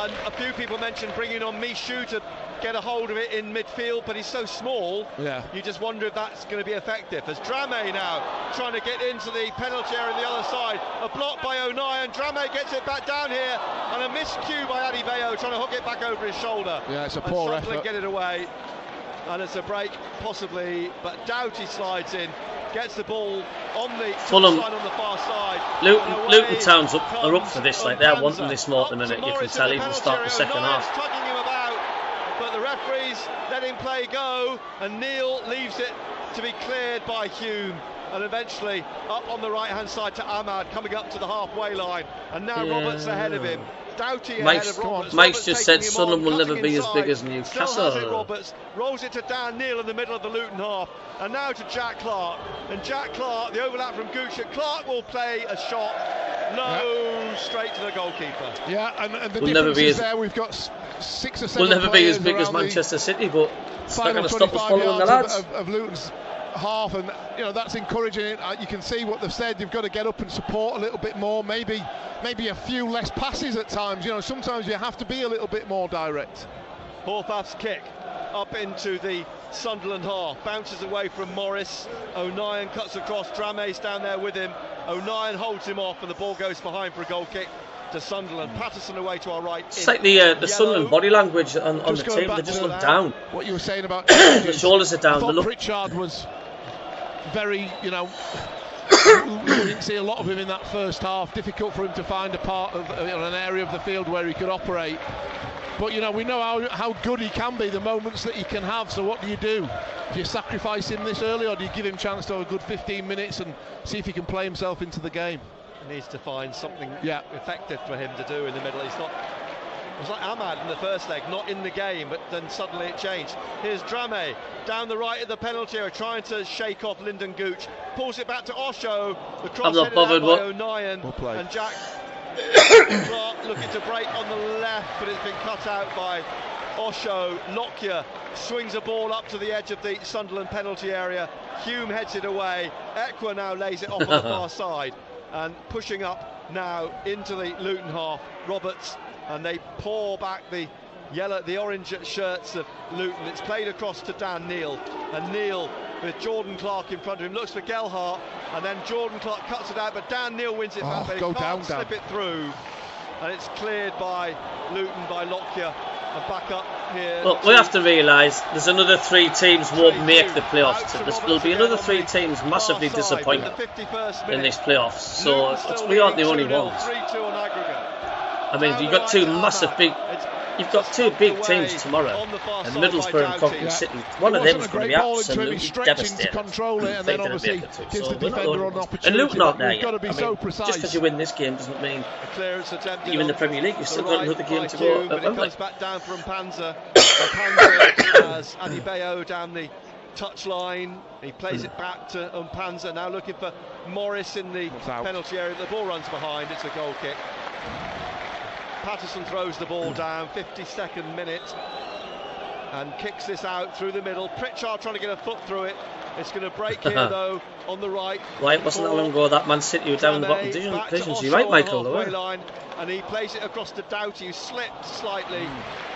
And a few people mentioned bringing on Michu to get a hold of it in midfield, but he's so small, you just wonder if that's going to be effective. As Drame now trying to get into the penalty area on the other side, a block by O'Neill, Drame gets it back down here, and a miscue by Adebayo trying to hook it back over his shoulder. Yeah, it's a poor effort. Get it away, and it's a break possibly, but Doughty slides in, gets the ball on the Fulham line on the far side. Luton Town's are up for this, like they're wanting this more at the minute. You can tell even start the second half. Tugging him about, but the referees let him play go, and Neil leaves it to be cleared by Hume, and eventually up on the right hand side to Ahmad, coming up to the halfway line, and now Roberts ahead of him. Doughty ahead of Roberts. Mike's just said Sunderland will never be as big as Newcastle. Roberts rolls it to Dan Neil in the middle of the Luton half, and now to Jack Clark. And Jack Clark, the overlap from Gooch. Clark will play a shot low, straight to the goalkeeper. Yeah, and the difference is there. We've got 6 or 7. We'll never be as big as Manchester City, but it's not going to stop us following the lads. Of Luton's half, and that's encouraging. You can see what they've said. You've got to get up and support a little bit more. Maybe a few less passes at times. Sometimes you have to be a little bit more direct. Horvath's kick up into the Sunderland half, bounces away from Morris. O'Neill cuts across, Drame's down there with him. O'Neill holds him off, and the ball goes behind for a goal kick to Sunderland. Patterson away to our right. It's like the Sunderland body language on the team. They just look down. What you were saying about the shoulders are down. I thought Pritchard was very, we didn't see a lot of him in that first half. Difficult for him to find a part of an area of the field where he could operate. But we know how good he can be, the moments that he can have. So what do? Do you sacrifice him this early, or do you give him a chance to have a good 15 minutes and see if he can play himself into the game? He needs to find something effective for him to do in the middle. It was like Ahmad in the first leg, not in the game, but then suddenly it changed. Here's Drame down the right of the penalty area, trying to shake off Lyndon Gooch. Pulls it back to Osho. The cross headed out by O'Neill, and Jack Clark looking to break on the left, but it's been cut out by Osho. Lockyer swings a ball up to the edge of the Sunderland penalty area. Hume heads it away. Ekwa now lays it off on the far side, and pushing up now into the Luton half, Roberts, and they pour back the orange shirts of Luton. It's played across to Dan Neil, and Neil with Jordan Clark in front of him looks for Gelhardt, and then Jordan Clark cuts it out, but Dan Neil wins it back, but he can't slip it through, and it's cleared by Luton by Lockyer. And back up here. Look, we have to realise there's another 3 teams won't make the playoffs. There'll be another 3 teams massively disappointed in this playoffs. So we aren't the only ones. I mean, you've got 2 massive big. You've got 2 big teams tomorrow, and Middlesbrough and Coventry City. One of them is going to be absolutely devastated. And then obviously gives the defender an opportunity. And Luton aren't there yet. Got to be so precise. Just because you win this game doesn't mean even the Premier League. You've still got another game to go. But it comes back down from Panzer. Panzer has Adebayo down the touchline. He plays it back to Panzer. Now looking for Morris in the penalty area. The ball runs behind. It's a goal kick. Patterson throws the ball down, 52nd minute, and kicks this out through the middle. Pritchard trying to get a foot through it. It's going to break here though on the right. Well, it wasn't that long ago that Man City were down in the bottom divisions. You're right, Michael. Line, and he plays it across to Doughty, who slipped slightly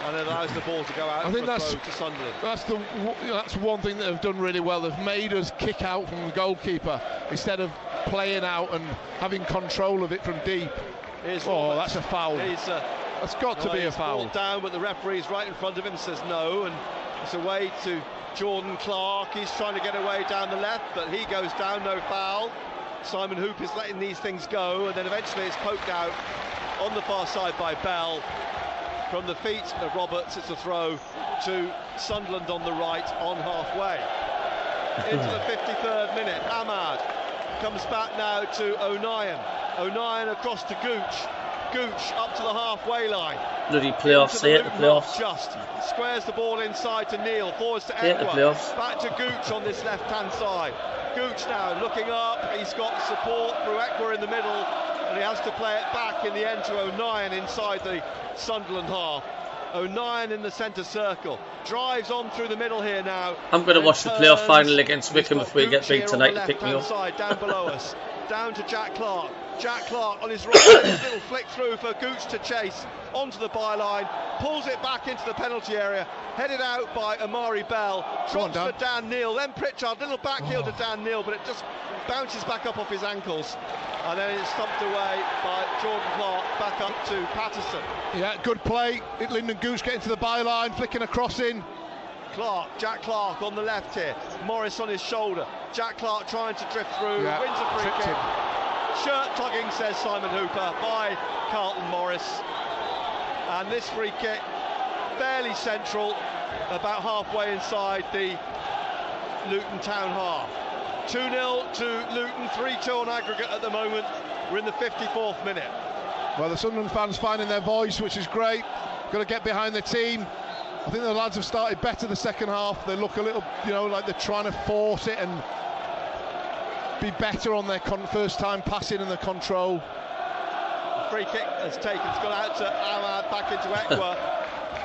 and allows the ball to go out. I think that's to Sunderland. That's one thing that they've done really well. They've made us kick out from the goalkeeper instead of playing out and having control of it from deep. That's a foul. That's got to be a foul. Down, but the referee's right in front of him, says no, and it's away to Jordan Clark. He's trying to get away down the left, but he goes down, no foul. Simon Hoop is letting these things go, and then eventually it's poked out on the far side by Bell. From the feet of Roberts, it's a throw to Sunderland on the right, on halfway. Into the 53rd minute, Ahmad comes back now to O'Neill. O'Neill across to Gooch. Gooch up to the halfway line. Bloody playoffs, the playoffs. Just squares the ball inside to Neil, forwards to Ekwa. Back to Gooch on this left-hand side. Gooch now looking up. He's got support through Ekwa in the middle, and he has to play it back in the end to O'Neill inside the Sunderland half. O'Neill in the centre circle, drives on through the middle here now. I'm going to watch the playoff final against Wickham if we get beat tonight to pick me up. Down below us. down to Jack Clark. Jack Clark on his right, little flick through for Gooch to chase onto the byline, pulls it back into the penalty area, headed out by Amari Bell, drops for Dan Neal, then Pritchard, little back heel to Dan Neal, but it just bounces back up off his ankles, and then it's stumped away by Jordan Clark, back up to Patterson. Yeah, good play. Lyndon Gooch getting to the byline, flicking a cross in. Jack Clark on the left here, Morris on his shoulder, Jack Clark trying to drift through, wins a free kick. Shirt tugging, says Simon Hooper, by Carlton Morris. And this free kick, fairly central, about halfway inside the Luton Town half. 2-0 to Luton, 3-2 on aggregate at the moment. We're in the 54th minute. Well, the Sunderland fans finding their voice, which is great. Got to get behind the team. I think the lads have started better the second half. They look a little, like they're trying to force it and be better on their first time passing and the control. The free kick has taken, it's gone out to Ahmad, back into Ekwa.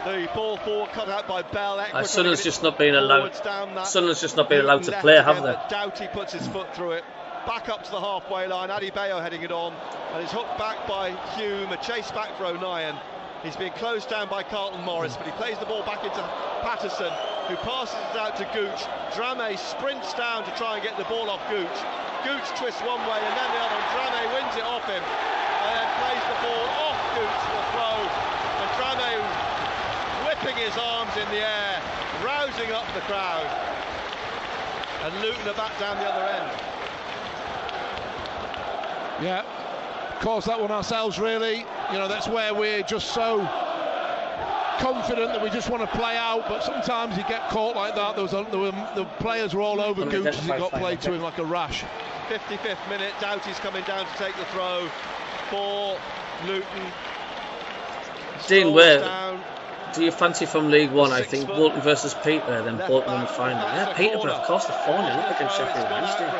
The ball forward cut out by Bell. Sunderland's just not being allowed. Sunderland's just not being allowed to play, have they? Doughty puts his foot through it. Back up to the halfway line. Adebayo heading it on, and it's hooked back by Hume. A chase back for O'Nien. He's been closed down by Carlton Morris, but he plays the ball back into Patterson, who passes it out to Gooch. Drame sprints down to try and get the ball off Gooch. Gooch twists one way and then the other, and Drame wins it off him, and then plays the ball off Gooch for the throw. And Drame whipping his arms in the air, rousing up the crowd. And Luton are back down the other end. Yeah, caused that one ourselves, really. That's where we're just so confident that we just want to play out, but sometimes you get caught like that. The players were all over Gooch as he got played to him like a rash. 55th minute, Doughty's coming down to take the throw for Luton. Dean, where do you fancy from League One? I think Bolton versus Peter, then Bolton in the final. Yeah, Peterborough, of course, the 4-0 up against Sheffield Wednesday.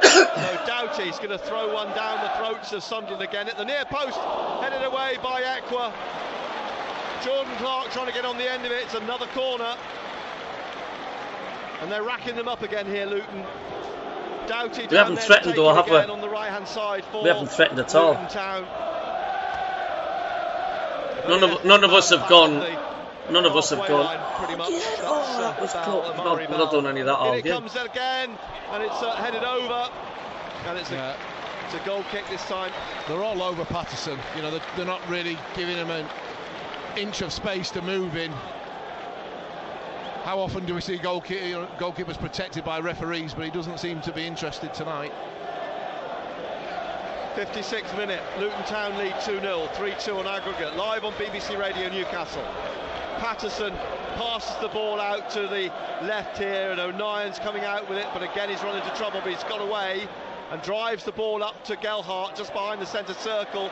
So Doughty's going to throw one down the throats of Sunderland again at the near post, headed away by Ekwa. Jordan Clark trying to get on the end of it. It's another corner, and they're racking them up again here, Luton. Doughty. We haven't threatened, though, have we? On the right-hand side for we haven't threatened at all. Town. None of us have gone. None of us have gone. Pretty much. That was close. We've not done any of that all game. Here it comes again, and it's headed over, and it's a goal kick this time. They're all over Patterson. They're not really giving him an inch of space to move in. How often do we see goalkeepers protected by referees, but he doesn't seem to be interested tonight. 56th minute, Luton Town lead 2-0, 3-2 on aggregate, live on BBC Radio Newcastle. Patterson passes the ball out to the left here, and O'Nien's coming out with it, but again he's run into trouble, but he's got away and drives the ball up to Gelhardt just behind the centre circle.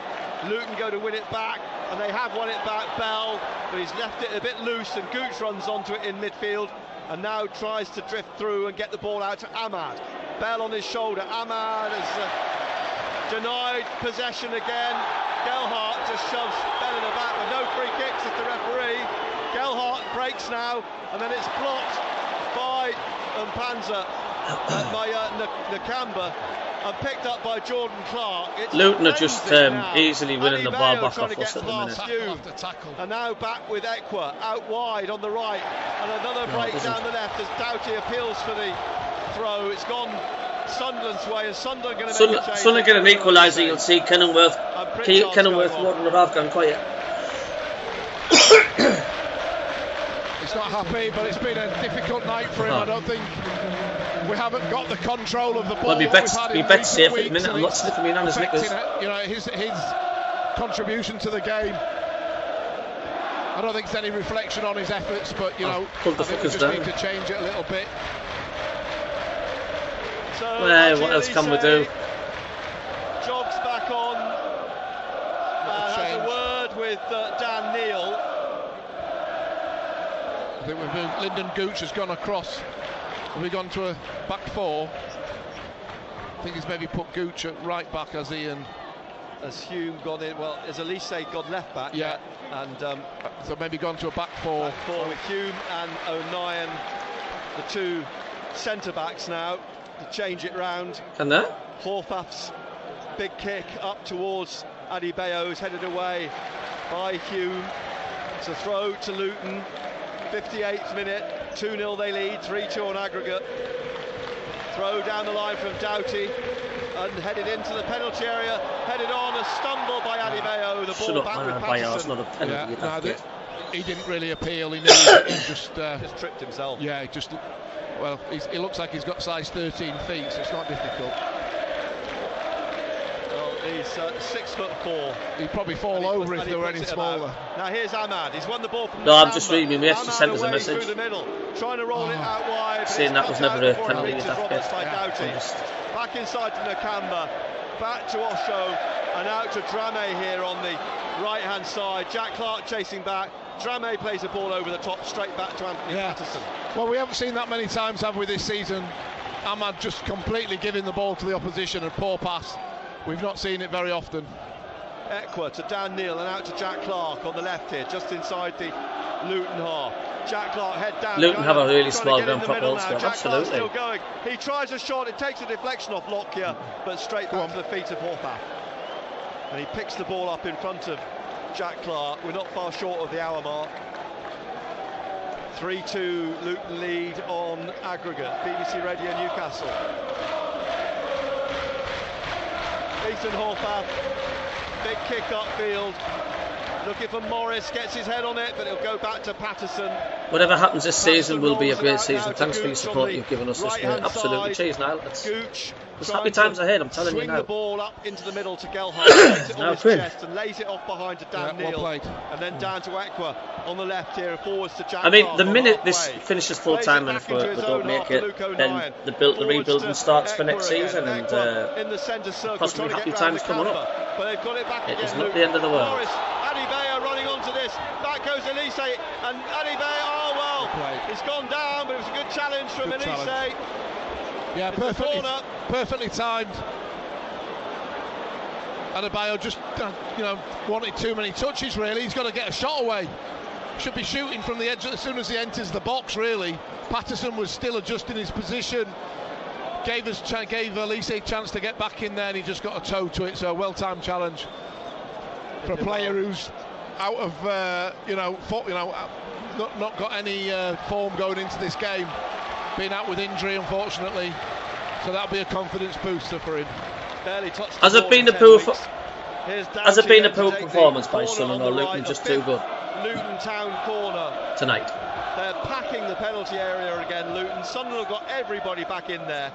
Luton go to win it back, and they have won it back. Bell, but he's left it a bit loose, and Gooch runs onto it in midfield and now tries to drift through and get the ball out to Ahmad. Bell on his shoulder. Ahmad has denied possession again. Gelhardt just shoves Bell in the back with no free kicks at the referee. Gelhardt breaks now, and then it's blocked by Mpanza, by Nakamba, and picked up by Jordan Clark. Luton are just easily winning the ball back off us at the minute. And now back with Ekwa, out wide on the right, and another break down the left as Doughty appeals for the throw. It's gone Sunderland's way, and Sunderland going to make a change. Sunderland get an equaliser. You'll see Kenilworth more than I've gone quiet. He's not happy, but it's been a difficult night for him. I don't think we haven't got the control of the ball. Well, we bet safe at the minute. I'm not slipping me on his knickers. His contribution to the game. I don't think there's any reflection on his efforts, but I think we just need to change it a little bit. So what else can we do? Jogs back on. Has a word with Dan Neal. I think Lyndon Gooch has gone across. Have we gone to a back four? I think he's maybe put Gooch at right back, has he? And has Hume gone in? Well, has Elise gone left back? Yeah. And so maybe gone to a back four. Back four with Hume and O'Nien, the two centre backs now. to change it round. Can they? Horvath's big kick up towards Adebayo, is headed away by Hume. It's a throw to Luton. 58th minute, 2-0 they lead, 3-2 on aggregate. Throw down the line from Doughty and headed into the penalty area, headed on, a stumble by Adebayo, the ball back with Patterson. Not a penalty. He didn't really appeal, he just tripped himself. Yeah, well, he looks like he's got size 13 feet, so it's not difficult. Well, he's 6'4". He'd probably fall over if they were any smaller. Now here's Ahmad. He's won the ball from. No, I'm just reading. We actually sent us a message. Through the middle, trying to roll it out wide. Saying that was never a penalty. Back inside to Nakamba, back to Osho, and out to Drame here on the right-hand side. Jack Clark chasing back. Drame plays the ball over the top, straight back to Anthony Patterson. Well, we haven't seen that many times, have we, this season? Ahmad just completely giving the ball to the opposition, a poor pass. We've not seen it very often. Ekwa to Dan Neil and out to Jack Clark on the left here, just inside the Luton half. Jack Clark head down. Luton have a really small ground football squad, absolutely. Still going. He tries a shot, it takes a deflection off Lockyer, but straight back to the feet of Horvath. And he picks the ball up in front of Jack Clark. We're not far short of the hour mark. 3-2 Luton lead on aggregate. BBC Radio Newcastle. Ethan Horvath, big kick upfield, looking for Morris, gets his head on it, but it'll go back to Patterson. Whatever happens this season will be a great season. Thanks for your support you've given us this year. Absolutely. Cheers, Niall. There's happy times ahead, I'm telling you now. Swing the ball up into the middle to Gelhardt, lays it on his chest and lays it off behind to Dan Neil, and then down to Ekwa on the left here, forwards to Jack. I mean, the minute this finishes full time and if we don't make it, then the rebuilding starts for next season, and possibly happy times coming up. It is not the end of the world. Adebayo running onto this, back goes Elise, and Adebayo, oh well, he's gone down, but it was a good challenge from Elise. Yeah, perfectly timed. Adebayo just, wanted too many touches, really. He's got to get a shot away. Should be shooting from the edge as soon as he enters the box, really. Patterson was still adjusting his position. Gave Elise a chance to get back in there, and he just got a toe to it. So, well-timed challenge for a player who's out of, not got any form going into this game. Been out with injury, unfortunately, so that'll be a confidence booster for him. Has it been a poor performance by Sunderland, or Luton just too good? Luton Town corner tonight. They're packing the penalty area again. Luton. Sunderland got everybody back in there,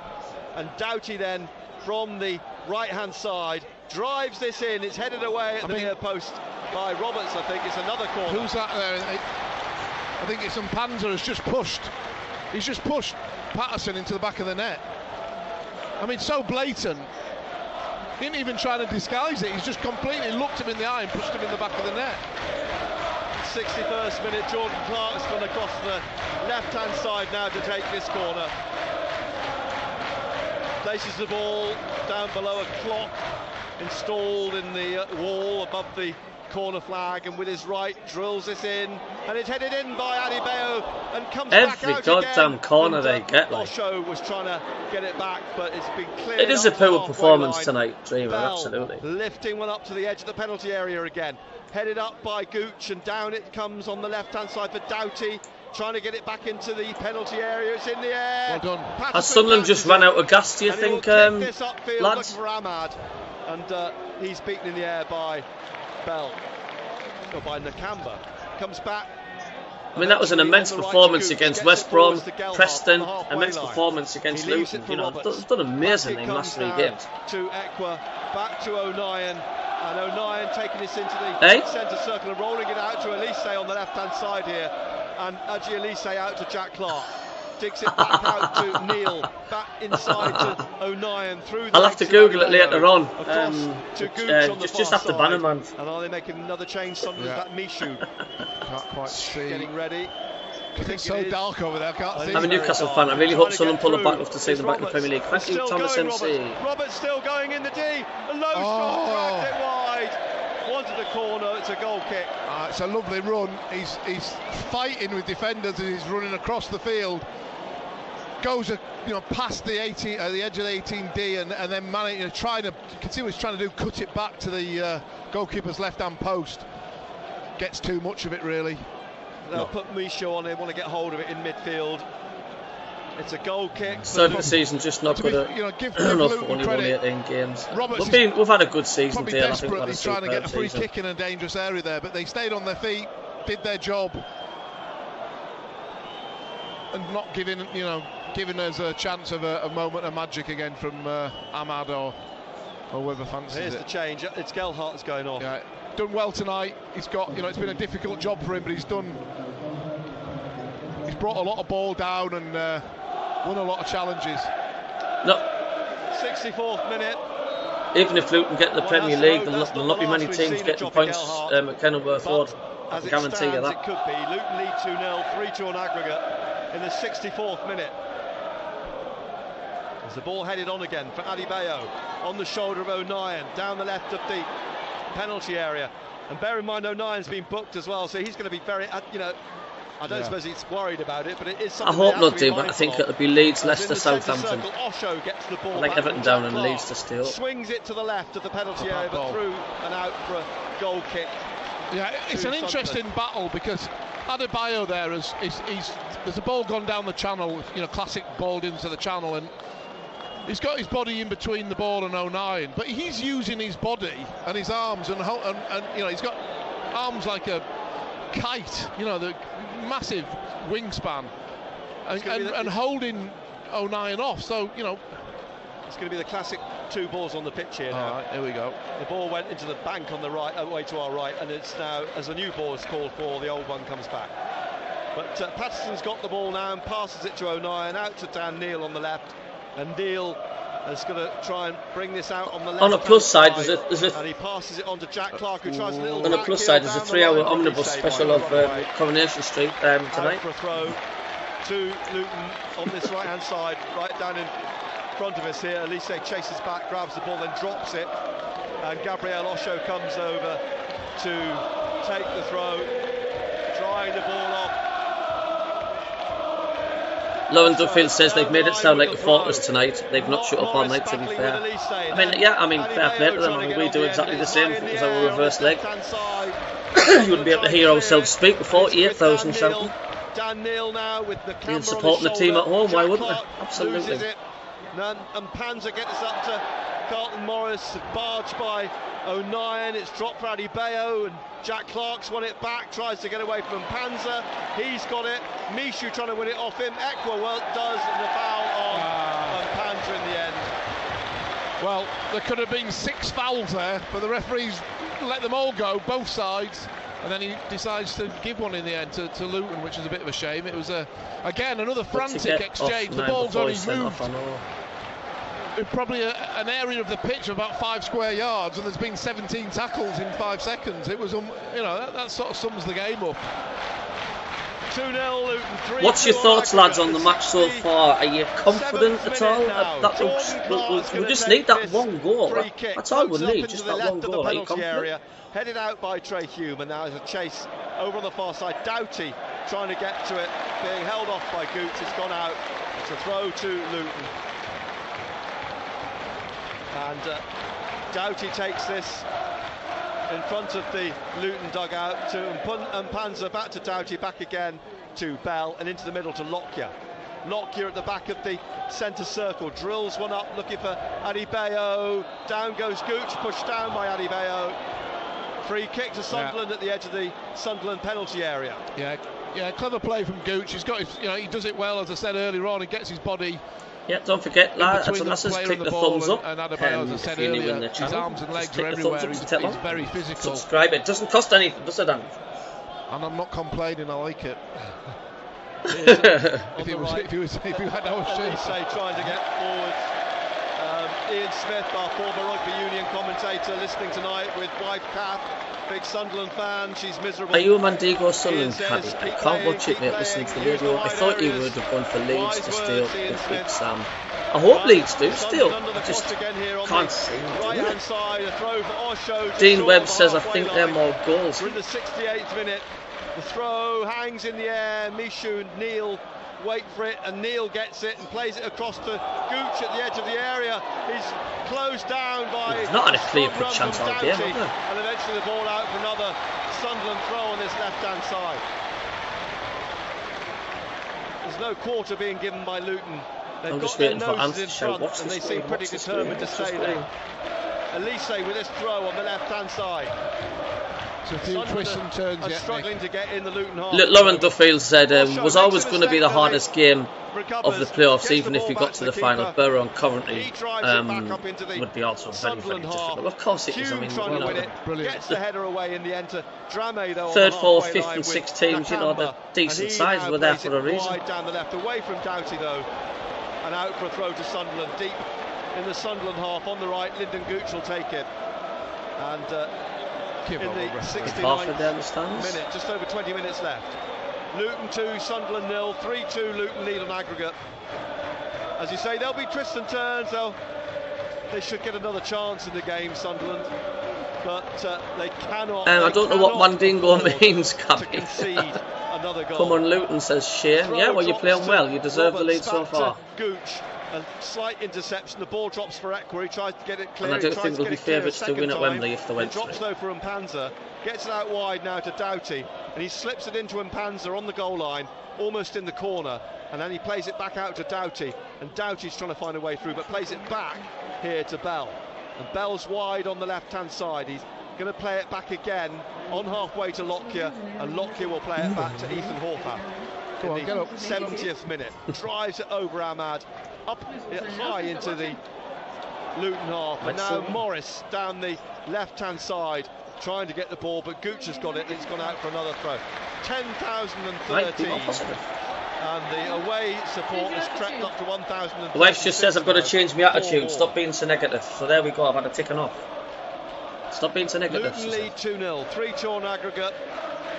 and Doughty then from the right-hand side drives this in. It's headed away at the near post by Roberts. I think it's another corner. Who's that there? I think it's Mpanza has just pushed. He's just pushed Patterson into the back of the net. I mean, so blatant. He didn't even try to disguise it. He's just completely looked him in the eye and pushed him in the back of the net. 61st minute, Jordan Clark's gone across the left-hand side now to take this corner. Places the ball down below a clock installed in the wall above the corner flag, and with his right drills this in, and it's headed in by Adebayo and comes back out every goddamn corner they get. Osho was trying to get it back, but it's been cleared. It is a poor performance tonight, Dreamer. Absolutely. Lifting one up to the edge of the penalty area again, headed up by Gooch, and down it comes on the left-hand side for Doughty, trying to get it back into the penalty area. It's in the air. Well done. Has Sunderland just run out of gas, do you think, this upfield, lads? For Ahmad, and he's beaten in the air by Bell, or by Nakamba. Comes back. I mean, that was an immense performance against West Brom, Preston, immense performance against Luton. They've done amazing in the last 3 games. To Ekwa, back to O'Nien, and O'Nien taking this into the centre circle and rolling it out to Elise on the left-hand side here, and Aji Elise out to Jack Clark. Digs it back out to Neil, back inside to O'Nien, through the I'll have to Google it later on. To Gooch on the just after Bannerman. And are they making another change? Sunderland's that Mishu. Can't quite see. Getting ready. It's so dark over there, I can't see. I'm a Newcastle fan. I really hope Sunderland pull it back. Love to see them back in the Premier League. Thank you, Thomas MC. Roberts still going in the D. A low shot, dragged it wide. Wanted a corner, it's a goal kick. It's a lovely run. He's fighting with defenders and he's running across the field. Goes past the 18, the edge of the 18D, and then managing, you can see what he's trying to do, cut it back to the goalkeeper's left-hand post. Gets too much of it, really. They'll put Michaud on. They want to get hold of it in midfield. It's a goal kick. So the season's just not good. Give enough for only won 18 games. We've had a good season. Probably desperately trying to get a free kick in a dangerous area there, but they stayed on their feet, did their job, and not giving us a chance of a moment of magic again from Ahmad or whoever fancies Here's the change. It's Gelhardt's going off. Yeah, done well tonight. He's got, it's been a difficult job for him, but he's brought a lot of ball down and won a lot of challenges. No. 64th minute. Even if Luton get the Premier League, there'll not be many teams getting points at Kenilworth Road. I can guarantee you that. It could be. Luton lead 2-0, 3-2 on aggregate in the 64th minute. As the ball headed on again for Adebayo, on the shoulder of O'Nien, down the left of the penalty area. And bear in mind, O'Nien's been booked as well, so he's going to be very, I don't suppose he's worried about it, but it is something. I hope not, do, but I think it'll be Leeds, Leicester, Southampton. Osho gets the ball. I like Everton down and Leeds to steal. Swings it to the left of the penalty area, but through and out for a goal kick. Yeah, it's an interesting battle because Adebayo there there's a ball gone down the channel, classic balled into the channel, and he's got his body in between the ball and O'Nien, but he's using his body and his arms and he's got arms like a kite, the massive wingspan, and holding O'Nien off. So it's going to be the classic two balls on the pitch here now. All right, here we go. The ball went into the bank on the right, away to our right, and it's now, as the new ball is called for, the old one comes back. But Patterson's got the ball now and passes it to O'Nien, out to Dan Neil on the left, and Neil is going to try and bring this out on the left. On the plus side, and he passes it on to Jack Clark, who tries a little. On the plus side, there's a 3-hour omnibus special of Coronation Street tonight. For a throw to Luton on this right-hand side, right down in front of us here. Elise chases back, grabs the ball, then drops it, and Gabriel Osho comes over to take the throw, drying the ball off. Lauren Duffield says they've made it sound like a fortress tonight. They've not shut up all night, to be fair. Fair play to them. We do exactly the same as our reverse leg. You wouldn't be able to hear ourselves speak with 48,000 shouting. Dan Neil now with the camera and supporting the team at home, why wouldn't they? Absolutely. And Panzer gets up to Carlton Morris, barged by O'Nien. It's dropped for Adebayo, and Jack Clark's won it back, tries to get away from Panzer. He's got it. Michaud trying to win it off him. Ekwa does, and the foul on Panzer in the end. Well, there could have been 6 fouls there, but the referees let them all go, both sides. And then he decides to give one in the end to Luton, which is a bit of a shame. It was, again, another frantic exchange. The ball's only moved probably an area of the pitch of about 5 square yards, and there's been 17 tackles in 5 seconds. It was, that sort of sums the game up. 2-0 Luton, 3. What's your thoughts, lads, on the match so far? Are you confident at all? We just need that one goal. That's all we need, just that one goal. Are you confident? Headed out by Trey Hume, and now there's a chase over on the far side. Doughty trying to get to it, being held off by Gooch. It's gone out. It's a throw to Luton. And Doughty takes this in front of the Luton dugout to Panzer, back to Doughty, back again to Bell, and into the middle to Lockyer. Lockyer at the back of the centre circle, drills one up, looking for Adebayo. Down goes Gooch, pushed down by Adebayo. Free kick to Sunderland at the edge of the Sunderland penalty area. Yeah, clever play from Gooch. He's got his, he does it well, as I said earlier on. He gets his body. Yeah, don't forget, lads, click the thumbs up. And Adebayo, as I said earlier, his arms and legs are everywhere. He's very physical. Subscribe. It doesn't cost anything, does it, Dan? And I'm not complaining. I like it. if you had our shirt. Trying to get forward. Ian Smith, our former rugby union commentator, listening tonight with wife Kath, big Sunderland fan. She's miserable. Are you a Mandego Sunderland fan? I can't watch it, mate, listening to the radio. I thought you would have gone for Leeds to steal with Big Sam. I hope Leeds do still. I just can't see it. Dean Webb says, I think they're more goals. We're in the 68th minute. The throw hangs in the air. Michaud Neil wait for it, and Neil gets it and plays it across to Gooch at the edge of the area. He's closed down by... He's not had a clear-cut chance all game, and eventually the ball out for another Sunderland throw on this left-hand side. There's no quarter being given by Luton. They've got their noses in front, and they seem pretty determined to stay there. Elise with this throw on the left-hand side. So a few twists and turns yet, struggling to get in the Luton half. Lauren Duffield said was always going to be the hardest game of the playoffs, even if we got to the final. Borough and Coventry would be also very, very difficult. Of course it is. I mean, gets the header away in the end to Drame, though. Third, fourth, fifth and sixth teams, you know, the decent sides were there for a reason. Wide down the left, away from Doughty though, and out for a throw to Sunderland, deep in the Sunderland half on the right. Lyndon Gooch will take it, and in the 69th minute, just over 20 minutes left. Luton 2, Sunderland 0, 3-2 Luton lead on aggregate. As you say, there'll be twists and turns. They should get another chance in the game, Sunderland, but they cannot. I don't know what Mandingo means, Cabby. Concede another goal. Come on, Luton, says Shane. Yeah, well, you're playing well. You deserve the lead so far. Gooch. A slight interception, the ball drops for Ekwa, he tries to get it clear. And I don't think they'll be favourites to win at Wembley if they went through. Drops though for Mpanza, gets it out wide now to Doughty, and he slips it into Mpanza on the goal line, almost in the corner, and then he plays it back out to Doughty, and Doughty's trying to find a way through, but plays it back here to Bell. And Bell's wide on the left-hand side, he's going to play it back again, on halfway to Lockyer, and Lockyer will play it back to Ethan Horvath. In the 70th minute, drives it over Ahmad, up high into the Luton half, and now Morris down the left-hand side trying to get the ball, but Gooch has got it, and it's gone out for another throw. 10,013, and the away support has crept up to 1,000. The wife just says I've got to change my attitude, stop being so negative. So there we go, I've had it taken off. Stop being so negative. Luton lead 2-0, 3-2 on aggregate.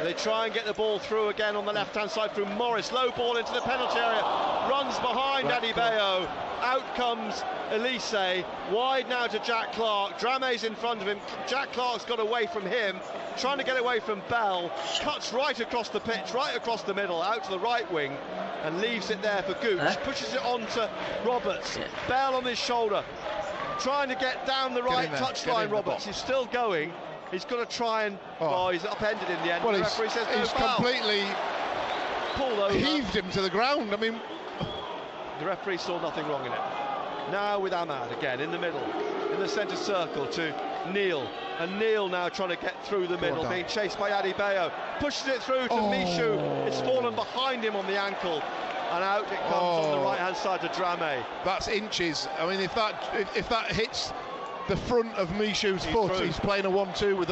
They try and get the ball through again on the left-hand side through Morris. Low ball into the penalty area. Runs behind Adebayo. Out comes Elise. Wide now to Jack Clark. Drame's in front of him. Jack Clark's got away from him. Trying to get away from Bell. Cuts right across the pitch, right across the middle, out to the right wing, and leaves it there for Gooch. Pushes it on to Roberts. Bell on his shoulder. Trying to get down the right touchline, Roberts. He's still going. He's got to try and... Oh, he's upended in the end. Well, the referee says no he's foul. Completely pulled over. Heaved him to the ground. I mean... The referee saw nothing wrong in it. Now with Ahmad again in the middle, in the centre circle to Neil. And Neil now trying to get through the middle, being chased by Adebayo. Pushes it through to Mishu. It's fallen behind him on the ankle. And out it comes on the right-hand side to Drame. That's inches. I mean, if that hits the front of Mishu's foot, he's playing a 1-2 with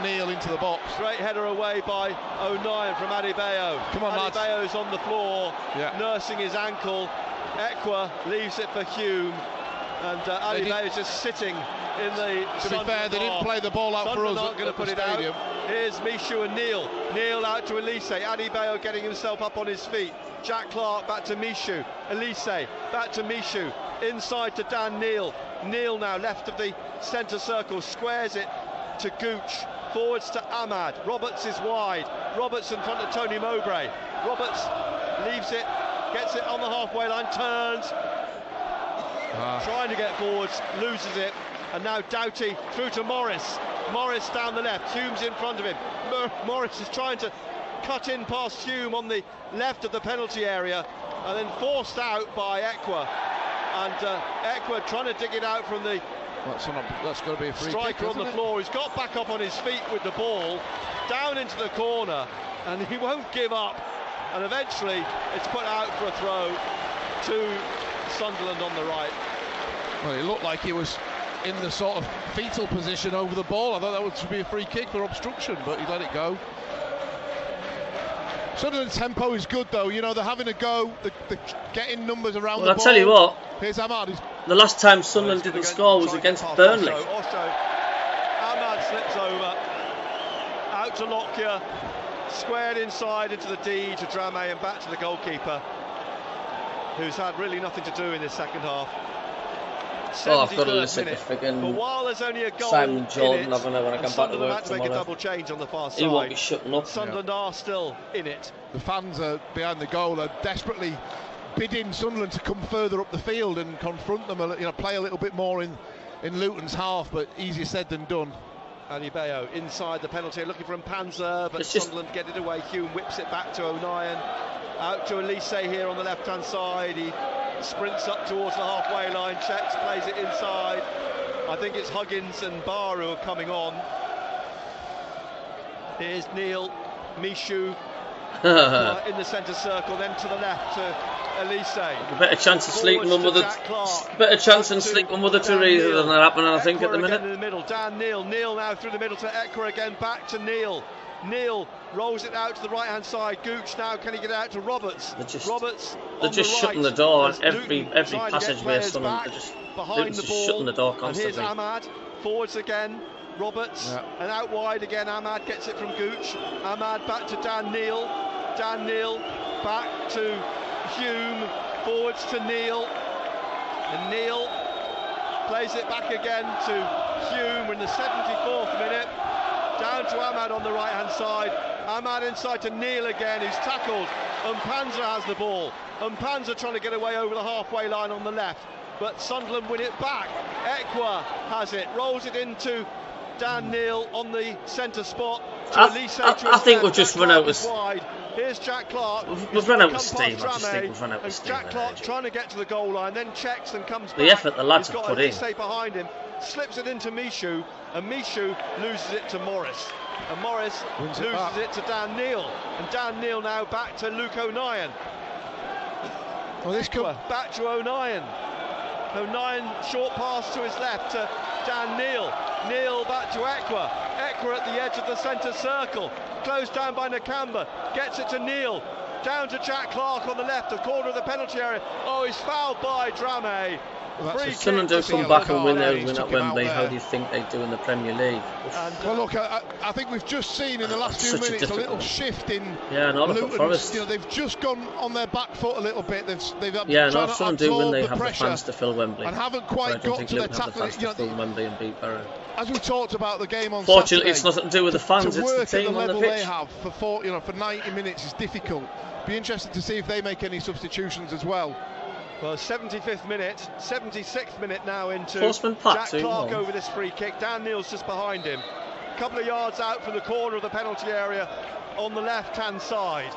Neil into the box. Great header away by O'Neill from Adebayo. Come on, lads. Adebayo's on the floor, nursing his ankle. Ekwa leaves it for Hume, and Adebayo's just sitting in the... To be fair, they didn't play the ball out for us not going to put it out. Here's Mishu and Neil. Neil out to Elise. Adebayo getting himself up on his feet. Jack Clark back to Mishu. Elise back to Mishu. Inside to Dan Neil. Neil now left of the centre circle, squares it to Gooch. Forwards to Ahmad. Roberts is wide. Roberts in front of Tony Mowbray. Roberts leaves it, gets it on the halfway line, turns. Trying to get forwards, loses it. And now Doughty through to Morris. Morris down the left. Hume's in front of him. Morris is trying to cut in past Hume on the left of the penalty area, and then forced out by Ekwa. And Ekwa trying to dig it out from the that's got to be a free striker kick, on the floor. He's got back up on his feet with the ball, down into the corner, and he won't give up. And eventually it's put out for a throw to Sunderland on the right. Well, it looked like he was in the sort of fetal position over the ball. I thought that would be a free kick for obstruction, but he let it go. Sunderland's tempo is good, though. You know, they're having a go, they're getting numbers around the ball. I'll tell you what, here's Ahmad. The last time Sunderland didn't score was against Burnley. Ahmad slips over, out to Lockyer, squared inside into the D to Drame, and back to the goalkeeper, who's had really nothing to do in this second half. Oh, I've got to listen to friggin' Simon Jordan having when I come back to work tomorrow. Make a double change on the far side. He won't be shutting up. Sunderland are still in it. The fans are behind the goal are desperately bidding Sunderland to come further up the field and confront them, play a little bit more in Luton's half, but easier said than done. Ali Bayo inside the penalty, looking for Mpanza, but Sunderland get it away. Hume whips it back to O'Nien, out to Elise here on the left-hand side. He sprints up towards the halfway line, checks, plays it inside. I think it's Huggins and Barr who are coming on. Here's Neil, Mishu in the centre circle, then to the left to Elise. A better chance of sleeping with the Teresa than that happening, I think, at the minute. In the middle, Dan Neil now through the middle to Ekwa again, back to Neil. Neil rolls it out to the right hand side. Gooch now, can he get out to Roberts? They're just shutting the door on every passageway. They're just shutting the door constantly. And here's Ahmad forwards again. Roberts and out wide again. Ahmad gets it from Gooch. Ahmad back to Dan Neil. Dan Neil back to Hume, forwards to Neil, and Neil plays it back again to Hume in the 74th minute, down to Ahmad on the right hand side. Ahmad inside to Neil again, who's tackled. Mpanza has the ball. Mpanza trying to get away over the halfway line on the left, but Sunderland win it back. Ekwa has it, rolls it into Dan Neil on the centre spot. I think we've just run out of wide. Here's Jack Clark. We've run out of steam. I just think we've run out of steam. Jack Clark trying to get to the goal line, then checks and comes back. The effort the lads have put in. He's got Elise behind him, slips it into Mishu, and Mishu loses it to Morris. And Morris loses it to Dan Neil. And Dan Neil now back to Luke O'Nien. Back to O'Nien. O'Nien, short pass to his left to Dan Neil. Neil back to Ekwa. Ekwa at the edge of the centre circle. Closed down by Nakamba. Gets it to Neil. Down to Jack Clark on the left, the corner of the penalty area. Oh, he's fouled by Drame. If Sunderland do come back and win at Wembley, how do you think they do in the Premier League? Well, look, I think we've just seen in the last few minutes a little shift in Luton. They've just gone on their back foot a little bit. They've if Sunderland do win, they have the fans to fill Wembley, and haven't quite got to their tackling. Fill Wembley and beat Barrow. As we talked about the game on Fortunately, Saturday, it's nothing to do with the fans. To work it's the team at the on level the pitch. they have for 90 minutes is difficult. Be interested to see if they make any substitutions as well. Well, 75th minute, 76th minute now into Jack Clark over this free kick. Dan Neil's just behind him. A couple of yards out from the corner of the penalty area on the left-hand side.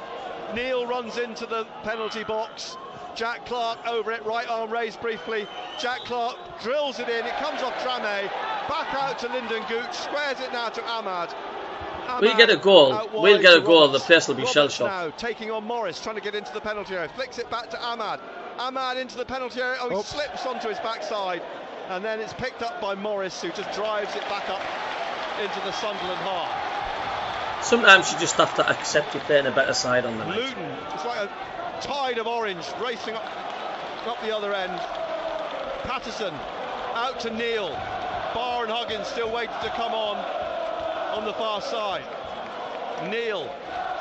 Neil runs into the penalty box. Jack Clark over it, right arm raised briefly. Jack Clark drills it in, it comes off Drame. Back out to Lyndon Gooch, squares it now to Ahmad. We'll get a goal. The place will be shell-shocked. Now taking on Morris, trying to get into the penalty area. Flicks it back to Ahmad. Ahmad into the penalty area. He slips onto his backside, and then it's picked up by Morris, who just drives it back up into the Sunderland half. Sometimes you just have to accept you're playing a better side on the night. Luton, it's like a tide of orange racing up the other end. Patterson out to Neil. Barr and Huggins still waiting to come on the far side. Neil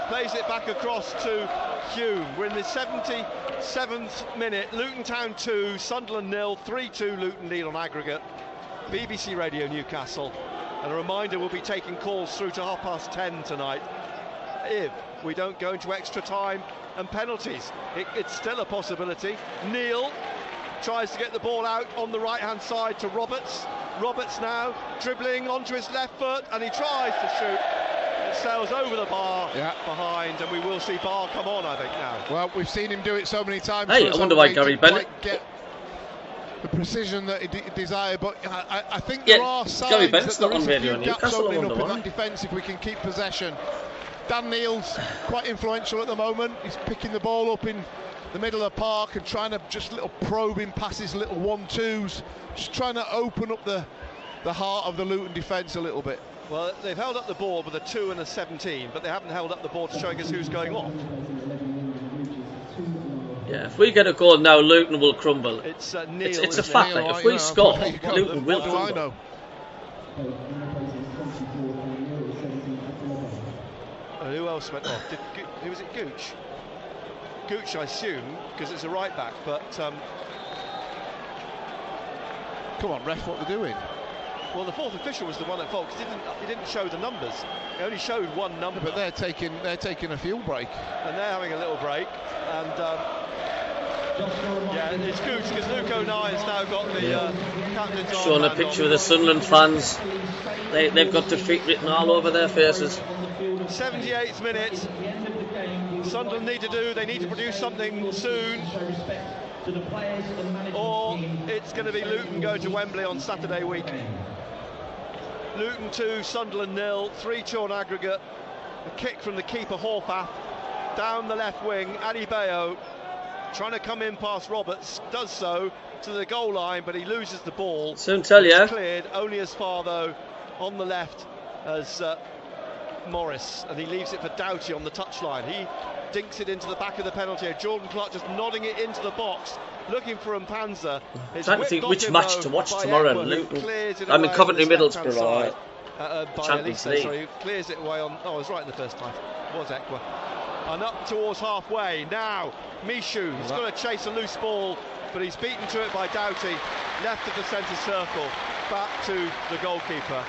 plays it back across to Hume. We're in the 77th minute. Luton Town 2, Sunderland 0, 3-2 Luton lead on aggregate. BBC Radio Newcastle. And a reminder, we'll be taking calls through to 10:30 tonight if we don't go into extra time and penalties. It's still a possibility. Neil tries to get the ball out on the right hand side to Roberts. Roberts now dribbling onto his left foot, and he tries to shoot. It sails over the bar behind, and we will see Barr come on, I think, now. Well, we've seen him do it so many times. Hey, I wonder why Gary Bennett get the precision that he desired, but I think there are signs Gary Bennett's that not on radio gaps Newcastle. opening up in that defence if we can keep possession. Dan Neil's quite influential at the moment. He's picking the ball up in the middle of the park and trying to just little probing passes, little 1-2s, just trying to open up the heart of the Luton defence a little bit. Well, they've held up the board with a 2 and a 17, but they haven't held up the board showing us who's going off. Yeah, if we get a goal now, Luton will crumble. It's a fact. Like, if we score, Luton will crumble. Who else went off? Who was it? Gooch? Gooch, I assume, because it's a right back, but Come on, ref, what we're doing? Well, the fourth official was the one at fault because he didn't show the numbers. He only showed one number. But they're taking a fuel break. And they're having a little break. And yeah, it's good because Luke O'Nine's now got the captain's armband. Showing a picture of the Sunderland fans. They've got defeat written all over their faces. 78th minute. Sunderland they need to produce something soon, or it's going to be Luton going to Wembley on Saturday week. Luton 2, Sunderland 0, 3-2 on aggregate. A kick from the keeper Horvath down the left wing. Adebayo trying to come in past Roberts, does so to the goal line, but he loses the ball. Soon tell you. Cleared only as far though on the left as Morris, and he leaves it for Doughty on the touchline. He dinks it into the back of the penalty area. Jordan Clark just nodding it into the box, looking for Mpanza. I'm trying to think which match to watch tomorrow. I mean, Coventry Middlesbrough, Champions League. Sorry, clears it away on. Oh, it was right in the first time. It was Ekwa. And up towards halfway now. Michu, he's got to chase a loose ball, but he's beaten to it by Doughty. Left of the centre circle, back to the goalkeeper,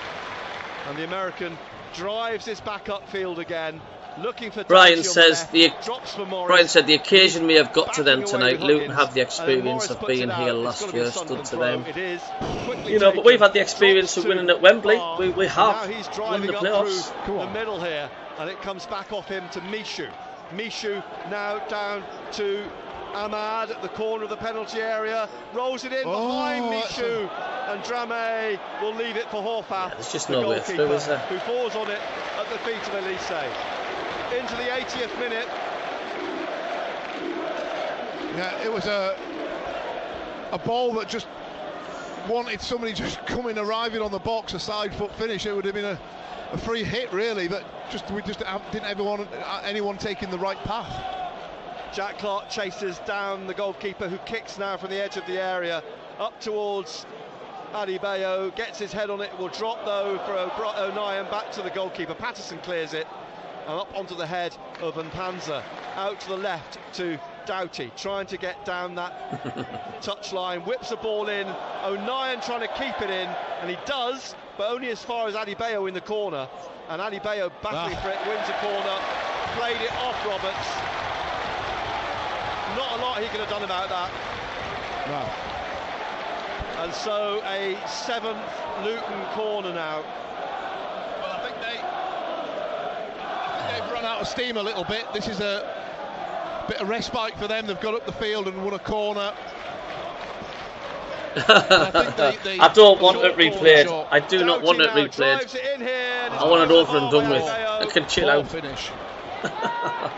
and the American drives this back upfield again, looking for Brian says drops for Morris. Brian said the occasion may have got to them tonight. Luton have the experience of being here last year, stood to them. You know, but we've had the experience of winning at Wembley. We have won the playoffs. The middle here, and it comes back off him to Michu. Michu now down to Ahmad at the corner of the penalty area, rolls it in behind Michu, and Dramé will leave it for Horvath. Yeah, there's just no way through, is there? Who falls on it at the feet of Elise. Into the 80th minute. Yeah, it was a ball that just wanted somebody just arriving on the box, a side foot finish. It would have been a free hit really, but we just didn't ever want anyone taking the right path. Jack Clark chases down the goalkeeper, who kicks now from the edge of the area up towards Adebayo, gets his head on it, will drop though for O'Nien, back to the goalkeeper. Patterson clears it, and up onto the head of Mpanza, out to the left to Doughty, trying to get down that touchline, whips the ball in, O'Nien trying to keep it in, and he does, but only as far as Adebayo in the corner, and Adebayo battling for it, wins a corner, played it off Roberts. Not a lot he could have done about that. No. And so a 7th Luton corner now. Well, I think they've run out of steam a little bit. This is a bit of respite for them. They've got up the field and won a corner. I don't want it replayed. I do not want it replayed. I want it over and done with. I can chill out. Finish.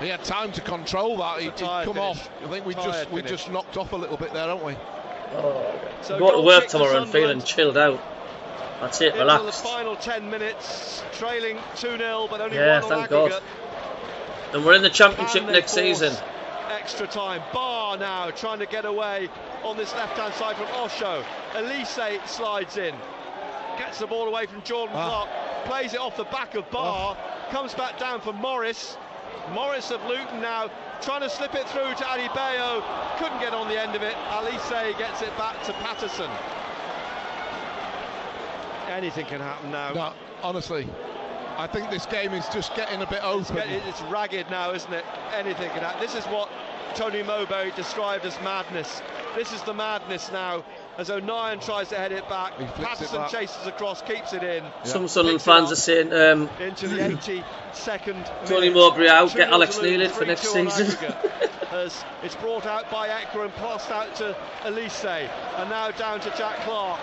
He had time to control that. He'd come off. I think we just knocked off a little bit there, haven't we? So go to work tomorrow and feeling chilled out. That's it, relaxed. The final 10 minutes, trailing 2-0, but only one on thank aggregate. God. And we're in the Championship next season. Extra time. Barr now trying to get away on this left-hand side from Osho. Elise slides in, gets the ball away from Jordan Clark, plays it off the back of Barr, comes back down for Morris. Morris of Luton now trying to slip it through to Adebayo, couldn't get on the end of it. Elise gets it back to Patterson. Anything can happen now. No, honestly, I think this game is just getting a bit open. It's ragged now, isn't it? Anything can happen. This is what Tony Mowbray described as madness. This is the madness now, as O'Nien tries to head it back. Patterson chases across, keeps it in. Some Sunderland fans are saying into the 82nd Tony Mowbray out, get Alex Neil in for next season. As it's brought out by Ekra and passed out to Elise, and now down to Jack Clark.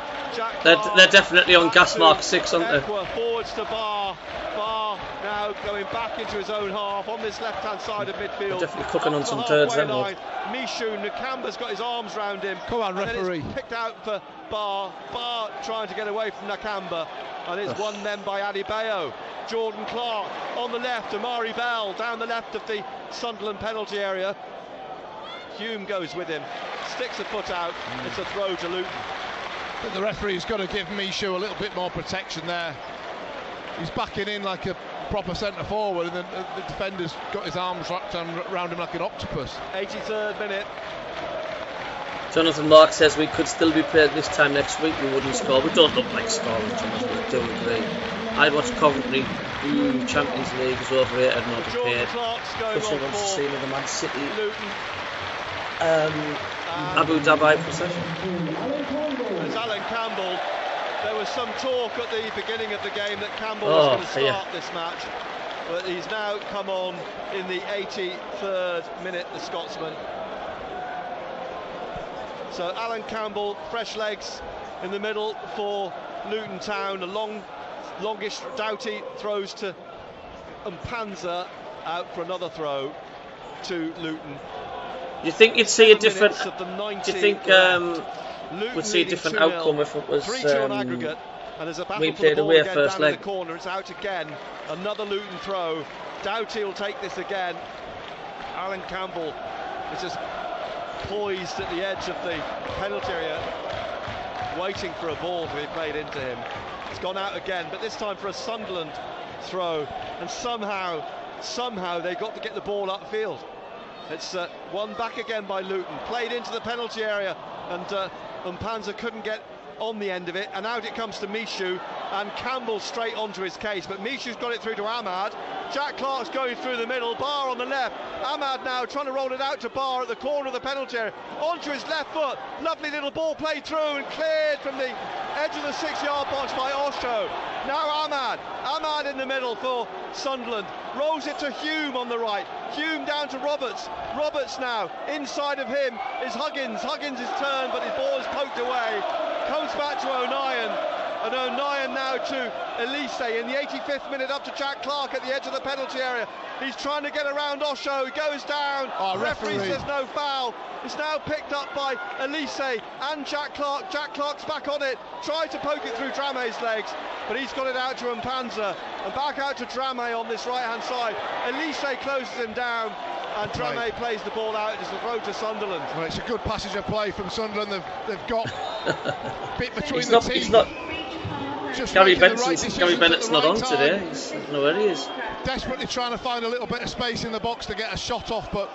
They're definitely on gas mark 6, aren't they? Forwards to Barr. Barr now going back into his own half on this left-hand side of midfield. They're definitely cooking on some turds, them lot. Michu, Nakamba's got his arms round him. Come on, referee. Picked out for Barr. Barr trying to get away from Nakamba, and it's won then by Adebayo. Jordan Clark on the left, Amari Bell down the left of the Sunderland penalty area. Hume goes with him, sticks a foot out. It's a throw to Luton. But the referee's got to give Michu a little bit more protection there. He's backing in like a proper centre forward, and the defender's got his arms wrapped around him like an octopus. 83rd minute. Jonathan Mark says we could still be played this time next week. We wouldn't score. We don't look like scoring, Jonathan. I do agree. I'd watch Coventry. Champions League is overrated and overpaid. Cushing wants to see another Man City. Abu Dhabi procession. There's Alan Campbell. There was some talk at the beginning of the game that Campbell was going to start this match, but he's now come on in the 83rd minute, the Scotsman. So Alan Campbell, fresh legs in the middle for Luton Town. A longish Doughty throws to Mpanza, out for another throw to Luton. Do you think you'd see a different? Do you think we'd see a different outcome if it was we played away first leg? Corner, it's out again. Another Luton throw. Doughty will take this again. Alan Campbell is just poised at the edge of the penalty area, waiting for a ball to be played into him. It's gone out again, but this time for a Sunderland throw, and somehow they've got to get the ball upfield. It's won back again by Luton, played into the penalty area, and Mpanza couldn't get on the end of it, and out it comes to Michu, and Campbell straight onto his case, but Michu's got it through to Ahmad. Jack Clark's going through the middle, Barr on the left. Ahmad now trying to roll it out to Barr at the corner of the penalty area, onto his left foot. Lovely little ball played through and cleared from the edge of the 6-yard box by Osho. Now Ahmad in the middle for Sunderland, rolls it to Hume on the right, Hume down to Roberts now, inside of him is Huggins is turned, but his ball is poked away, comes back to O'Nien, and O'Nien now to Elise in the 85th minute, up to Jack Clark at the edge of the penalty area. He's trying to get around Osho, he goes down, referee says no foul. It's now picked up by Elise and Jack Clark. Jack Clark's back on it, tried to poke it through Drame's legs, but he's got it out to Mpanza, and back out to Drame on this right hand side. Elise closes him down, and Drame plays the ball out. It's a throw to Sunderland. Well, it's a good passage of play from Sunderland. They've got a bit between the teeth. He's not. Gary Bennett's not on today. I don't know where he is. Desperately trying to find a little bit of space in the box to get a shot off, but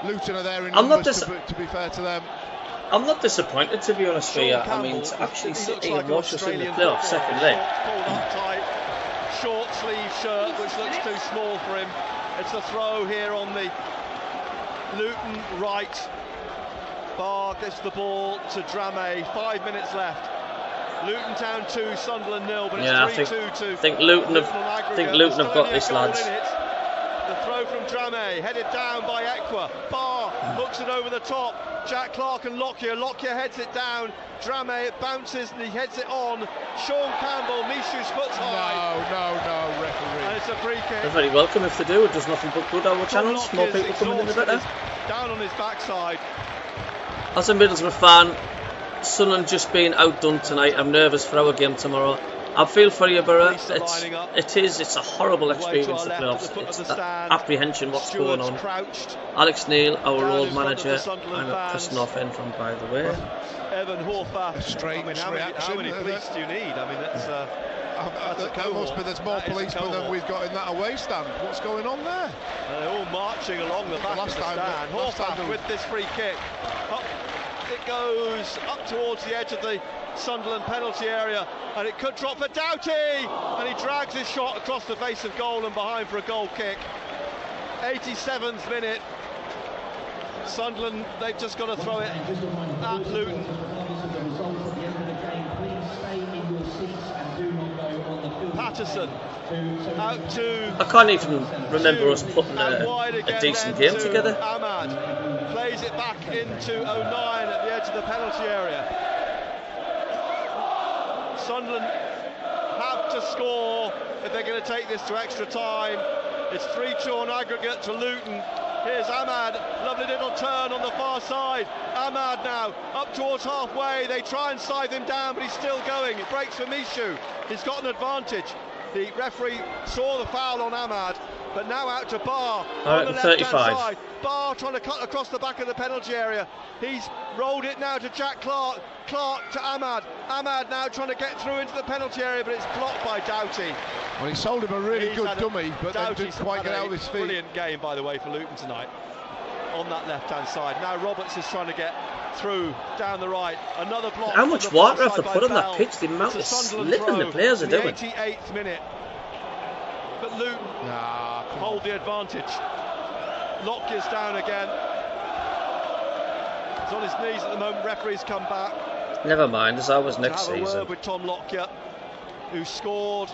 Luton are there in numbers, to be fair to them. I'm not disappointed, to be honest with you. I mean, to actually sit here and watch us in the playoff second leg. Short sleeve shirt, which looks too small for him. It's a throw here on the Luton right. Barr gets the ball to Drame. 5 minutes left. Luton Town 2, Sunderland 0, but it's 3-2 to I think Luton have got this, lads. The throw from Drame, headed down by Ekwa. Barr hooks it over the top. Jack Clark and Lockyer heads it down. Drame, it bounces and he heads it on. Sean Campbell, Michu's foot's high. No, referee. And it's a free kick. They're very welcome if they do. It does nothing but good our channels. More people coming in the better. Down on his backside. As a Middlesbrough fan, Sunderland just being outdone tonight. I'm nervous for our game tomorrow. I feel for you, Borough. It's a horrible experience, the playoffs. It's that apprehension, what's going on. Alex Neil, our old manager, I'm a pissing off end from, by the way. Evan Horfer. Strange reaction. How many police do you need? I mean, that's there's more policemen than we've got in that away stand. What's going on there? They're all marching along the back of the stand. Horfer with this free kick. It goes up towards the edge of the Sunderland penalty area, and it could drop for Doughty, and he drags his shot across the face of goal and behind for a goal kick. 87th minute. Sunderland, they've just got to throw it at Luton. Patterson out to... I can't even remember us putting a decent game together. Ahmad plays it back into O'Nien at the edge of the penalty area. Sunderland have to score if they're going to take this to extra time. It's 3-2 on aggregate to Luton. Here's Ahmad, lovely little turn on the far side. Ahmad now up towards halfway. They try and scythe him down, but he's still going. It breaks for Michu. He's got an advantage. The referee saw the foul on Ahmad, but now out to Barr on the left-hand side. Barr trying to cut across the back of the penalty area. He's rolled it now to Jack Clark. Clark to Ahmad. Ahmad now trying to get through into the penalty area, but it's blocked by Doughty. Well, he sold him a really good dummy, but they didn't quite get out of his feet. Brilliant game, by the way, for Luton tonight on that left-hand side. Now Roberts is trying to get through down the right. Another block. How much water have they put on that pitch? The amount of slipping the players are doing. 88th minute. But Luton hold the advantage. Lockyer's down again. He's on his knees at the moment. Referee's come back. Never mind, there's always next season. Have a word with Tom Lockyer, who scored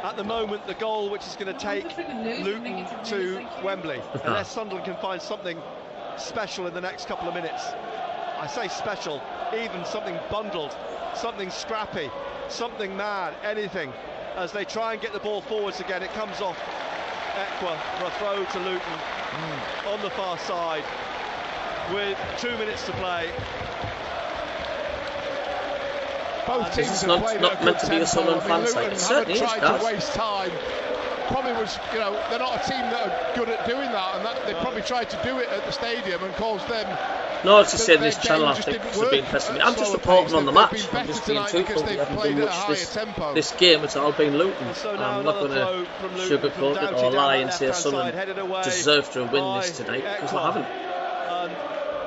at the moment the goal which is going to take Luton to Wembley. Unless Sunderland can find something special in the next couple of minutes. I say special, even something bundled, something scrappy, something mad, anything, as they try and get the ball forwards again. It comes off Equa for a throw to Luton on the far side with 2 minutes to play. Both teams it's not meant to be a Sunderland fan site. It certainly is, to waste time. Probably was, you know, they're not a team that are good at doing that, and that they probably tried to do it at the stadium and caused them. No, it's to say this channel, I think, has been pessimistic. I'm just reporting on the match. I'm just being truthful. We haven't done much this game. It's all been Luton. I'm not going to sugarcoat it or lie and say Sunderland deserve to win this tonight, because I haven't.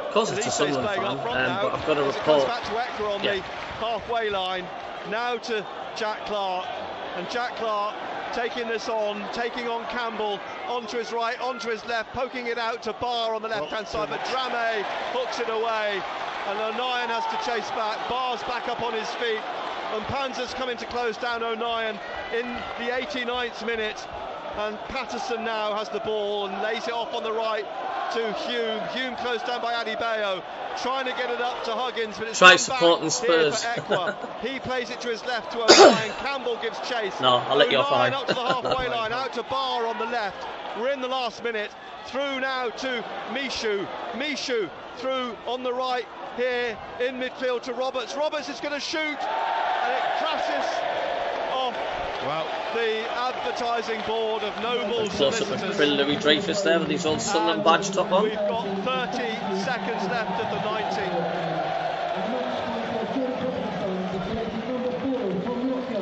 Of course, it's a Sunderland fan, but I've got to report. Back to Equa on the halfway line. Now to Jack Clark, and Jack Clark taking this on, taking on Campbell, onto his right, onto his left, poking it out to Barr on the left-hand side, but Drame hooks it away, and O'Nien has to chase back. Barr's back up on his feet, and Panzer's coming to close down O'Nien in the 89th minute, and Patterson now has the ball and lays it off on the right to Hume. Hume closed down by Adebayo, trying to get it up to Huggins, but it's try supporting Spurs. He plays it to his left to O'Nien. Campbell gives chase. No, I'll let you off. Up to the halfway line, out to Barr on the left. We're in the last minute. Through now to Mishu. Mishu through on the right here in midfield to Roberts. Roberts is going to shoot, and it crashes off. Well, the advertising board of Noble Solicitors. Phil Louis Dreyfus there with his old Sunderland badge top on. We've got 30 seconds left at the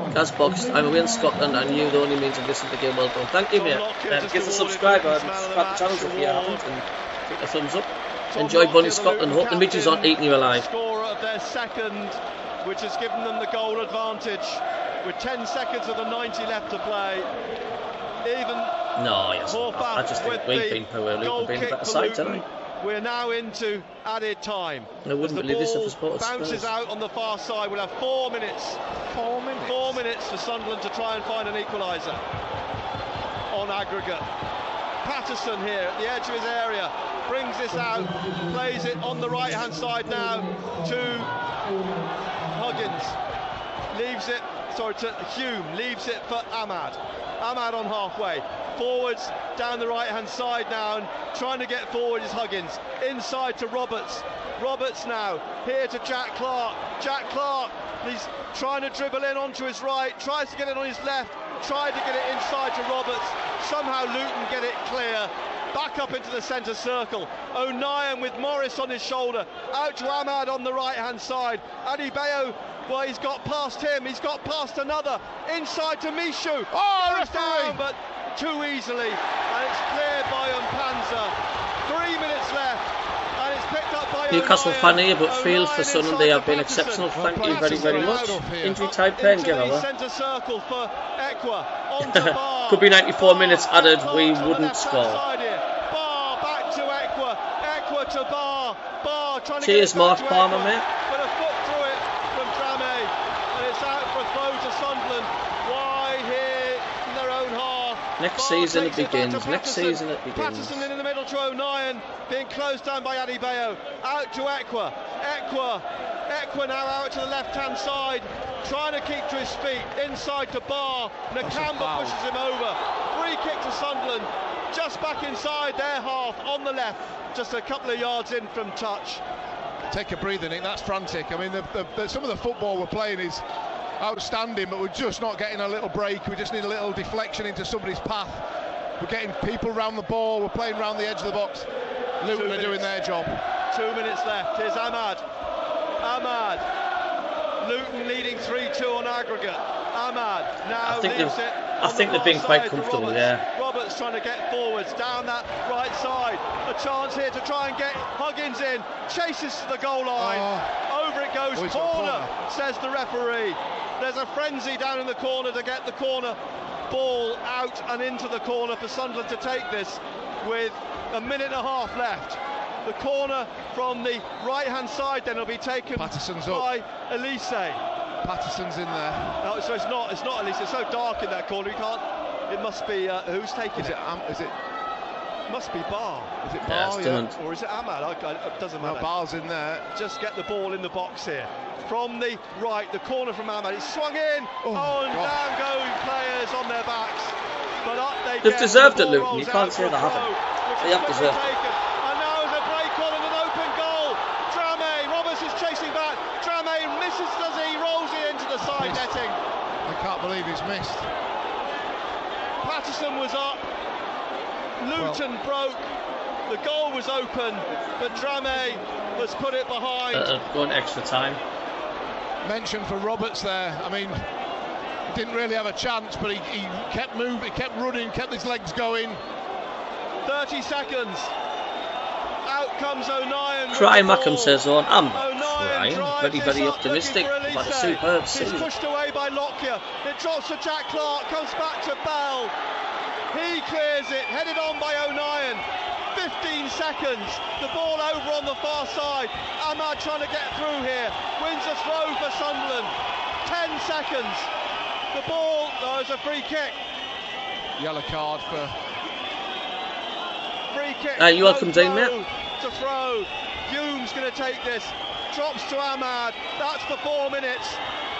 90. Gaz Box, I'm away in Scotland and you the only means of listening to the game. Well done. Thank you, mate. Give us a subscribe and subscribe to channels if you haven't, and click the thumbs up. Enjoy Bunny Scotland. Hope the midges aren't eating you alive. Scorer of their second, which has given them the goal advantage. With 10 seconds of the 90 left to play. No, yes. I just think we've been poor. We've been a better side tonight. We're now into added time. I wouldn't believe this if the sport bounces out on the far side. We'll have 4 minutes. 4 minutes. 4 minutes for Sunderland to try and find an equaliser on aggregate. Patterson here at the edge of his area brings this out, plays it on the right hand side now to Huggins. Leaves it. Sorry, to Hume, leaves it for Ahmad. Ahmad on halfway. Forwards down the right-hand side now, and trying to get forward is Huggins. Inside to Roberts. Roberts now, here to Jack Clark. Jack Clark, he's trying to dribble in onto his right, tries to get it on his left, tried to get it inside to Roberts. Somehow Luton get it clear. Back up into the centre circle. O'Nien with Morris on his shoulder. Out to Ahmad on the right-hand side. Adebayo, well, he's got past him. He's got past another. Inside to Mishu. Oh, goes down, but too easily. And it's cleared by Panzer. 3 minutes left. And it's picked up by Newcastle fan here, but field for Sunderland, they have been exceptional. Thank you very, very much. Injury time pen, give over. Centre circle for Equa. Onto Barr. Could be 94 minutes added, we wouldn't score. Barr back to Equa. Equa to Barr. Barr trying to cheers, get Mark Palmer, mate. But a foot through it from Drame. And it's out for a throw to Sunderland. Wide here in their own half. Next season it begins. Next season it begins. Patterson in the middle to O'Nien, being closed down by Adebayo. Out to Equa. Equa now out to the left-hand side, trying to keep to his feet. Inside to Barr. Nakamba pushes him over. Free kick to Sunderland. Just back inside their half on the left. Just a couple of yards in from touch. Take a breather, Nick. That's frantic. I mean, some of the football we're playing is outstanding, but we're just not getting a little break. We just need a little deflection into somebody's path. We're getting people around the ball. We're playing around the edge of the box. Luton are doing their job. 2 minutes left. Here's Ahmad. Luton leading 3-2 on aggregate. Ahmad now leaves it I think they've been quite comfortable, yeah. Roberts trying to get forwards down that right side. A chance here to try and get Huggins in. Chases to the goal line. Over it goes. Corner, says the referee. There's a frenzy down in the corner to get the corner ball out and into the corner for Sunderland to take this with a minute and a half left. The corner from the right-hand side then will be taken by Elise. Patterson's in there. No, so it's not Elise. It's so dark in that corner. You can't. It must be who's taking it? Is it? Must be Bar. Is it Bar? Yeah. Or is it Ahmad? It doesn't matter. No, Bar's in there. Just get the ball in the box here. From the right, the corner from Ahmad. It's swung in. And down go players on their backs. But up they get. They've deserved it, Luton. You can't say they haven't. They have deserved it. And now there's a break on and an open goal. Dramé. Roberts is chasing back. Dramé misses, does he? Rolls it into the side netting. I can't believe he's missed. Patterson was up. Luton broke. The goal was open, but Dramé has put it behind. Going extra time. Mention for Roberts there. I mean, he didn't really have a chance, but he kept moving, he kept running, kept his legs going. 30 seconds. Out comes O'Nien. Cry Mackham says on. I'm crying. Very, very optimistic. We've had a superb season. It's pushed away by Lockyer. It drops to Jack Clark. Comes back to Bell. He clears it. Headed on by O'Nien. 15 seconds. The ball over on the far side. Ahmad trying to get through here. Wins a throw for Sunderland. 10 seconds. The ball. There's a free kick. Yellow card for. Free kick. You're welcome, Dean, mate. To throw. Hume's going to take this. Drops to Ahmad. That's the 4 minutes.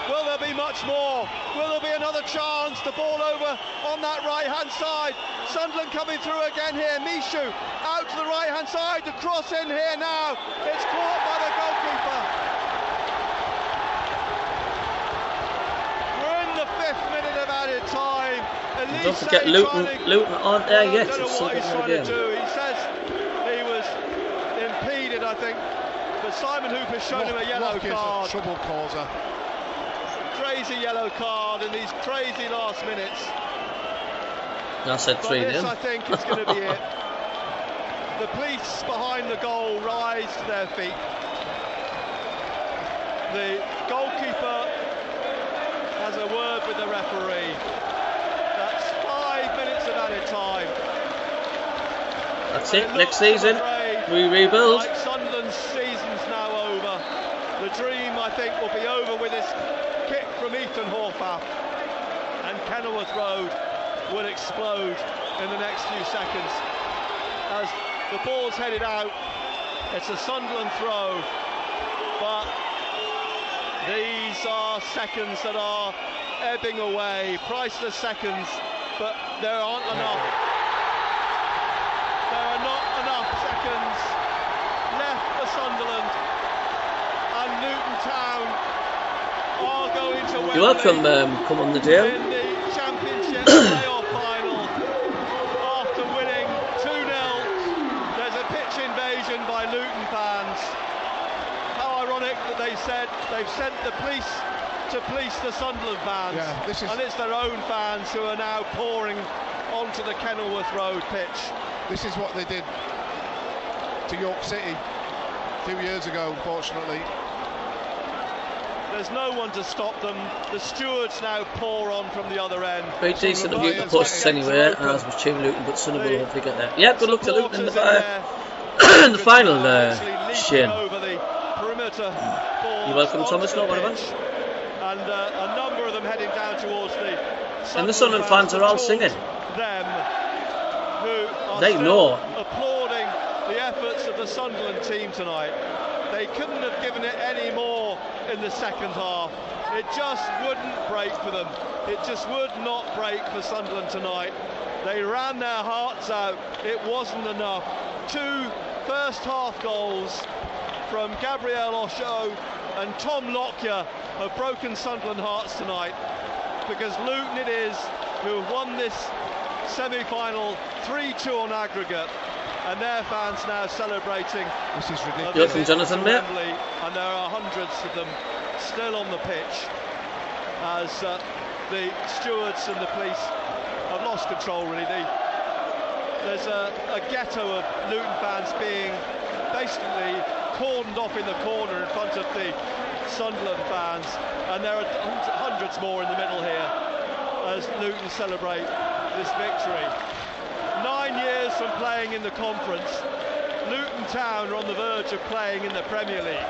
Will there be much more? Will there be another chance? The ball over on that right-hand side. Sunderland coming through again here. Mishu out to the right-hand side. The cross in here now. It's caught by the goalkeeper. We're in the 5th minute of added time. Don't forget Luton aren't there yet. I don't know what he's trying to do. He says he was impeded, I think. But Simon Hooper's shown him a yellow card. A trouble causer. Crazy yellow card in these crazy last minutes. I said 3-0. This, I think, is going to be it. The police behind the goal rise to their feet. The goalkeeper has a word with the referee. That's 5 minutes of added time. That's it. Next season, we rebuild. Like Sunderland's season's now over. The dream, I think, will be over with this kick from Ethan Horvath, and Kenilworth Road will explode in the next few seconds as the ball's headed out. It's a Sunderland throw, but these are seconds that are ebbing away, priceless seconds, but there aren't enough. There are not enough seconds left for Sunderland, and Luton Town are going to Wembley. You're welcome, come on the deal. In the Championship playoff final, after winning 2-0, there's a pitch invasion by Luton fans. How ironic that they've sent the police to police the Sunderland fans, and it's their own fans who are now pouring onto the Kenilworth Road pitch. This is what they did to York City 2 years ago, unfortunately. There's no one to stop them. The stewards now pour on from the other end. Very decent of you to push us anywhere, as was Team Luton, but Sunderland will hopefully get there. Yeah, good luck to Luton in the final, Shane. You're welcome, Thomas, not whatever. And a number of them heading down towards the... And the Sunderland fans are all singing. Them who are they know. Applauding the efforts of the Sunderland team tonight. They couldn't have given it any more in the second half. It just wouldn't break for them. It just would not break for Sunderland tonight. They ran their hearts out. It wasn't enough. 2 first half goals from Gabriel Osho and Tom Lockyer have broken Sunderland hearts tonight, because Luton it is who have won this semi-final 3-2 on aggregate, and their fans now celebrating. This is ridiculous. You're from Jonathan, mate. And there are hundreds of them still on the pitch as the stewards and the police have lost control really. There's a ghetto of Luton fans being basically cordoned off in the corner in front of the Sunderland fans, and there are hundreds more in the middle here as Luton celebrate this victory. 9 years from playing in the conference, Luton Town are on the verge of playing in the Premier League.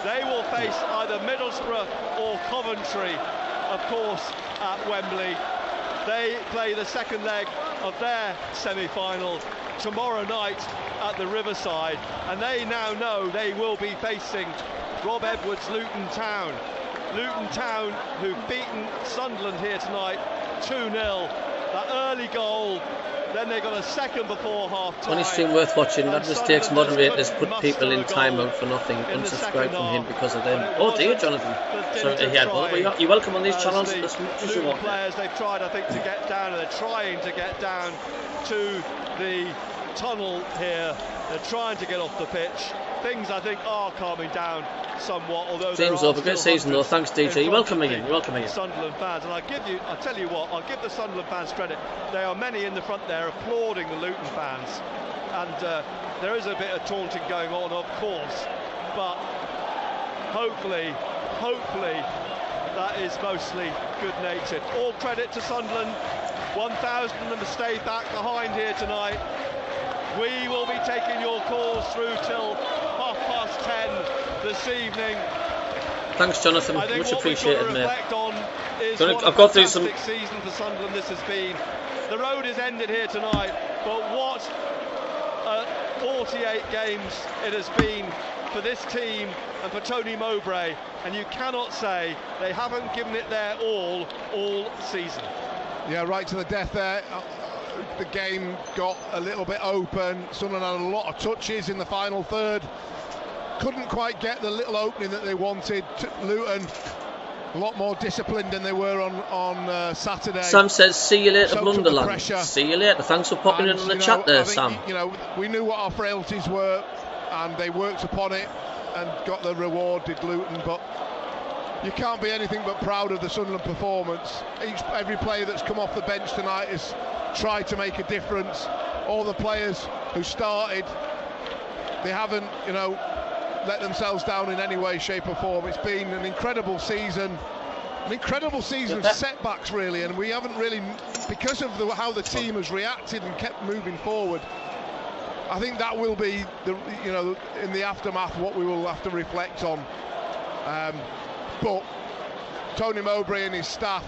They will face either Middlesbrough or Coventry, of course, at Wembley. They play the second leg of their semi-final tomorrow night at the Riverside, and they now know they will be facing Rob Edwards' Luton Town. Luton Town, who've beaten Sunderland here tonight 2-0. That early goal, then they got a second before half-time. Only stream worth watching. That Mistakes moderators put people in timeout for nothing. Unsubscribe from him because of them. Oh dear, Jonathan. So you're welcome on these channels as much as you want. Players, they've tried, I think, to get down, and they're trying to get down to the tunnel here. They're trying to get off the pitch. Things, I think, are calming down somewhat, although James over, good season though. Thanks, DJ. You're welcome again. You're welcome again. Sunderland fans, and I'll tell you what, I'll give the Sunderland fans credit. There are many in the front there applauding the Luton fans, and there is a bit of taunting going on, of course, but hopefully that is mostly good-natured. All credit to Sunderland. 1,000 of them stay back behind here tonight. We will be taking your calls through till 10:30 this evening. Thanks, Jonathan. Much appreciated, mate. I've got through some season for Sunderland. This has been. The road is ended here tonight, but what 48 games it has been for this team and for Tony Mowbray, and you cannot say they haven't given it their all season. Yeah, right to the death there. The game got a little bit open. Sunderland had a lot of touches in the final third. Couldn't quite get the little opening that they wanted. Luton a lot more disciplined than they were on Saturday. Sam says, see you later, Blunderland. See you later. Thanks for popping in the chat there, Sam. We knew what our frailties were, and they worked upon it and got the reward, did Luton, but you can't be anything but proud of the Sunderland performance. Every player that's come off the bench tonight has tried to make a difference. All the players who started, they haven't, let themselves down in any way, shape or form. It's been an incredible season of setbacks, really, and we haven't really, because of how the team has reacted and kept moving forward. I think that will be in the aftermath what we will have to reflect on. But Tony Mowbray and his staff,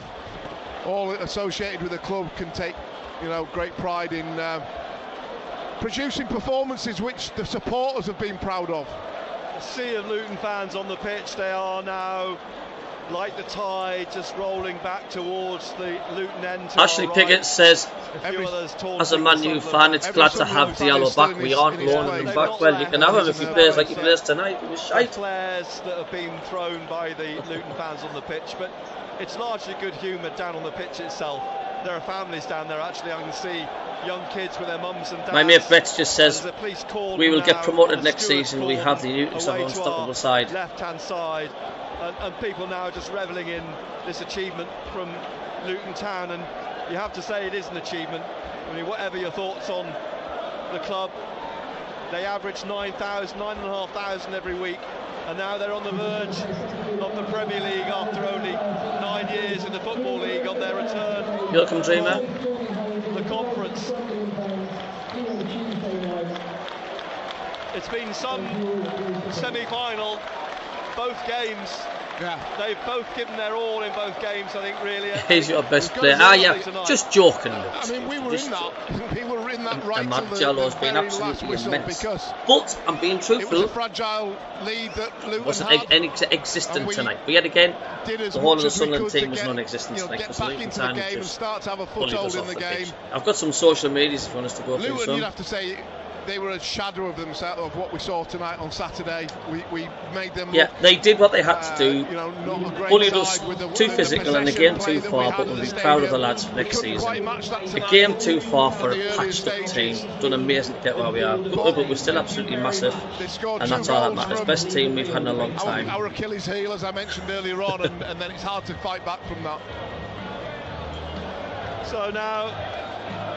all associated with the club, can take great pride in producing performances which the supporters have been proud of. A sea of Luton fans on the pitch. They are now, like the tide, just rolling back towards the Luton end. Ashley Piggott says, as a Man U fan, it's glad to have Diallo back. We aren't loaning him back. Well, you can have him if he plays like he plays tonight. It was shite. Flares that have been thrown by the Luton fans on the pitch, but it's largely good humour down on the pitch itself. There are families down there, actually. I can see young kids with their mums and dads. My mate Brett just says, we will get promoted next season. We have the Newtons on unstoppable side. Left-hand side. And people now just revelling in this achievement from Luton Town, and you have to say it is an achievement. I mean, whatever your thoughts on the club, they average 9,500 every week, and now they're on the verge of the Premier League after only 9 years in the Football League on their return. You're welcome, Dreamer. The conference. It's been some semi-final, both games. Yeah. They've both given their all in both games, I think, really. He's your best player. Yeah, just joking. I mean, we were in that. We were in that right. And Matt Jallo's been absolutely immense. But I'm being truthful. It was a fragile lead that Luton wasn't existent tonight. We had again. The whole of the Sunderland team was non-existent tonight. Get back into the game and start to have a foothold in the game. I've got some social medias if you want us to go through some. You'd have to say they were a shadow of themselves, of what we saw tonight on Saturday. We made them. Yeah, they did what they had to do. Bullied us too physical and the game too far, but we'll be proud of the lads for next season. The game too far for a patched up team. Done amazing to get where we are, but we're still absolutely massive, and that's all that matters. Best team we've had in a long time. Our Achilles heel, as I mentioned earlier on, and then it's hard to fight back from that. So now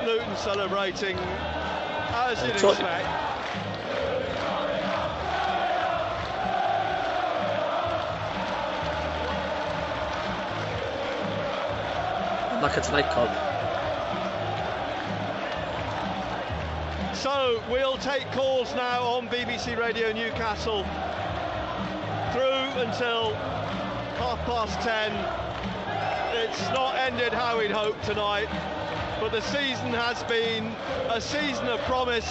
Luton celebrating as you'd expect. Like a tonight, Colin. So we'll take calls now on BBC Radio Newcastle through until 10:30. It's not ended how we'd hoped tonight, but the season has been a season of promise,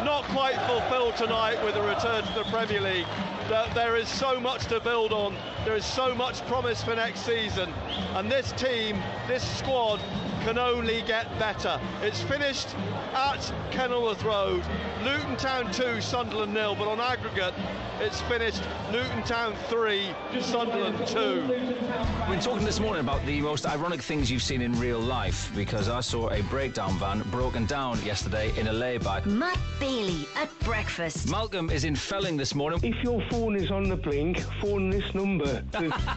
not quite fulfilled tonight with a return to the Premier League. There is so much to build on, there is so much promise for next season, and this team, this squad can only get better. It's finished at Kenilworth Road, Luton Town 2, Sunderland 0, but on aggregate it's finished Luton Town 3, Sunderland 2. We've been talking this morning about the most ironic things you've seen in real life, because I saw a breakdown van broken down yesterday in a lay-by. Matt Bailey at breakfast. Malcolm is in Felling this morning. If your phone is on the blink, phone this number.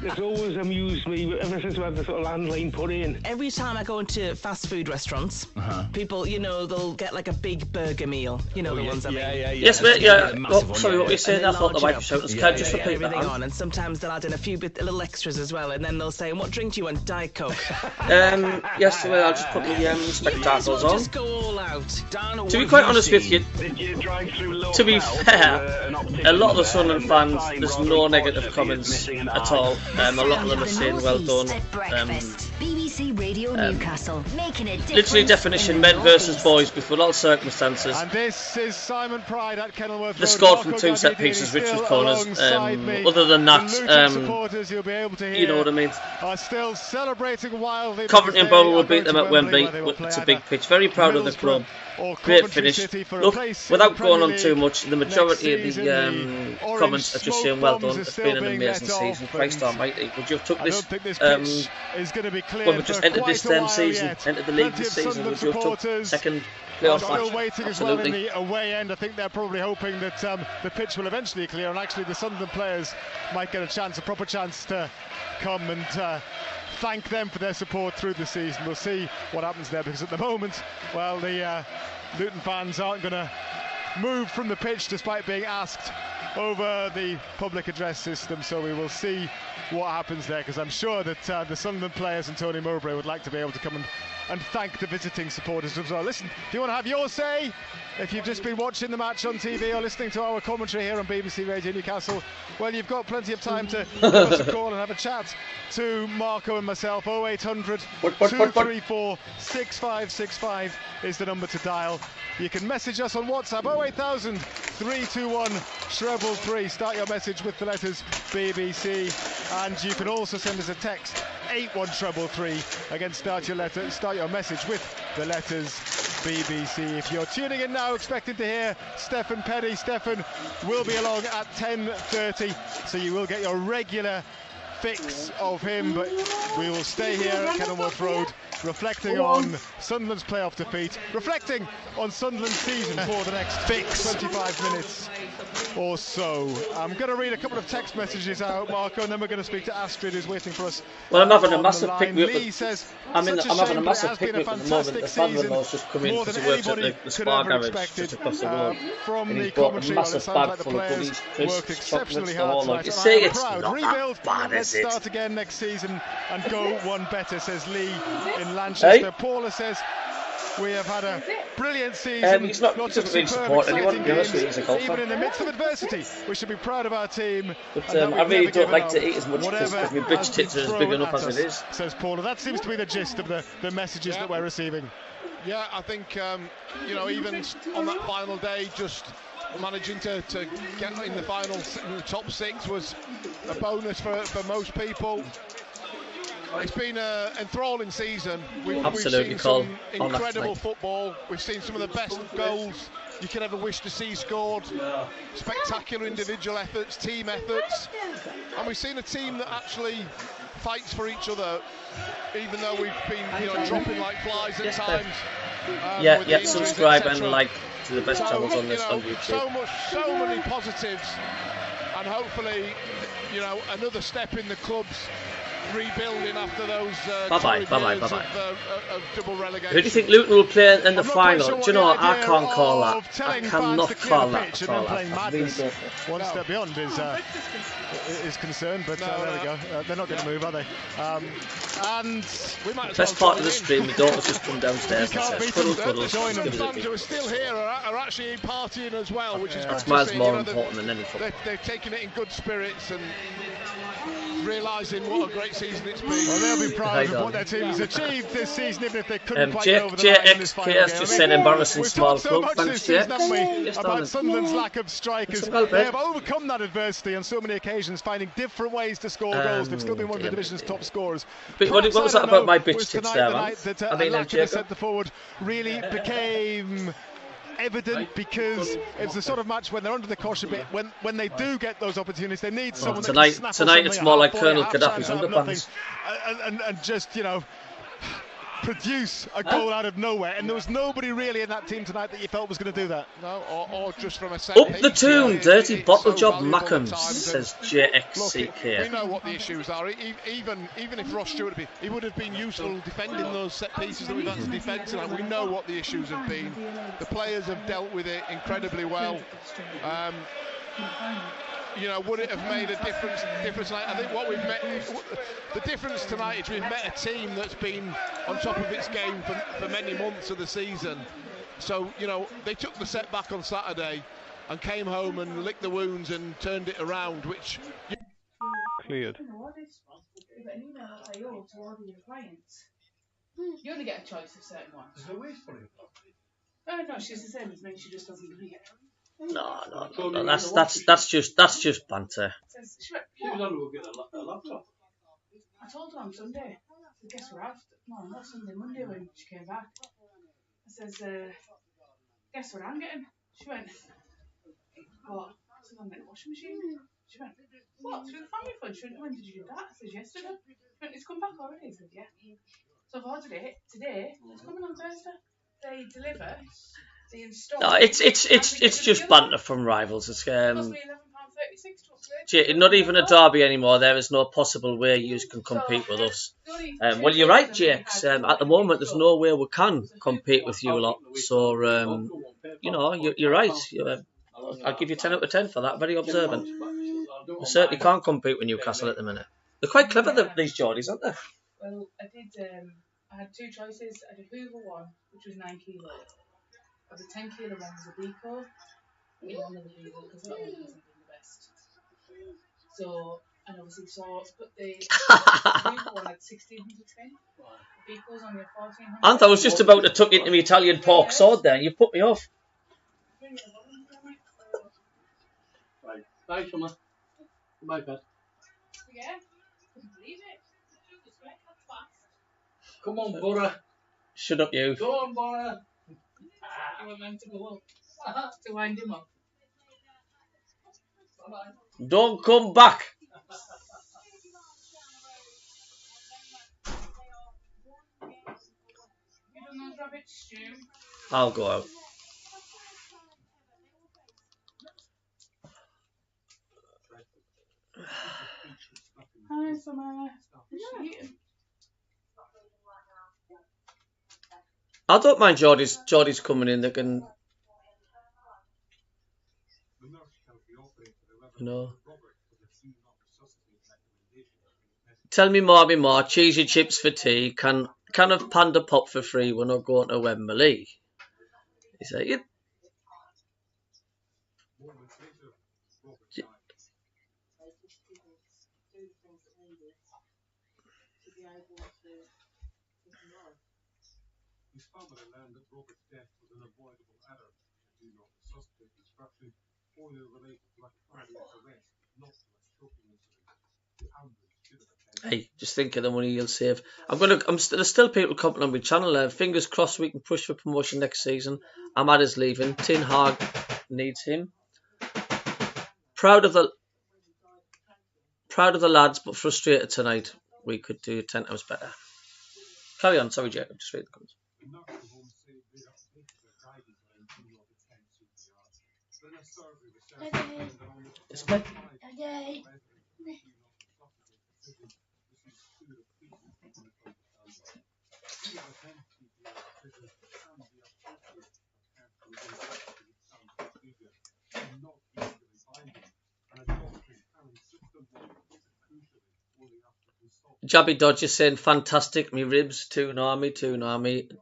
It's always amused me ever since we had the sort of landline put in. Every time I go into fast food restaurants, people, you know, they'll get like a big burger meal. You know, the ones I mean. Yes, mate, yeah. Oh, sorry, what you saying? I thought the wife was shouting. Can I just repeat that? On, and sometimes they'll add in a little extras as well, and then they'll say, "What drink do you want? Diet Coke." Yes, well, I'll just put my spectacles on. Just go all out. To be quite honest with you, to be fair, a lot of the Sunderland fans, there's no negative comments at all. A lot of them are saying well done. BBC Radio Newcastle, making it literally definition men versus boys before all circumstances. And this is Simon Pride at Kenilworth. They scored from 2 set pieces, Richard corners. Other than that, you know what I mean. Are still celebrating wildly. Coventry and Borough will beat them at Wembley. It's a big pitch. Very proud of the club. Great finish. Look, without going on too much, the majority of the comments are just saying well done. It's been an amazing season. Christ almighty, would you have took this when we just entered this season, entered the league this season, would you have took second playoff match? Waiting as well in the away end. I think they're probably hoping that the pitch will eventually clear, and actually the Sunderland players might get a proper chance to come and thank them for their support through the season. We'll see what happens there, because at the moment, well, the Luton fans aren't going to move from the pitch despite being asked over the public address system, so we will see what happens there, because I'm sure that the Sunderland players and Tony Mowbray would like to be able to come and thank the visiting supporters as well. Listen, if you want to have your say, if you've just been watching the match on TV or listening to our commentary here on BBC Radio Newcastle, well, you've got plenty of time to give us a call and have a chat to Marco and myself. 0800 234 6565 is the number to dial. You can message us on WhatsApp 08000 321 333. Start your message with the letters BBC, and you can also send us a text 81333. Again, start your message with the letters BBC. If you're tuning in now expecting to hear Stefan Petty, Stefan will be along at 10:30, so you will get your regular fix of him, but we will stay here at Kenilworth Road reflecting on Sunderland's playoff defeat, reflecting on Sunderland's season for the next 25 minutes or so. I'm going to read a couple of text messages out, Marco, and then we're going to speak to Astrid, who's waiting for us. Well, I'm having a massive pick-me-up. Lee says, I'm having a massive pick-me-up at the moment. The father-in-law's just come in because he works at the Spa garage just across the road. And he's bought a massive bag full of goodies, crisps, chocolates, the whole lot. You see, it's not that bad, is it? Let's start again next season and go one better, says Lee in Lanchester. Paula says, we have had a brilliant season. He's not just really support anyone, to be honest with you, he's a golfer. Even in the midst of adversity, we should be proud of our team. But I really don't like to eat as much because my bitch tits are as big enough as it is. Says Paula. That seems to be the gist of the messages that we're receiving. Yeah, I think, even on that final day, just managing to get in the top 6 was a bonus for most people. It's been an enthralling season. We've seen some incredible football. We've seen some of the best goals you could ever wish to see scored. Spectacular individual efforts, team efforts. And we've seen a team that actually fights for each other, even though we've been dropping like flies at times. Subscribe and like to the best channels on this on YouTube. So many positives, and hopefully, another step in the club's rebuilding after those bye-bye. Of double relegation. Who do you think Luton will play in the final? Do you know what? I can't call that. I cannot call that at all. I really don't. One step beyond is concerned, but there we go. They're not going to move, are they? And we might best part of the stream, the daughter's just come downstairs and says, "Puddles, some fans who are still here are actually partying as well, which is good. That's miles more important than anything. They've taken it in good spirits and realising what a great season it's been. Well, they'll be proud of what their team has achieved this season, even if they couldn't quite get over the line in this final game. JXK just said embarrassing small club. We've talked so much this season, haven't we, about Sunderland's lack of strikers. They have overcome that adversity on so many occasions, finding different ways to score goals. They've still been one of the division's top scorers. But what was that about my bitch tips there, man? I mean, lack of a centre forward really became evident because it's the sort of match when they're under the cosh a bit. When they do get those opportunities, they need someone tonight. Tonight it's more like Colonel Gaddafi's underpants, and just produce a goal out of nowhere. And there was nobody really in that team tonight that you felt was going to do that. No, or just from a set up the tomb, dirty bottle job Mackham, says JXC here. We know what the issues are. Even if Ross Stewart he would have been useful defending those set pieces that we've had to defend tonight. We know what the issues have been. The players have dealt with it incredibly well. Would it have made a difference tonight? I think what we've met, the difference tonight is we've met a team that's been on top of its game for many months of the season. So, they took the setback on Saturday and came home and licked the wounds and turned it around, which... Cleared. You only get a choice of certain ones. Is there ways for you? No, she's the same as me, she just doesn't agree. No, that's just banter. She was on to get a laptop. I told her on Sunday. I guess we're out. No, not Sunday, Monday when she came back. I says, guess what I'm getting? She went, what? I said, I'm getting a washing machine. She went, what? Through the family fund? She went, when did you do that? I said, yesterday. She went, it's come back already. I said, yeah. So I've ordered it today. It's coming on Thursday. They deliver. No, it's just banter from rivals. It's not even a derby anymore. There is no possible way you can compete with us. Well, you're right, Jakes. At the moment, there's no way we can compete with you a lot. So, you're right. I'll give you 10 out of 10 for that. Very observant. We certainly can't compete with Newcastle at the minute. They're quite clever, these Geordies, aren't they? Well, I had two choices. I had a Hoover one, which was 9 kilos. But the 10 kilo one was a Biko. I didn't want the Biko because that one wasn't the best. So, and obviously, but the Biko one had 1600 spin. The Biko's only a 1400. Ant, I was just about to tuck into the Italian pork sword there, and you put me off. Right. Bye, Summer. Bye, Pat. Yeah, couldn't believe it. Come on, Bora. Shut up, you. Go on, Bora. You were meant to go up to wind him up. Bye-bye. Don't come back. You done those rabbits, Stu? I'll go out. Hi, Summer. I don't mind Geordie's coming in. They can, Tell me more. Cheesy chips for tea. Can of Panda Pop for free. We're not going to Wembley. Is that it? His family learned that Robert's death was an avoidable error due not to suspect instruction or related to a cardiac arrest, not to a stroking incident. The ambulance should have Hey, just think of the money you'll save. There's still people coming on my channel. Fingers crossed we can push for promotion next season. Ahmad is leaving. Ten Hag needs him. Proud of the lads, but frustrated tonight. We could do 10 hours better. Carry on. Sorry, Jacob. Just read the comments. Jabby Dodger saying, fantastic, me ribs, tune-army.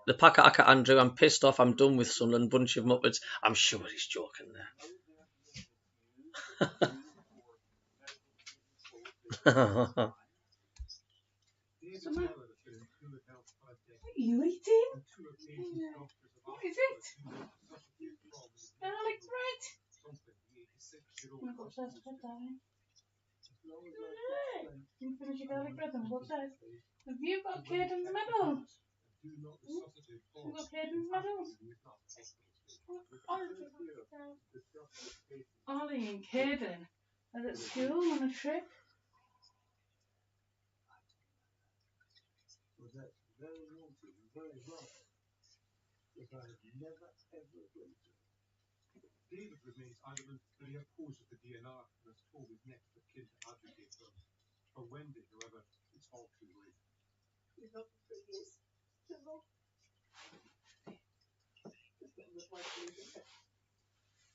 The Packer Andrew, I'm pissed off, I'm done with Sunderland, bunch of muppets. I'm sure he's joking there. What are you eating? What is it? Garlic bread? I'm going to go upstairs to bed, darling. You finish your garlic bread and go upstairs. Have you got Caden's medal? You've got Caden's medal? Ollie and Caden are at school on a trip. David remains adamant that he opposes the DNR and has told his next of kin to advocate for him. For Wendy, however, it's all too late. He's not for 3 years.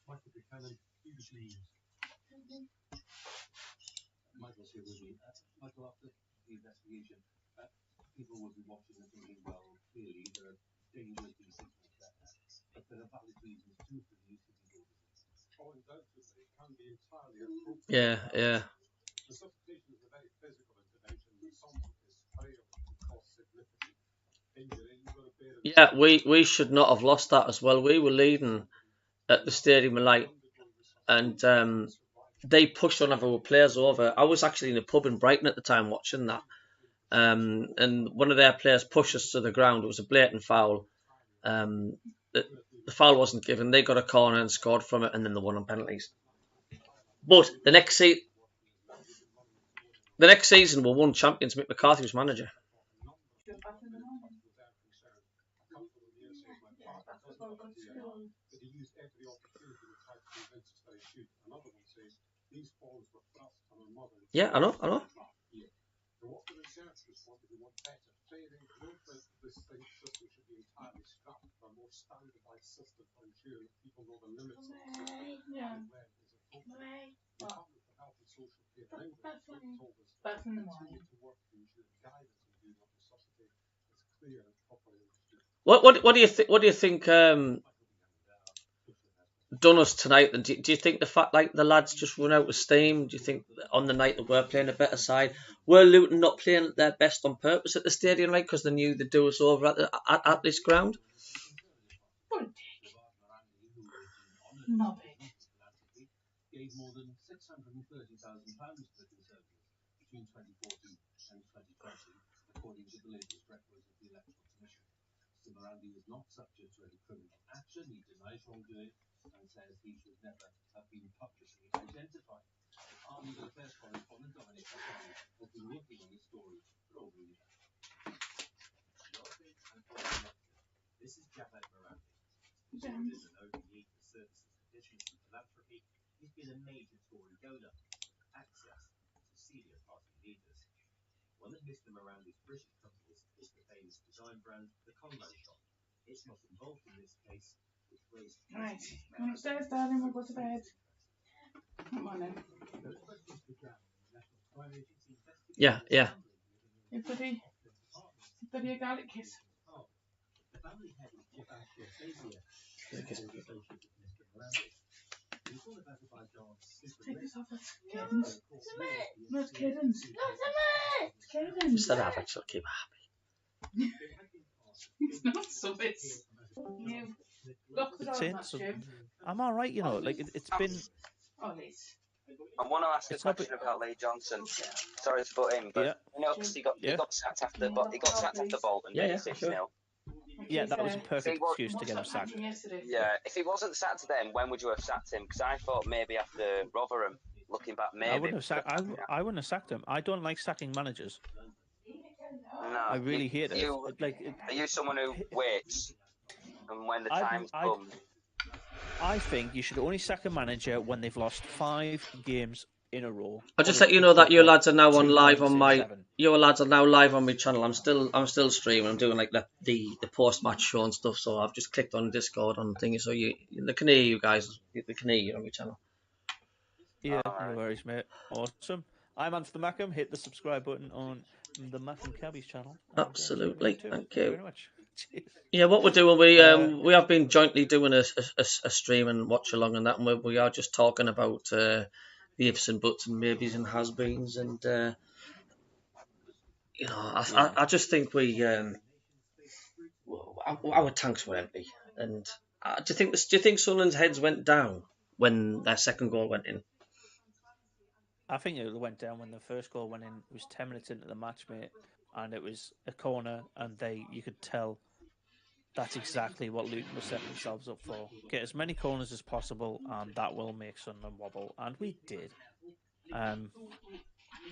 Michael Buchanan, BBC News. Michael's here with me. Michael, after the investigation, people will be watching and thinking, well, clearly there are dangerous things there. But there are valid reasons too for these to be doing. Oh, undoubtedly, it can be entirely appropriate. Yeah. The substitution is a very physical intervention, and some of this frail can cause significant injury. Yeah, we should not have lost that as well. We were leading at the Stadium of Light, and they pushed one of our players over. I was actually in a pub in Brighton at the time watching that, and one of their players pushed us to the ground. It was a blatant foul. The foul wasn't given. They got a corner and scored from it, and then they won on penalties. But the next season we won champions. Mick McCarthy was manager. Yeah, I know. That's in the morning. What do you think? What do you think done us tonight? And do you think the fact like the lads just run out of steam? Do you think on the night that we're playing a better side, were Luton not playing their best on purpose at the stadium, right? Because they knew they'd do us over at this ground. What a dick! Knob it. Gave more than £630,000 to the Conservatives between 2014 and 2020, according to the latest records of the Electoral Commission. Mr. Morandi was not subject to any criminal action. He denies wrongdoing and says he should never have been publicly identified. Our legal affairs correspondent Dominic Cassani has been working on this story for over a year. This is Javed Morandi. Involved in an ODE for services, business and philanthropy. He's been a major Tory donor, access to senior party leaders. One of Mr. Morandi's British companies is the famous design brand, the Conrad Shop. It's not involved in this case, which raised... Right, come upstairs, darling, we'll go to bed. Come on then. Yeah. Everybody a garlic kiss. The family head of Jeff Take this off, it's Caden's. No, it's Caden's. It's Caden's. Instead of having to keep happy. It's not so it's... You lock the door past you. I'm alright, you know, like it's been... Oh, Liz. I want to ask a question about Lee Johnson. Sorry to put in, but you know, because he got sacked after Bolton. Yeah, sure. Yeah, that was a perfect excuse to get him sacked. Yeah, if he wasn't sacked then, when would you have sacked him? Because I thought maybe after Rotherham, looking back, maybe. I wouldn't have sacked him. I don't like sacking managers. No, I really hate it. Are you someone who waits, and when the time's come? I think you should only sack a manager when they've lost 5 games in a row. I'll just let you know that your lads are now on live on my. Your lads are now live on my channel. I'm still streaming. I'm doing like the post match show and stuff. So I've just clicked on Discord on thingy. So they can hear you guys. They can hear you on my channel. Yeah, no worries, mate. Awesome. I'm Anthony Mackham. Hit the subscribe button on the Matt and Cabby's channel. Absolutely, thank you. Very much. Yeah, what we're doing, we have been jointly doing a stream and watch along and that, and we are just talking about the ifs and buts and maybes and has-beens, and I just think our tanks were empty, and do you think Sunderland's heads went down when their second goal went in? I think it went down when the first goal went in. It was 10 minutes into the match, mate, and it was a corner, and you could tell that's exactly what Luton was setting themselves up for. Get as many corners as possible, and that will make Sunderland wobble, and we did.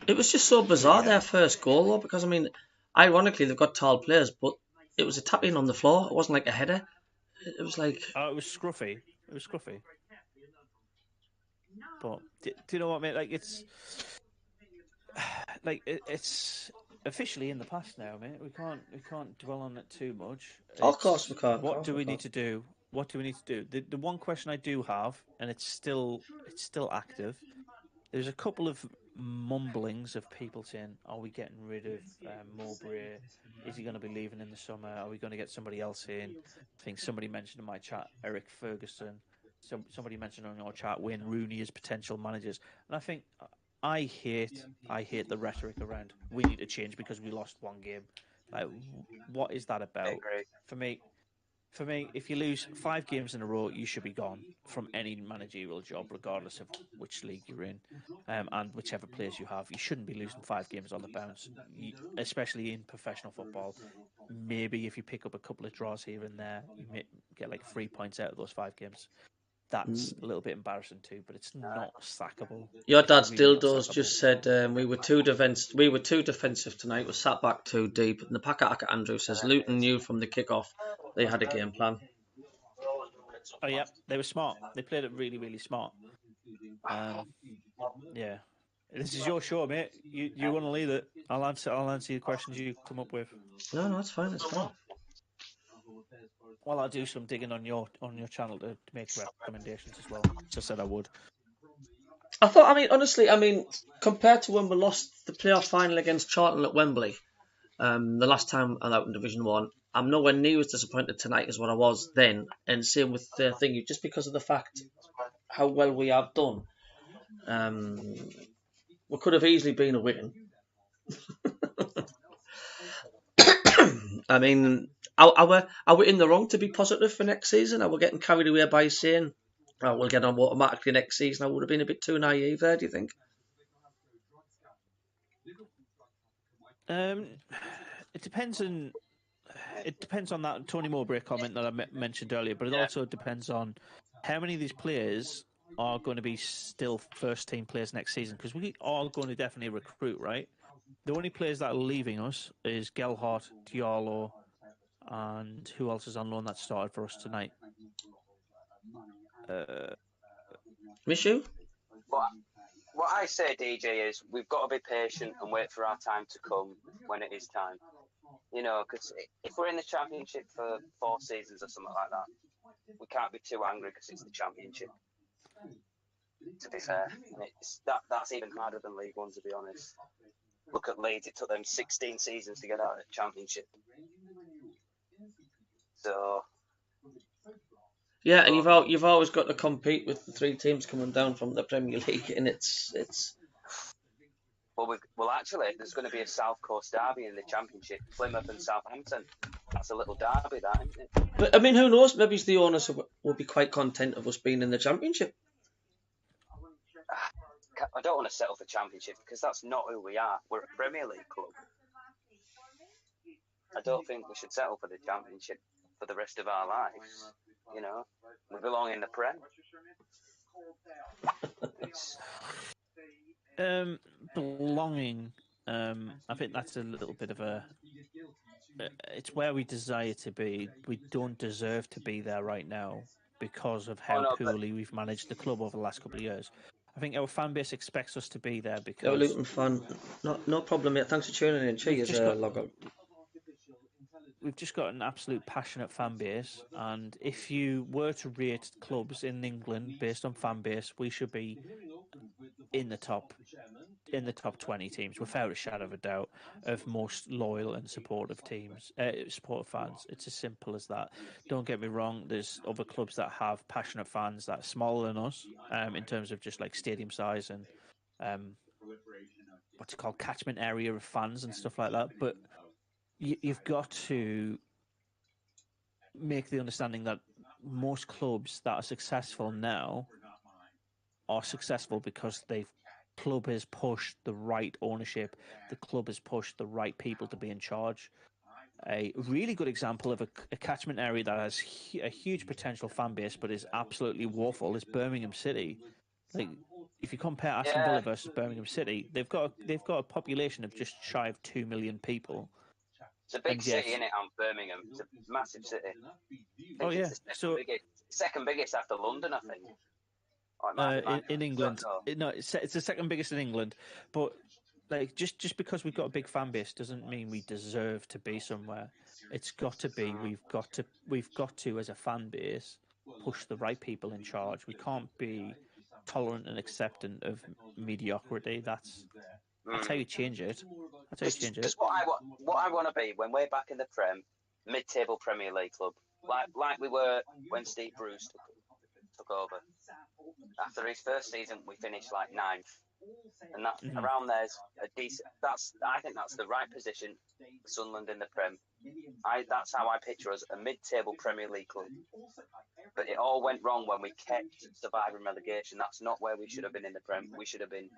It was just so bizarre, their first goal, though, because, I mean, ironically, they've got tall players, but it was a tap-in on the floor. It wasn't like a header. It was like... Oh, it was scruffy. It was scruffy. But do you know what, mate? Like it's officially in the past now, mate. We can't dwell on it too much. Of course we can't. What do we need to do? What do we need to do? The one question I do have, and it's still active. There's a couple of mumblings of people saying, "Are we getting rid of Mowbray? Is he going to be leaving in the summer? Are we going to get somebody else in?" I think somebody mentioned in my chat Eric Ferguson. Somebody mentioned on your chat Wayne Rooney as potential managers, and I think I hate the rhetoric around we need to change because we lost one game. Like, what is that about? For me, if you lose 5 games in a row, you should be gone from any managerial job, regardless of which league you're in, and whichever players you have. You shouldn't be losing 5 games on the bounce, especially in professional football. Maybe if you pick up a couple of draws here and there, you may get like 3 points out of those 5 games. That's a little bit embarrassing too, but it's not sackable. Your dad's dildos just said we were too defensive tonight. We sat back too deep. And the Packer Andrew says Luton knew from the kickoff they had a game plan. Oh yeah, they were smart. They played it really, really smart. Yeah, this is your show, mate. You want to lead it? I'll answer the questions you come up with. No, it's fine. It's fine. Well, I'll do some digging on your channel to make recommendations as well. As I said I would. Honestly, compared to when we lost the playoff final against Charlton at Wembley, the last time I'm out in Division 1, I'm nowhere near as disappointed tonight as what I was then. And same with the thing, just because of the fact how well we have done. We could have easily been a win. Are we in the wrong to be positive for next season? Are we getting carried away by saying, we'll get on automatically next season? I would have been a bit too naive there, do you think? It depends on that Tony Mowbray comment that I mentioned earlier, but it also depends on how many of these players are going to be still first team players next season, because we are going to definitely recruit, right? The only players that are leaving us is Gelhardt, Diallo, and who else is on loan that started for us tonight? Mishu? What I say, DJ, is we've got to be patient and wait for our time to come when it is time. Because if we're in the Championship for 4 seasons or something like that, we can't be too angry because it's the Championship. To be fair, that's even harder than League One, to be honest. Look at Leeds; it took them 16 seasons to get out of the Championship. So. Yeah, and you've always got to compete with the 3 teams coming down from the Premier League, and it's. Well, actually, there's going to be a South Coast derby in the Championship, Plymouth and Southampton. That's a little derby, that, isn't it? But who knows? Maybe the owners will be quite content of us being in the Championship. I don't want to settle for Championship because that's not who we are. We're a Premier League club. I don't think we should settle for the Championship for the rest of our lives. We belong in the Prem. Belonging, I think that's a little bit of it's where we desire to be. We don't deserve to be there right now because of how poorly we've managed the club over the last couple of years. I think our fan base expects us to be there because... Luton fan, no problem, mate. Thanks for tuning in. Cheers, log on. We've just got an absolute passionate fan base, and if you were to rate clubs in England based on fan base, we should be in the top in the top 20 teams, without a shadow of a doubt, of most loyal and supportive teams, supportive fans. It's as simple as that. Don't get me wrong. There's other clubs that have passionate fans that are smaller than us, in terms of just like stadium size and what's it called, catchment area of fans and stuff like that. But you've got to make the understanding that most clubs that are successful now are successful because club has pushed the right ownership, the club has pushed the right people to be in charge. A really good example of a catchment area that has a huge potential fan base but is absolutely woeful is Birmingham City. Like, if you compare Aston Villa versus Birmingham City, they've got a population of just shy of 2 million people. It's a big city, isn't it, Birmingham? It's a massive city. It's the second biggest after London, I think. In England, no, it's the second biggest in England. But like, just because we've got a big fan base doesn't mean we deserve to be somewhere. It's got to be. We've got to, as a fan base, push the right people in charge. We can't be tolerant and acceptant of mediocrity. That's how you change it. That's how you change it. What I want to be when we're back in the Prem, mid-table Premier League club, like we were when Steve Bruce took over. After his first season, we finished like 9th, and that around there's a decent. I think that's the right position for Sunderland in the Prem. That's how I picture us, a mid-table Premier League club. But it all went wrong when we kept surviving relegation. That's not where we should have been in the Prem. We should have been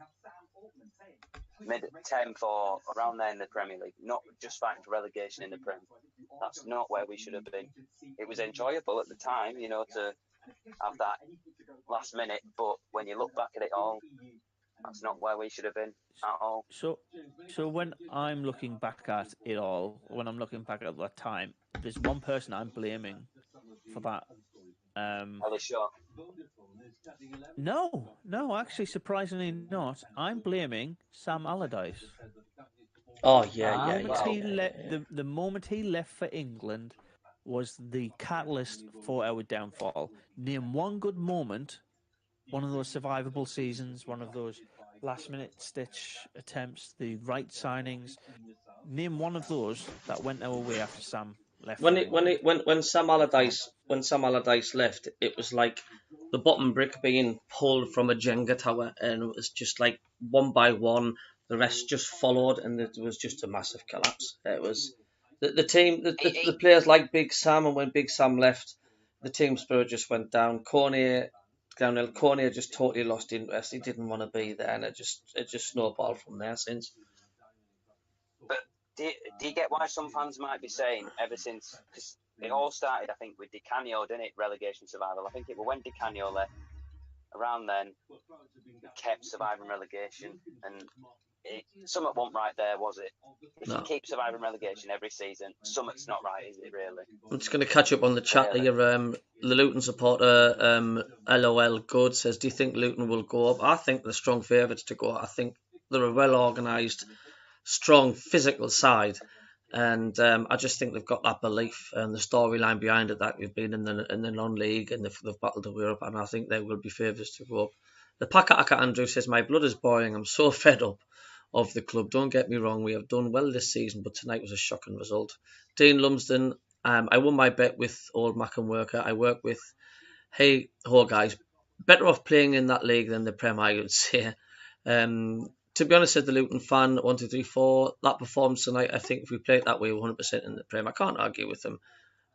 mid-10th or around there in the Premier League, not just fighting for relegation in the Prem. That's not where we should have been. It was enjoyable at the time, to have that last minute, but when you look back at it all, that's not where we should have been at all. So when I'm looking back at it all, when I'm looking back at that time, there's one person I'm blaming for that. No, actually, surprisingly not. I'm blaming Sam Allardyce. Oh yeah. The moment he left for England was the catalyst for our downfall. Name one good moment, one of those survivable seasons, one of those last-minute stitch attempts, the right signings. Name one of those that went our way after Sam left. When Sam Allardyce left, it was like the bottom brick being pulled from a Jenga tower, and it was just like one by one, the rest just followed, and it was just a massive collapse. It was the team, the players like Big Sam, and when Big Sam left, the team spirit just went down. Cornier just totally lost interest. He didn't want to be there, and it just snowballed from there since. But do you get why some fans might be saying ever since, because it all started, I think, with Di Canio, didn't it? Relegation survival. I think it was when Di Canio left. Around then, we kept surviving relegation, and something wasn't right there, was it? If you keep surviving relegation every season, something's not right, is it really? I'm just going to catch up on the chat here. The Luton supporter, LOL Good, says, do you think Luton will go up? I think they're strong favourites to go up. I think they're a well-organised, strong, physical side. And I just think they've got that belief and the storyline behind it that we've been in the non-league and they've battled the way up, and I think they will be favourites to go up. The Pakataka Andrew says, my blood is boiling. I'm so fed up of the club. Don't get me wrong, we have done well this season, but tonight was a shocking result. Dean Lumsden, I won my bet with old Mac and Worker. I work with, hey, ho guys, better off playing in that league than the Prem, I would say. To be honest, as the Luton fan, 1, 2, 3, 4, that performance tonight, I think if we played that way, 100% in the Prem. I can't argue with them.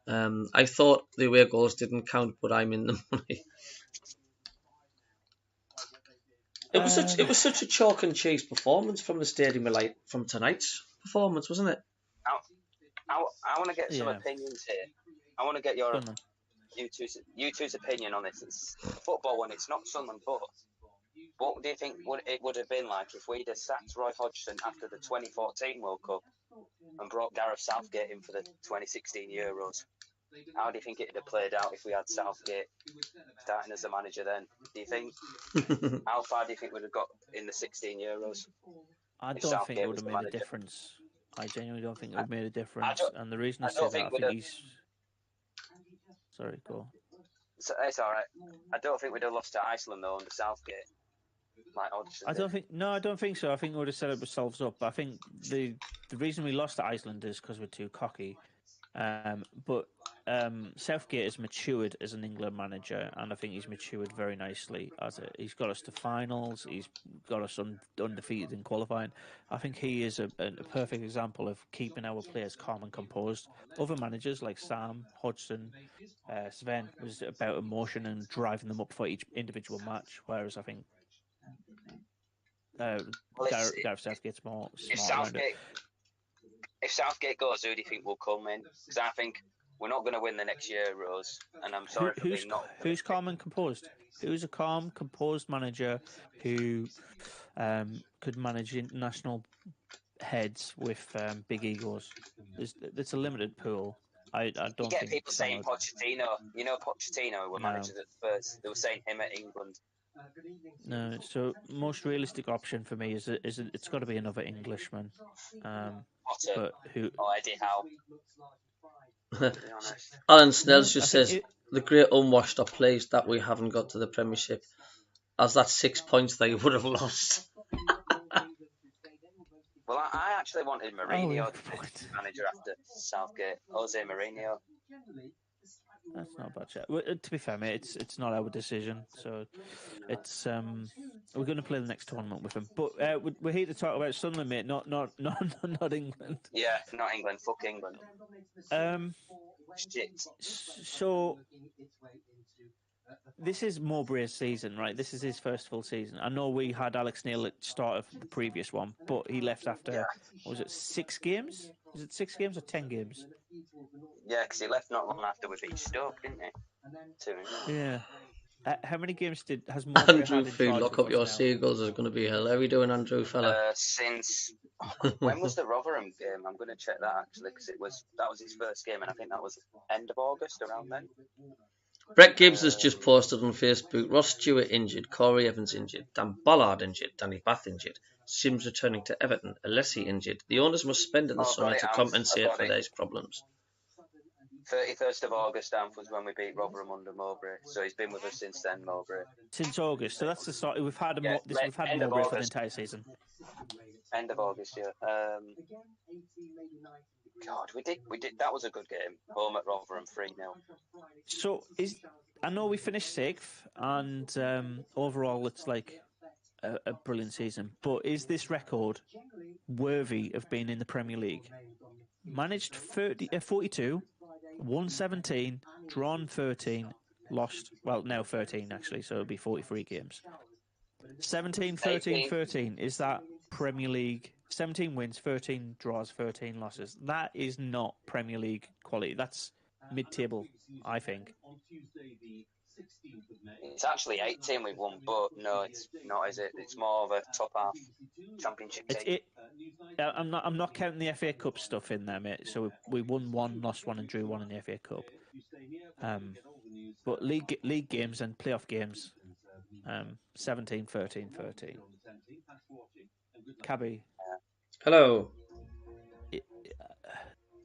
I thought the away goals didn't count, but I'm in the money. It was such a chalk and cheese performance from the stadium, like from tonight's performance, wasn't it? I want to get some opinions here. I want to get you two's opinion on this. It's football one. It's not Sunderland, but what do you think it would have been like if we'd have sacked Roy Hodgson after the 2014 World Cup and brought Gareth Southgate in for the 2016 Euros? How do you think it would have played out if we had Southgate starting as the manager then? Do you think? How far do you think we'd have got in the 16 Euros? I don't think it would have made a difference. I genuinely don't think it would have made a difference. And the reason I say that, I think he's... Sorry, go on. It's all right. I don't think we'd have lost to Iceland, though, under Southgate. like Hodgson. I don't think so. I think we would have set ourselves up. I think the reason we lost to Iceland is because we're too cocky. But Southgate has matured as an England manager, and I think he's matured very nicely. He's got us to finals. He's got us undefeated in qualifying. I think he is a perfect example of keeping our players calm and composed. Other managers like Sam, Hodgson, Sven was about emotion and driving them up for each individual match, whereas I think Gareth Southgate's more smart around it. If Southgate goes, who do you think will come in? Because I think we're not going to win the next Euros, and I'm sorry for being not. Who's calm and composed? Who's a calm, composed manager who could manage international heads with big egos? It's a limited pool. I don't think. You get people saying Pochettino. You know Pochettino, who were managers at first. They were saying him at England. No, so most realistic option for me is it's got to be another Englishman. But who? Eddie Howe. Alan Snells just says the great unwashed are pleased that we haven't got to the Premiership, as that's 6 points they would have lost. Well, I actually wanted Mourinho to be manager after Southgate. Jose Mourinho. That's not a bad chat. Well, to be fair, mate, it's not our decision, so it's we're going to play the next tournament with him. But we're here to talk about Sunderland, mate, not England. Yeah, not England. Fuck England. Shit. So this is Mowbray's season, right? This is his first full season. I know we had Alex Neil at the start of the previous one, but he left after what was it, 6 games? Was it 6 games or 10 games? Yeah, because he left not long after we beat Stoke, didn't he? Yeah. How many games has Mowbray Andrew had in Fee, charge lock of up your us now? seagulls is going to be hell. How are you doing, Andrew, fella? Since when was the Rotherham game? I'm going to check that actually, because that was his first game, and I think that was end of August, around then. Brett Gibbs has just posted on Facebook: Ross Stewart injured, Corey Evans injured, Dan Bollard injured, Danny Bath injured, Sims returning to Everton, Alessi injured. The owners must spend in the summer to compensate for these problems. 31st of August, was when we beat Rotherham under Mowbray. So he's been with us since then, Mowbray. Since August, so that's the start. We've had Mowbray for the entire season. End of August, yeah. God, we did. That was a good game. Home at Rotherham, 3-0. So I know we finished 6th, and overall it's like a brilliant season. But is this record worthy of being in the Premier League? Managed 42, won 17, drawn 13, lost, well, now 13 actually, so it'll be 43 games. 17, 13, 13, is that Premier League? 17 wins, 13 draws, 13 losses. That is not Premier League quality. That's mid-table, I think. It's actually 18 we've won, but no, it's not, is it? It's more of a top half championship team. I'm not counting the FA Cup stuff in there, mate. So we won 1, lost 1, and drew 1 in the FA Cup. But league games and playoff games, 17, 13, 13. Cabby. Hello.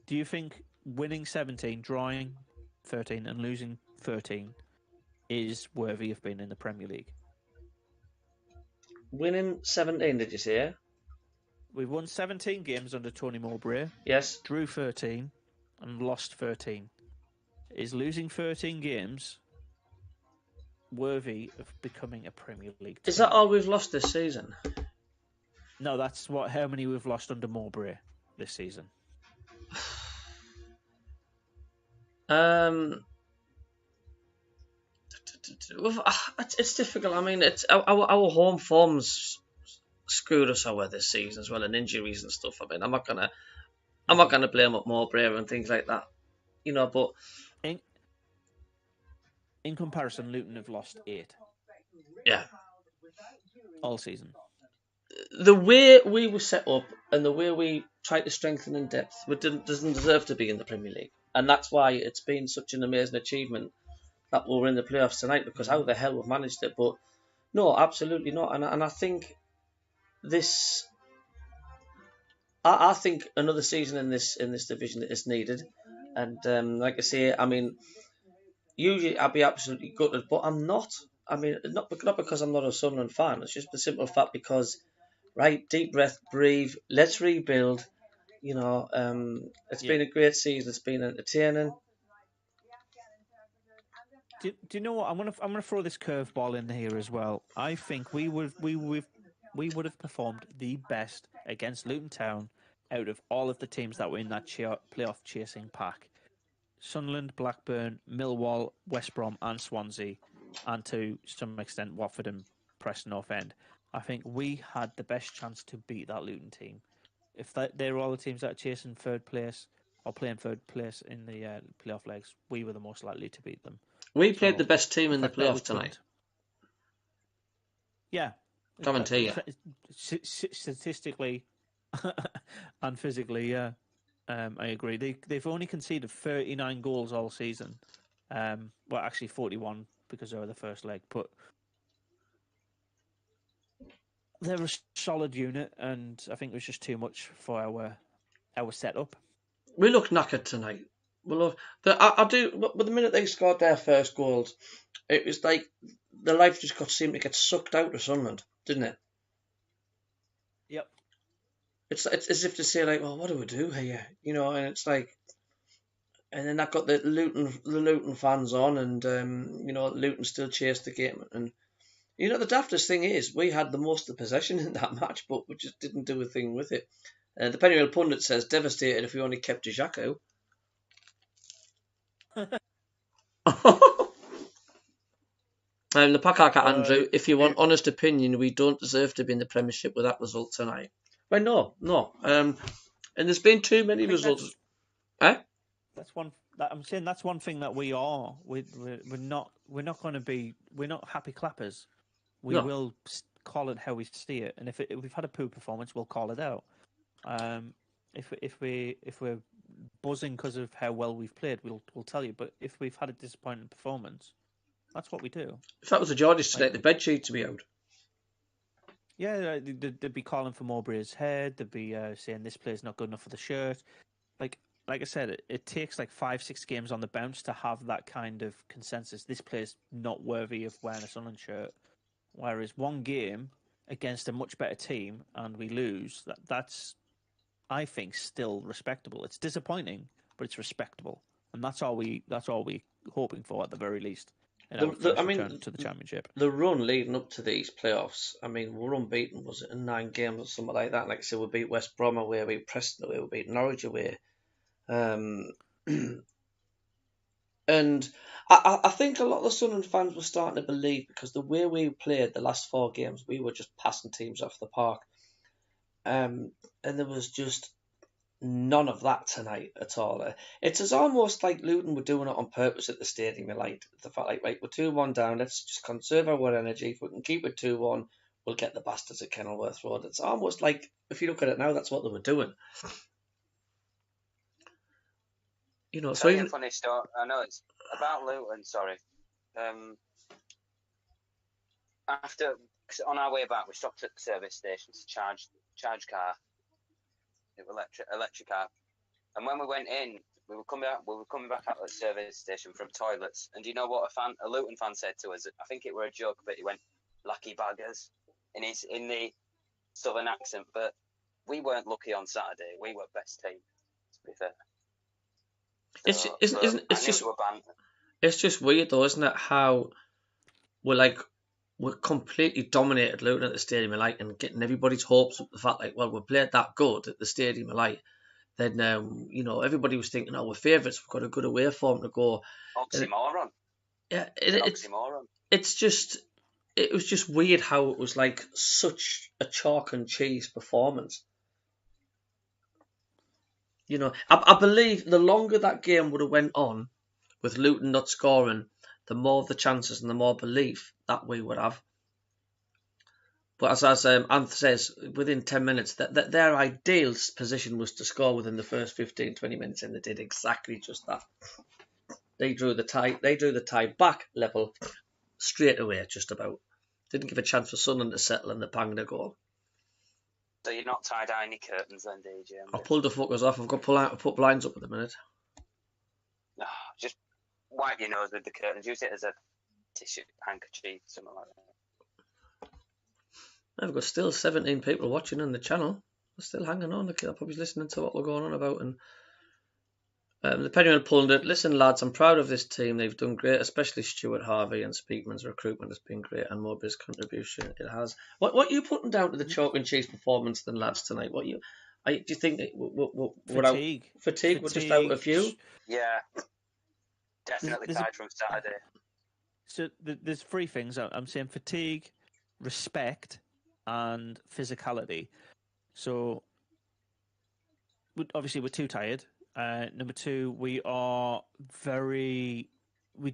Do you think winning 17, drawing 13, and losing 13 is worthy of being in the Premier League? Winning 17, did you say? We've won 17 games under Tony Mowbray. Yes. Drew 13 and lost 13. Is losing 13 games worthy of becoming a Premier League team? Is that all we've lost this season? No, that's how many we've lost under Mowbray this season. It's difficult. I mean, it's our home form's screwed us over this season as well, and injuries and stuff. I mean, I'm not gonna blame up Mowbray and things like that, you know. But in comparison, Luton have lost 8. Yeah, all season. The way we were set up and the way we tried to strengthen in depth, doesn't deserve to be in the Premier League, and that's why it's been such an amazing achievement that we're in the playoffs tonight, because how the hell we've managed it. But no, absolutely not. And I think this, I think another season in this division is needed. And like I say, I mean, usually I'd be absolutely gutted, but I'm not. I mean, not because I'm not a Sunderland fan. It's just the simple fact because, right, deep breath, breathe. Let's rebuild. You know, it's been a great season. It's been entertaining. Do you know what? I'm gonna throw this curveball in here as well. I think we would have performed the best against Luton Town out of all of the teams that were in that playoff chasing pack. Sunderland, Blackburn, Millwall, West Brom and Swansea, and to some extent Watford and Preston North End. I think we had the best chance to beat that Luton team. If they were all the teams that are chasing third place or playing third place in the playoff legs, we were the most likely to beat them. We played the best team in the playoffs tonight. Yeah. Guarantee you. Statistically and physically, yeah. I agree. They've only conceded 39 goals all season. Well, actually 41 because they were the first leg. But they're a solid unit, and I think it was just too much for our setup. We looked knackered tonight. I do. But the minute they scored their first goals, it was like the life just seemed to get sucked out of Sunderland, didn't it? Yep. It's as if to say like, well, what do we do here? You know, and it's like, and then that got the Luton fans on, and you know, Luton still chased the game, and you know, the daftest thing is we had the most of the possession in that match, but we just didn't do a thing with it. The Pennyroyal pundit says devastated if we only kept Xhaka. The Pakaka Andrew, if you want honest opinion, we don't deserve to be in the Premiership with that result tonight. Well, no. And there's been too many results. That's one. I'm saying that's one thing that we are. We're not going to be. We're not happy clappers. We will call it how we see it, and if we've had a poor performance, we'll call it out. If we're buzzing because of how well we've played, we'll tell you. But if we've had a disappointing performance, that's what we do. If that was a Geordies tonight, the bed sheet to be out. Yeah, they'd be calling for Mowbray's head. They'd be saying this player's not good enough for the shirt. Like I said, it takes like 5-6 games on the bounce to have that kind of consensus. This player's not worthy of wearing a Sunderland shirt. Whereas one game against a much better team and we lose, that's, I think, still respectable. It's disappointing, but it's respectable, and that's all we're hoping for at the very least. Return to the Championship. The run leading up to these playoffs, I mean, we're unbeaten, was it, in 9 games or something like that? Like I said, we beat West Brom away, we beat Preston away, we beat Norwich away. And I think a lot of the Sunderland fans were starting to believe, because the way we played the last 4 games, we were just passing teams off the park. And there was just none of that tonight at all. It's almost like Luton were doing it on purpose at the stadium. Like the fact, like, right, we're 2-1 down. Let's just conserve our energy. If we can keep it 2-1, we'll get the bastards at Kenilworth Road. It's almost like, if you look at it now, that's what they were doing. You know, so even funny story. I know it's about Luton. Sorry. After on our way back, we stopped at the service station to charge car. Electric car, and when we went in, we were coming back out of the service station from toilets, and do you know what a Luton fan said to us? I think it were a joke, but he went, "Lucky baggers," in the southern accent. But we weren't lucky on Saturday. We were best team, to be fair. So, it's just weird though, isn't it? How we're completely dominated Luton at the Stadium of Light, and getting everybody's hopes up the fact, like, well, we played that good at the Stadium of Light. Then, you know, everybody was thinking, oh, we're favourites, we've got a good away form to go. Oxymoron. Oxymoron. It was just weird how it was like such a chalk and cheese performance. You know, I believe the longer that game would have went on, with Luton not scoring, the more the chances and the more belief that we would have. But as Anth says, within 10 minutes, that their ideal position was to score within the first 15-20 minutes, and they did exactly just that. They drew the tie back level straight away, just about. Didn't give a chance for Sunderland to settle, and they banged a goal. So you're not tie-dyeing any curtains then, DJ? I pulled the fuckers off. I've got put blinds up at the minute. No, just wipe your nose with the curtains. Use it as a tissue handkerchief, something like that. I've got still 17 people watching on the channel. They're still hanging on. They're probably listening to what we're going on about. And the Pennyman pundit, listen lads, I'm proud of this team. They've done great, especially Stuart Harvey, and Speakman's recruitment has been great, and Mowbray's contribution it has. What are you putting down to the chalk and cheese performance then, lads, tonight? Do you think fatigue? We're just out a few. Yeah, definitely tied from Saturday. So there's three things. I'm saying fatigue, respect, and physicality. So obviously we're too tired. Number two, we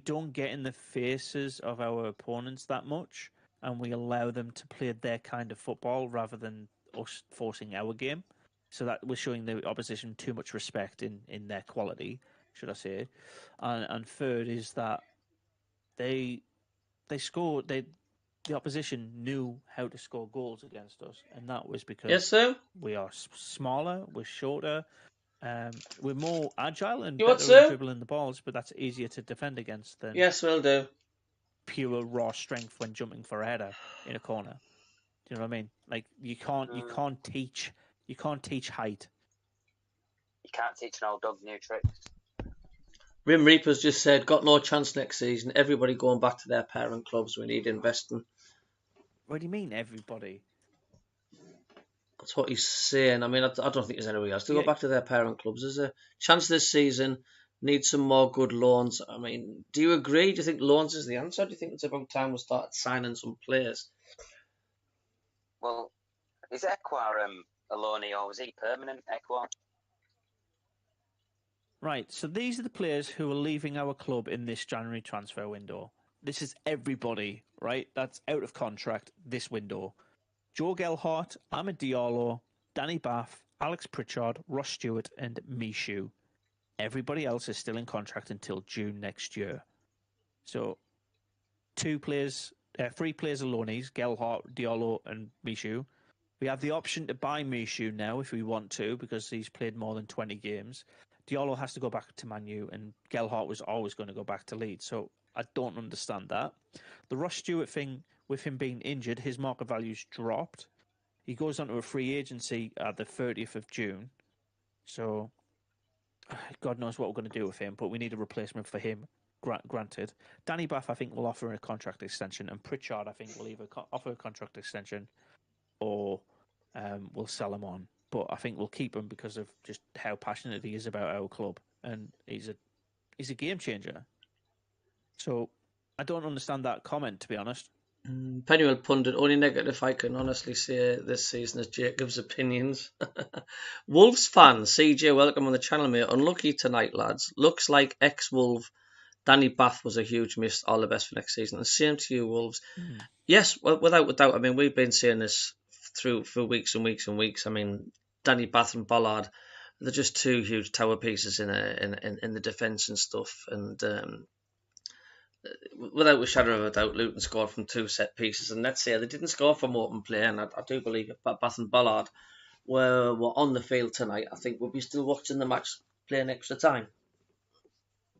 don't get in the faces of our opponents that much, and we allow them to play their kind of football rather than us forcing our game. So that we're showing the opposition too much respect in their quality, should I say. And third is that they scored. The opposition knew how to score goals against us, and that was because we are smaller, we're shorter. We're more agile and better at dribbling the balls, but that's easier to defend against than will do. Pure raw strength when jumping for a header in a corner. Do you know what I mean? Like you can't teach height. You can't teach an old dog new tricks. Rim Reapers just said, got no chance next season. Everybody going back to their parent clubs. We need investing. What do you mean, everybody? That's what he's saying. I mean, I don't think there's anybody else to go back to their parent clubs. There's a chance this season. Need some more good loans. I mean, do you agree? Do you think loans is the answer? Do you think it's about time we start signing some players? Well, is Ekwar a loanee or was he permanent, Ekwar? Right, so these are the players who are leaving our club in this January transfer window. This is everybody, right? That's out of contract this window. Joe Gelhardt, Amad Diallo, Danny Bath, Alex Pritchard, Ross Stewart, and Michu. Everybody else is still in contract until June next year. So, three players are loanees, Gelhardt, Diallo, and Michu. We have the option to buy Michu now if we want to, because he's played more than 20 games. Diallo has to go back to Man U, and Gelhardt was always going to go back to Leeds. So, I don't understand that. The Ross Stewart thing, with him being injured, his market value's dropped. He goes onto a free agency at the 30th of June. So, God knows what we're going to do with him, but we need a replacement for him, granted. Danny Bath, I think, will offer a contract extension, and Pritchard, I think, will either offer a contract extension or we'll sell him on. But I think we'll keep him because of just how passionate he is about our club, and he's a game changer. So, I don't understand that comment, to be honest. Pennywell pundit, only negative I can honestly say this season is Jacob's opinions. Wolves fan, CJ, welcome on the channel, mate. Unlucky tonight, lads. Looks like ex-Wolf Danny Bath was a huge miss. All the best for next season. And same to you, Wolves. Yes, well, without doubt. I mean, we've been saying this for weeks and weeks and weeks. I mean, Danny Bath and Bollard, they're just two huge tower pieces in the defence and stuff. And without a shadow of a doubt, Luton scored from two set pieces, and let's say they didn't score from open play, and I do believe if Bath and Bollard were on the field tonight, I think we'll be still watching the match playing extra time.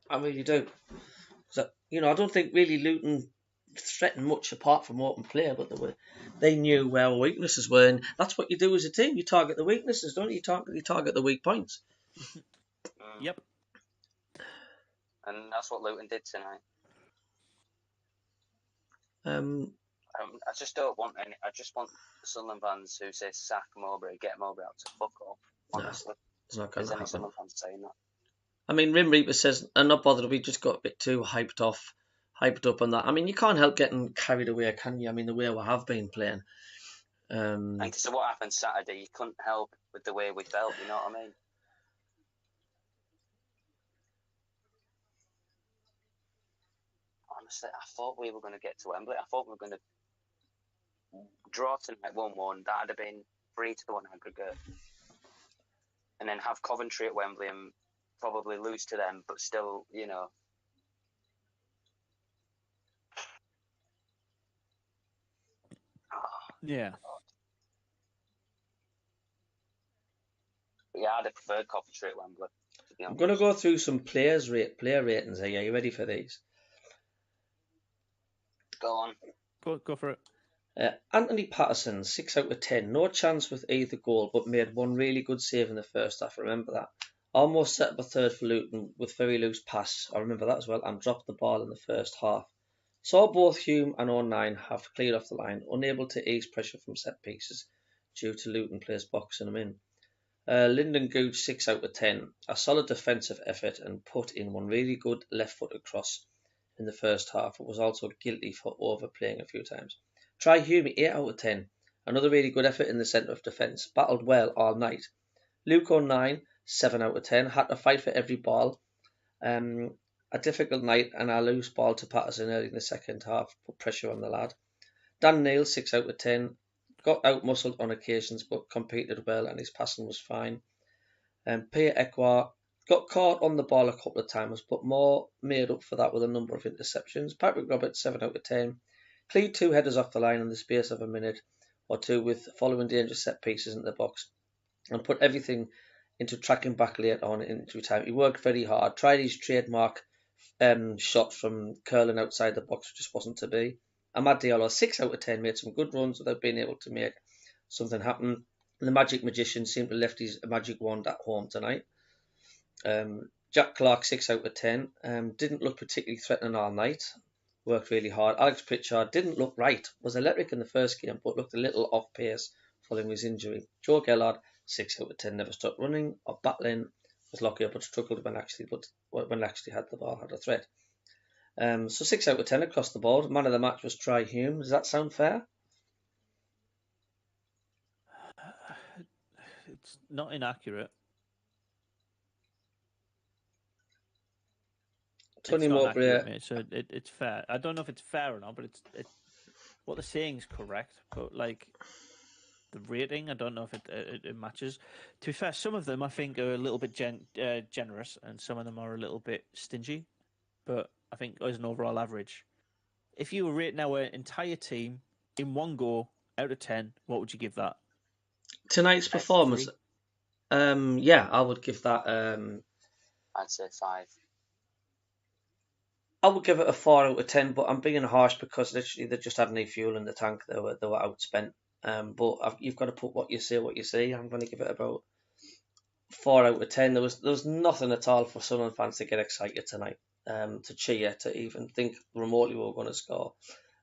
I really do. So, I don't think really Luton threatened much apart from open play, but they knew where our weaknesses were, and that's what you do as a team. You target the weaknesses, don't you? You target the weak points. Yep. And that's what Luton did tonight. I just don't want any. I just want the Sunderland fans who say sack Mowbray, get Mowbray out to fuck off. Honestly, it's not going to happen. Sunderland fans saying that. I mean, Rim Reaper says, "I'm not bothered. We just got a bit too hyped up on that." I mean, you can't help getting carried away, can you? I mean, the way we have been playing. And so what happened Saturday? You couldn't help with the way we felt. You know what I mean? Honestly, I thought we were going to get to Wembley. I thought we were going to draw tonight 1-1. That'd have been 3-1 aggregate. And then have Coventry at Wembley and probably lose to them, but still, Yeah. Yeah, I'd have preferred Coventry at Wembley, to be honest. I'm going to go through some player ratings here. Are you ready for these? Go on. Go for it. Anthony Patterson, 6 out of 10. No chance with either goal, but made one really good save in the first half. I remember that. Almost set up a third for Luton with very loose pass. I remember that as well. And dropped the ball in the first half. Saw both Hume and O'Nien have cleared off the line, unable to ease pressure from set pieces due to Luton players boxing them in. Lyndon Gooch, 6 out of 10. A solid defensive effort and put in one really good left-footed cross in the first half, but was also guilty for overplaying a few times. Try Hume, 8 out of 10. Another really good effort in the centre of defence. Battled well all night. Luke O'Nien, 7 out of 10. Had to fight for every ball. A difficult night and a loose ball to Patterson early in the second half. Put pressure on the lad. Dan Neil, 6 out of 10. Got out-muscled on occasions but competed well and his passing was fine. Pierre Ekwa got caught on the ball a couple of times but more made up for that with a number of interceptions. Patrick Roberts, 7 out of 10. Cleared 2 headers off the line in the space of a minute or two with following dangerous set pieces in the box and put everything into tracking back late on in injury time. He worked very hard, tried his trademark shot from curling outside the box, which just wasn't to be. Amad Diallo, 6 out of 10, made some good runs without being able to make something happen. The Magic Magician seemed to have left his magic wand at home tonight. Jack Clark, 6 out of 10, didn't look particularly threatening all night. Worked really hard. Alex Pritchard didn't look right. Was electric in the first game, but looked a little off pace following his injury. Joe Gellard, 6 out of 10, never stopped running or battling. Was lucky, but struggled when actually had the ball, had a threat. So 6 out of 10 across the board. Man of the match was Try Hume. Does that sound fair? It's not inaccurate. Tony Mowbray. So it's fair. I don't know if it's fair or not, but it's what they're saying is correct. But like the rating, I don't know if it matches. To be fair, some of them I think are a little bit generous, and some of them are a little bit stingy. But I think as an overall average, if you were rating our entire team in one go out of 10, what would you give that? Tonight's performance, I would give that. I'd say 5. I would give it a 4 out of 10, but I'm being harsh because literally they just had no fuel in the tank. They were outspent. But you've got to put what you see. I'm going to give it about 4 out of 10. There was nothing at all for Sunderland fans to get excited tonight. To cheer, to even think remotely we were going to score.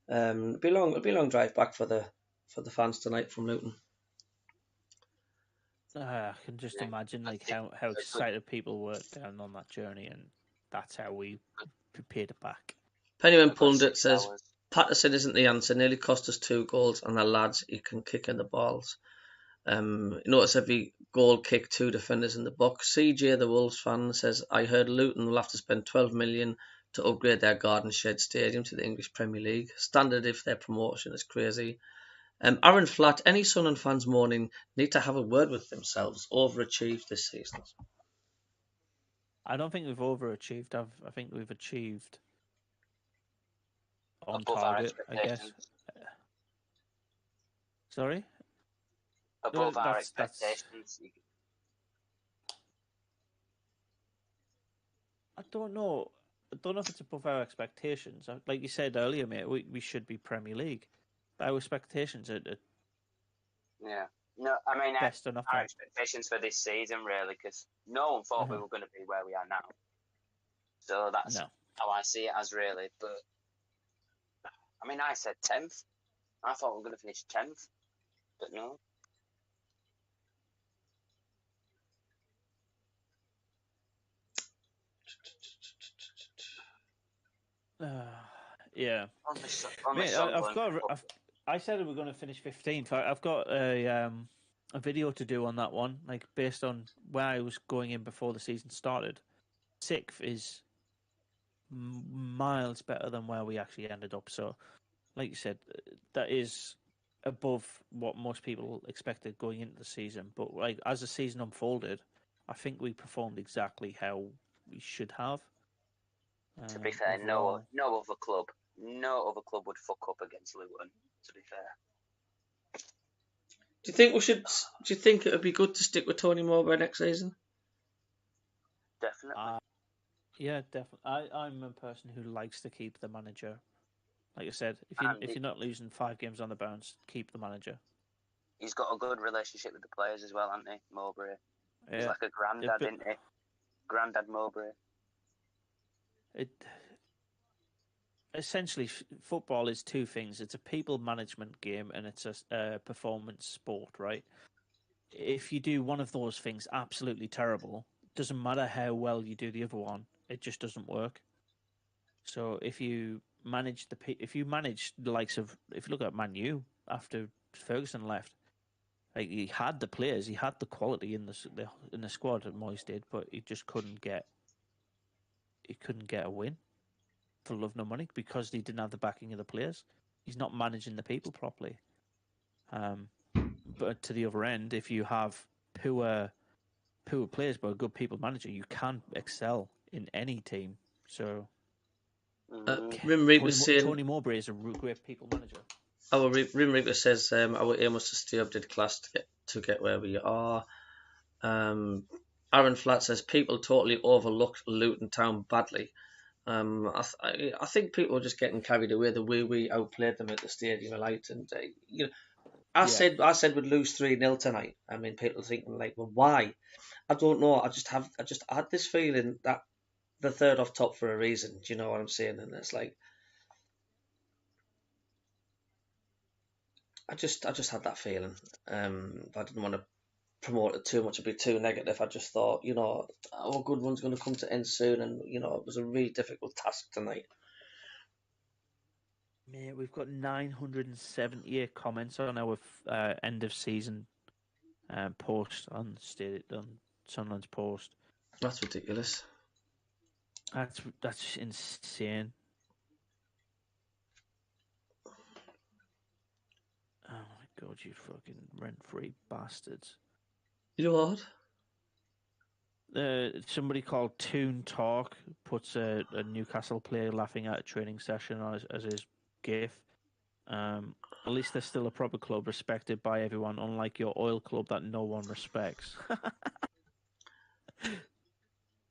It'll be a long drive back for the fans tonight from Luton. I can just imagine like how excited people were down on that journey, and that's how we prepared it back. Pennyman Pundit says Patterson isn't the answer. Nearly cost us 2 goals, and the lads he can kick in the balls. Notice every goal kick 2 defenders in the box. CJ, the Wolves fan, says, I heard Luton will have to spend 12 million to upgrade their Garden Shed Stadium to the English Premier League. Standard if their promotion is crazy. Aaron Flatt, any Sunderland fans mourning need to have a word with themselves. Overachieved this season. I don't think we've overachieved. I think we've achieved on above target, I guess. Sorry? Above our expectations. I don't know. I don't know if it's above our expectations. Like you said earlier, mate, we should be Premier League. Our expectations are yeah. No, I mean, best enough. Our expectations for this season, really, because no one thought we were going to be where we are now. So that's how I see it as, really. But, I mean, I said 10th. I thought we were going to finish 10th. But no. Yeah. I said we were going to finish 15th. I've got a video to do on that one, like based on where I was going in before the season started. 6th is miles better than where we actually ended up. So, like you said, that is above what most people expected going into the season. But like as the season unfolded, I think we performed exactly how we should have. To be fair, no other club would fuck up against Luton. To be fair, do you think it would be good to stick with Tony Mowbray next season? Definitely. Yeah, definitely. I'm a person who likes to keep the manager Like I said, if you're not losing 5 games on the bounce, keep the manager. He's got a good relationship with the players as well, hasn't he, Mowbray? Yeah. He's like a granddad, isn't he? Granddad Mowbray. Essentially, football is 2 things. It's a people management game and it's a performance sport, right? If you do one of those things absolutely terrible, doesn't matter how well you do the other one, it just doesn't work. So if you manage the likes of, if you look at Man U after Ferguson left, like he had the players, he had the quality in the squad that Moyes did, but he just couldn't get a win for love nor money because he didn't have the backing of the players. He's not managing the people properly. But to the other end, if you have poor players but a good people manager, you can excel in any team. So Rimrick was saying Tony Mowbray is a great people manager. Rimrick says our aim was to stay up to the class to get where we are. Aaron Flat says people totally overlooked Luton Town badly. I think people were just getting carried away the way we outplayed them at the Stadium of Light, and I said we'd lose 3-0 tonight. I mean, people are thinking like, well, why? I don't know. I had this feeling that the third off top for a reason. Do you know what I'm saying? And it's like, I just had that feeling. I didn't want to promote it too much, it'd be too negative. I just thought, our good one's going to come to end soon, and it was a really difficult task tonight. Mate, we've got 978 comments on our end of season post on Sunderland's post. That's ridiculous. That's insane. Oh my god, you fucking rent-free bastards. You know what? Somebody called Toon Talk puts a Newcastle player laughing at a training session as his gif. At least they're still a proper club respected by everyone, unlike your oil club that no one respects.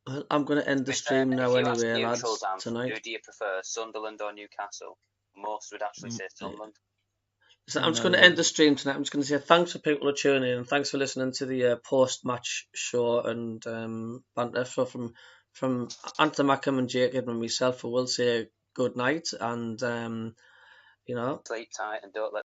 Well, I'm going to end the stream now anyway, lads, tonight. Who do you prefer, Sunderland or Newcastle? Most would actually say Sunderland. So I'm just going to end the stream tonight. I'm just going to say thanks for people who tuning in, and thanks for listening to the post-match show and banter. So from Anthony Mackham and Jacob and myself, I will say good night, and sleep tight and don't let